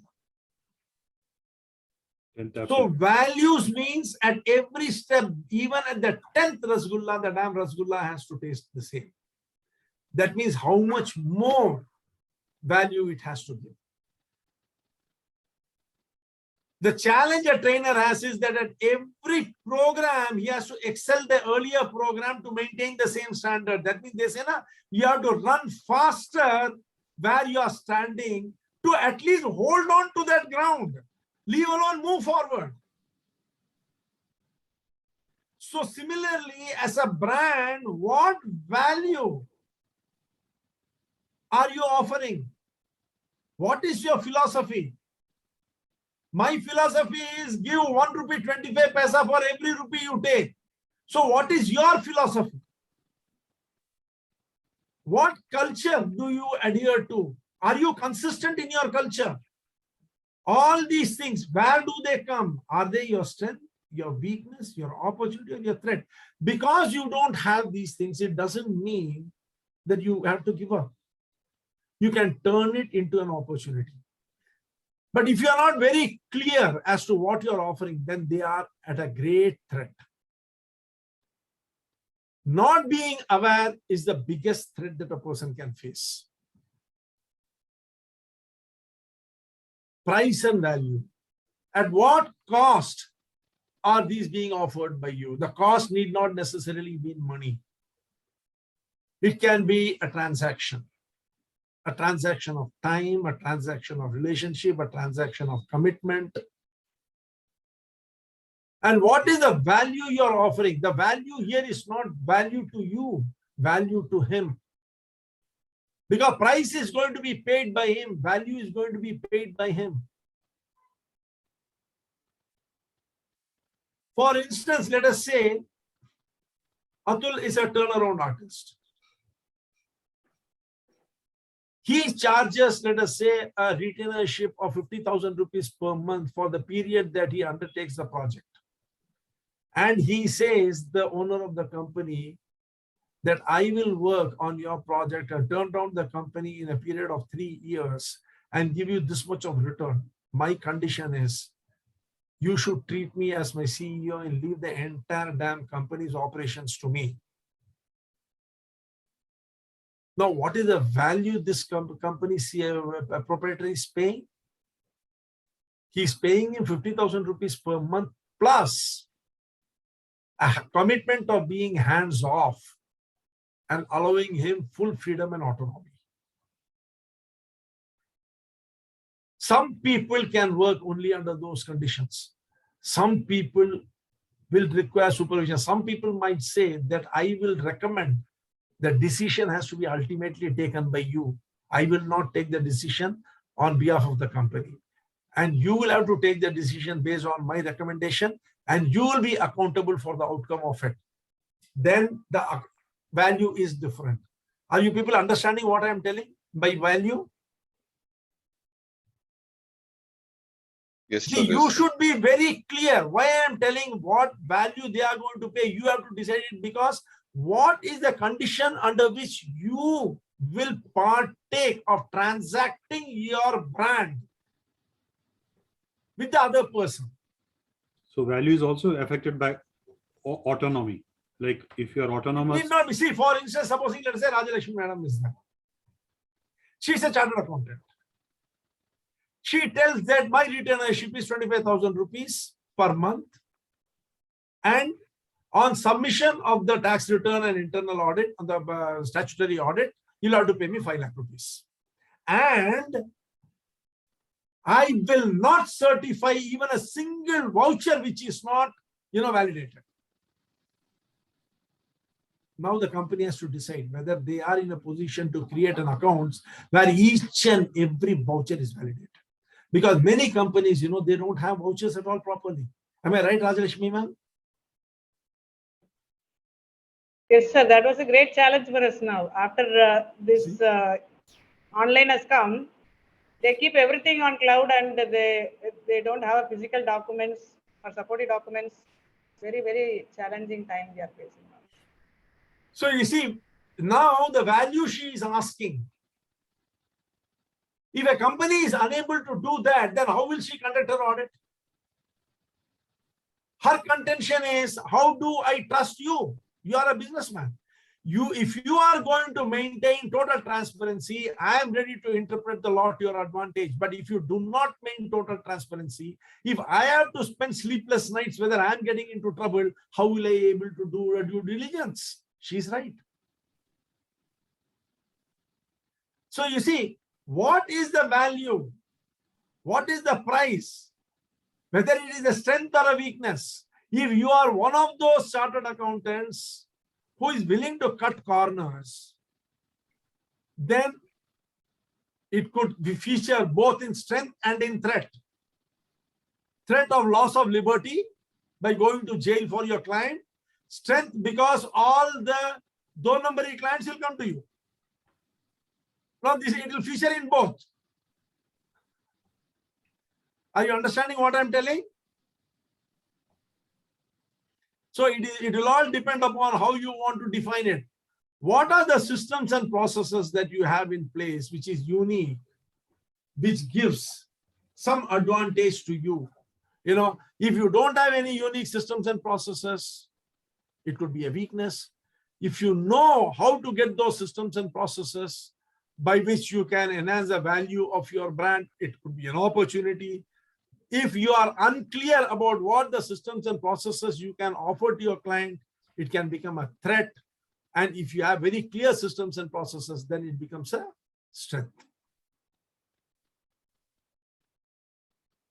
So values means at every step, even at the 10th Rasgulla, the damn Rasgulla has to taste the same. That means how much more value it has to give. The challenge a trainer has is that at every program, he has to excel the earlier program to maintain the same standard. That means they say, you have to run faster where you are standing to at least hold on to that ground. Leave alone, move forward. So similarly, as a brand, what value are you offering? What is your philosophy? My philosophy is give 1 rupee 25 paisa for every rupee you take. So what is your philosophy? What culture do you adhere to? Are you consistent in your culture? All these things, where do they come? Are they your strength, your weakness, your opportunity, or your threat? Because you don't have these things, it doesn't mean that you have to give up. You can turn it into an opportunity. But if you are not very clear as to what you're offering, then they are at a great threat. Not being aware is the biggest threat that a person can face. Price and value. At what cost are these being offered by you? The cost need not necessarily be money. It can be a transaction of time, a transaction of relationship, a transaction of commitment. And what is the value you're offering? The value here is not value to you, value to him. Because price is going to be paid by him, value is going to be paid by him. For instance, let us say Atul is a turnaround artist. He charges, let us say, a retainership of 50,000 rupees per month for the period that he undertakes the project. And he says, the owner of the company, that I will work on your project and turn around the company in a period of 3 years and give you this much of return. My condition is you should treat me as my CEO and leave the entire damn company's operations to me. Now, what is the value this company proprietor is paying? He's paying him 50,000 rupees per month plus a commitment of being hands off and allowing him full freedom and autonomy. Some people can work only under those conditions. Some people will require supervision. Some people might say that I will recommend the decision has to be ultimately taken by you. I will not take the decision on behalf of the company. And you will have to take the decision based on my recommendation, and you will be accountable for the outcome of it. Then the value is different. Are you people understanding what I am telling by value? Yes, sir. See, you should be very clear why I am telling what value they are going to pay. You have to decide it, because what is the condition under which you will partake of transacting your brand with the other person. So value is also affected by autonomy. Like if you are autonomous. Need not be. See, for instance, supposing, let us say Rajalakshmi Madam is there. She is a chartered accountant. She tells that my retainership is 25,000 rupees per month, and on submission of the tax return and internal audit, on the statutory audit, you'll have to pay me 5 lakh rupees. And I will not certify even a single voucher which is not, validated. Now the company has to decide whether they are in a position to create an account where each and every voucher is validated. Because many companies, they don't have vouchers at all properly. Am I right, Rajalakshmi ma'am? Yes, sir. That was a great challenge for us now. After this online has come, they keep everything on cloud, and they don't have physical documents or supporting documents. Very, very challenging time we are facing now. So you see, now the value she is asking. If a company is unable to do that, then how will she conduct her audit? Her contention is, how do I trust you? You are a businessman. If you are going to maintain total transparency, I am ready to interpret the law to your advantage. But if you do not maintain total transparency, if I have to spend sleepless nights whether I am getting into trouble, how will I be able to do a due diligence? She's right. So you see, what is the value? What is the price? Whether it is a strength or a weakness. If you are one of those chartered accountants who is willing to cut corners, then it could be featured both in strength and in threat. Threat of loss of liberty by going to jail for your client. Strength because all the do-number clients will come to you. Now it will feature in both. Are you understanding what I'm telling? So it will all depend upon how you want to define it. What are the systems and processes that you have in place which is unique, which gives some advantage to you? If you don't have any unique systems and processes, it could be a weakness. If you know how to get those systems and processes by which you can enhance the value of your brand, it could be an opportunity. If you are unclear about what the systems and processes you can offer to your client, it can become a threat. And if you have very clear systems and processes, then it becomes a strength.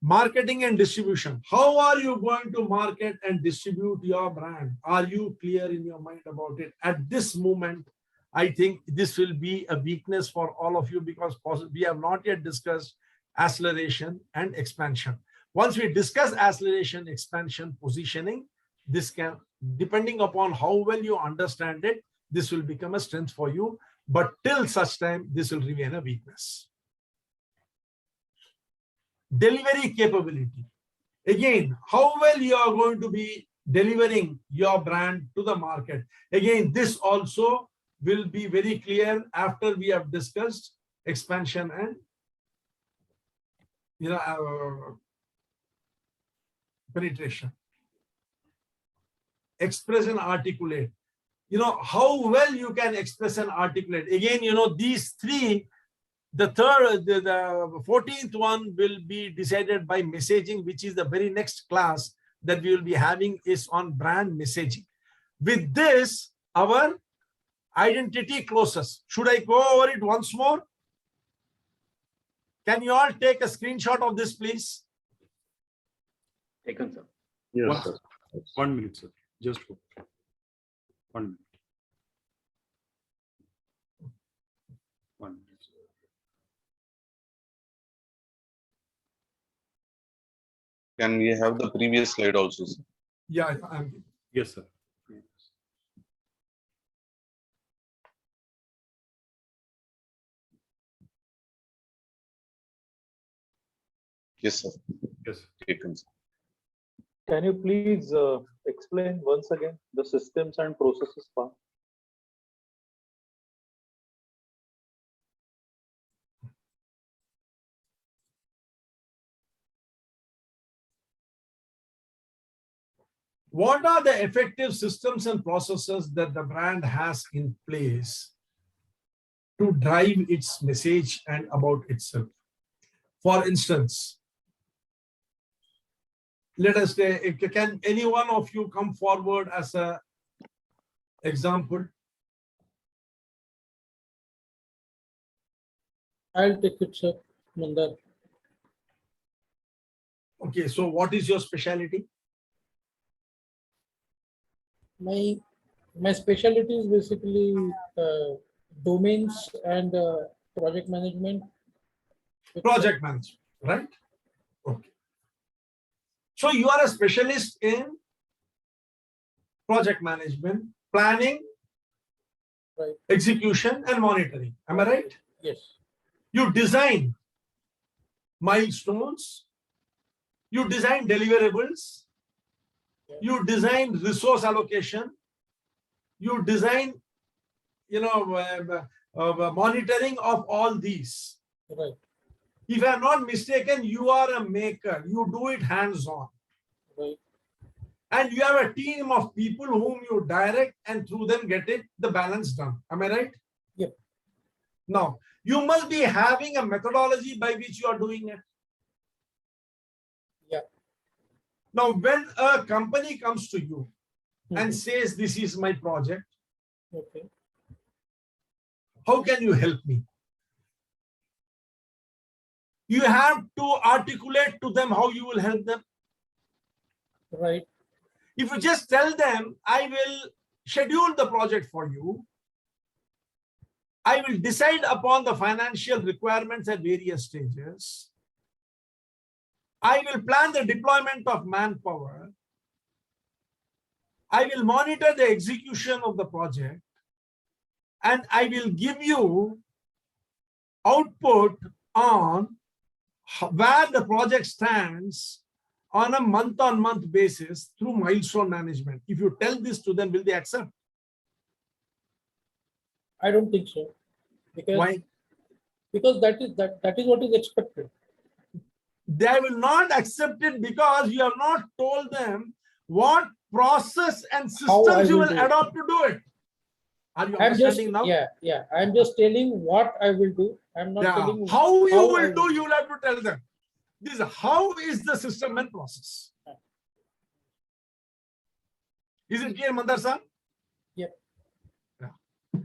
Marketing and distribution. How are you going to market and distribute your brand? Are you clear in your mind about it? At this moment, I think this will be a weakness for all of you, because we have not yet discussed acceleration and expansion. Once we discuss acceleration, expansion, positioning, this can, depending upon how well you understand it, this will become a strength for you. But till such time, this will remain a weakness. Delivery capability. Again, how well you are going to be delivering your brand to the market. Again, this also will be very clear after we have discussed expansion and penetration. Express and articulate. How well you can express and articulate. Again, these three, the 14th one will be decided by messaging, which is the very next class that we will be having is on brand messaging. With this, our identity closes. Should I go over it once more? Can you all take a screenshot of this, please? Taken, sir. Yes, sir. 1 minute, sir. Just 1 minute. 1 minute. Can we have the previous slide also, sir? Yeah, yes, sir. Yes, sir. Yes. Taken, sir. Can you please explain once again the systems and processes part? What are the effective systems and processes that the brand has in place to drive its message and about itself? For instance, let us say, can any one of you come forward as an example? I'll take it, sir. Mandar. Okay, so what is your specialty? My specialty is basically domains and project management. Project management, right? Okay. So you are a specialist in project management, planning, right, execution, and monitoring. Am I right? Yes. You design milestones, you design deliverables, you design resource allocation, you design, monitoring of all these. Right. If I'm not mistaken, you are a maker. You do it hands-on. Right. And you have a team of people whom you direct and through them get the balance done. Am I right? Yep. Now, you must be having a methodology by which you are doing it. Yeah. Now, when a company comes to you and says, this is my project, okay, how can you help me? You have to articulate to them how you will help them. Right. If you just tell them, I will schedule the project for you, I will decide upon the financial requirements at various stages, I will plan the deployment of manpower, I will monitor the execution of the project, and I will give you output on where the project stands on a month-on-month basis through milestone management. If you tell this to them, will they accept? I don't think so. Because why? Because that is what is expected. They will not accept it because you have not told them what process and systems you will adopt to do it. Are you understanding now? Yeah. I'm just telling what I will do. I'm not telling how you will do. You will have to tell them. This is how is the system and process. Is it clear, Mandar sir? Yep. Yeah.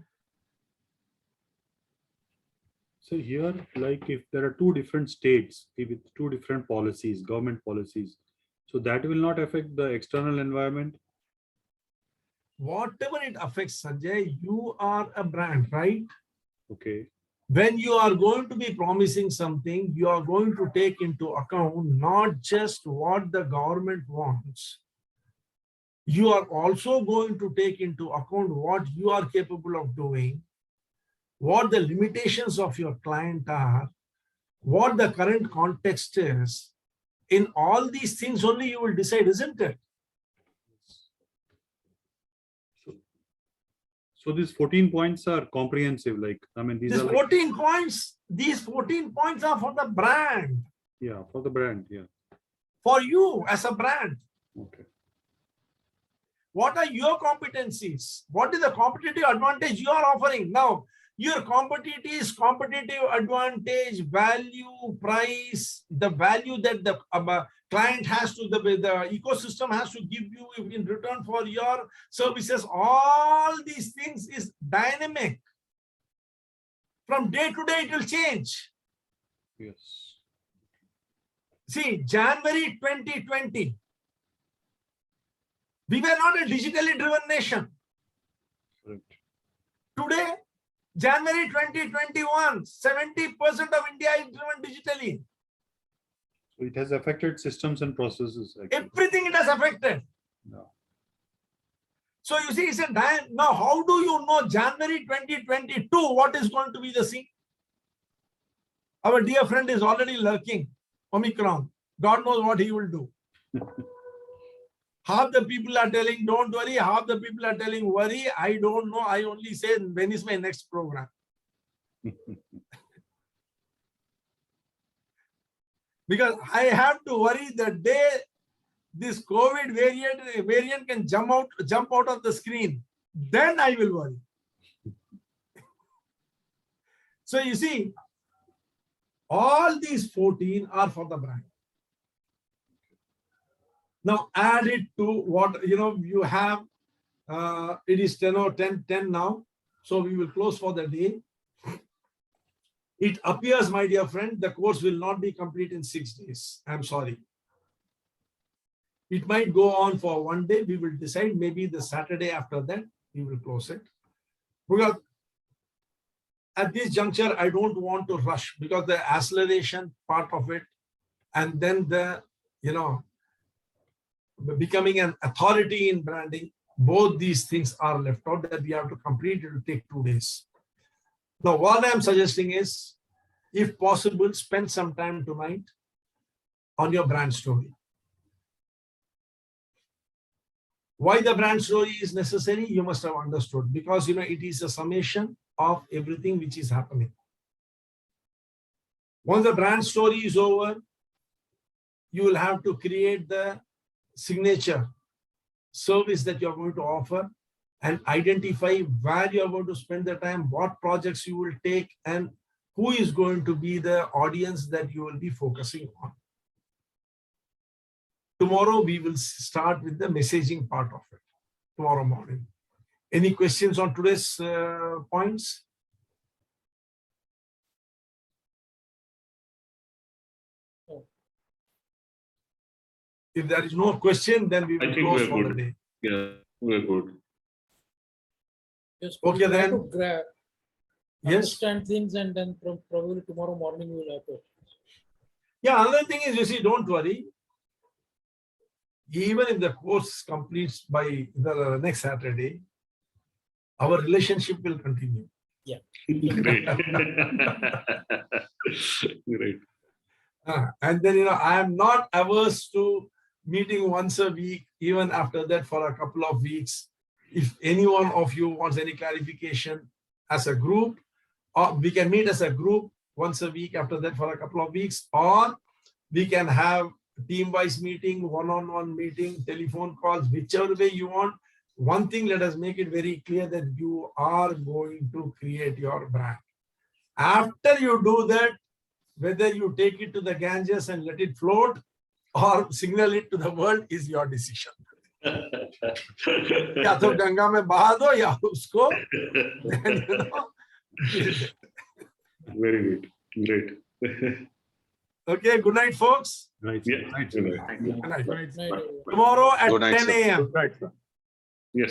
So here, like if there are two different states with two different policies, government policies, so that will not affect the external environment? Whatever it affects, Sanjay, you are a brand, right? Okay. When you are going to be promising something, you are going to take into account not just what the government wants, you are also going to take into account what you are capable of doing, what the limitations of your client are, what the current context is. In all these things only you will decide, isn't it? So these 14 points are comprehensive. Like, I mean, these These are 14 points, these 14 points are for the brand. Yeah, for the brand. Yeah. For you as a brand. Okay. What are your competencies? What is the competitive advantage you are offering? Now, your competitive advantage, value, price, the value that the client has to, the ecosystem has to give you in return for your services. All these things is dynamic. From day to day, it will change. Yes. See, January 2020, we were not a digitally driven nation. Right. Today, January 2021, 70% of India is driven digitally. So it has affected systems and processes. Actually. Everything it has affected. No. So you see, it's a now how do you know January 2022 what is going to be the scene? Our dear friend is already lurking. Omicron. God knows what he will do. Half the people are telling, don't worry. Half the people are telling, worry. I don't know. I only say, when is my next program? Because I have to worry the day this COVID variant can jump out of the screen. Then I will worry. So you see, all these 14 are for the brand. Now add it to what you have. It is 10 or 10 now. So we will close for the day. It appears, my dear friend, the course will not be complete in 6 days. I'm sorry. It might go on for one day. We will decide maybe the Saturday after that, we will close it. Because at this juncture, I don't want to rush because the acceleration part of it and then the, becoming an authority in branding, both these things are left out that we have to complete. It will take 2 days. Now, what I'm suggesting is, if possible, spend some time tonight on your brand story. Why the brand story is necessary, you must have understood, because it is a summation of everything which is happening. Once the brand story is over, you will have to create the signature service that you're going to offer and identify where you're going to spend the time, what projects you will take, and who is going to be the audience that you will be focusing on. Tomorrow, we will start with the messaging part of it, tomorrow morning. Any questions on today's points? If there is no question, then we will close for the day. Yeah, we're good. Just okay, then. To understand things, and then probably tomorrow morning we will have to. Yeah, another thing is, you see, don't worry. Even if the course completes by the next Saturday, our relationship will continue. Yeah. Great. Great. And then, I am not averse to meeting once a week, even after that for a couple of weeks. If any one of you wants any clarification as a group, or we can meet as a group once a week after that for a couple of weeks, or we can have team-wise meeting, one-on-one meeting, telephone calls, whichever way you want. One thing, let us make it very clear that you are going to create your brand. After you do that, whether you take it to the Ganges and let it float or signal it to the world is your decision. या तो गंगा में बहा दो या उसको Very good. Great. Okay, good night, folks. Right. Yeah. Right. Good night. Good night. Good night. Tomorrow at Good night, 10 sir. a.m. Right, sir.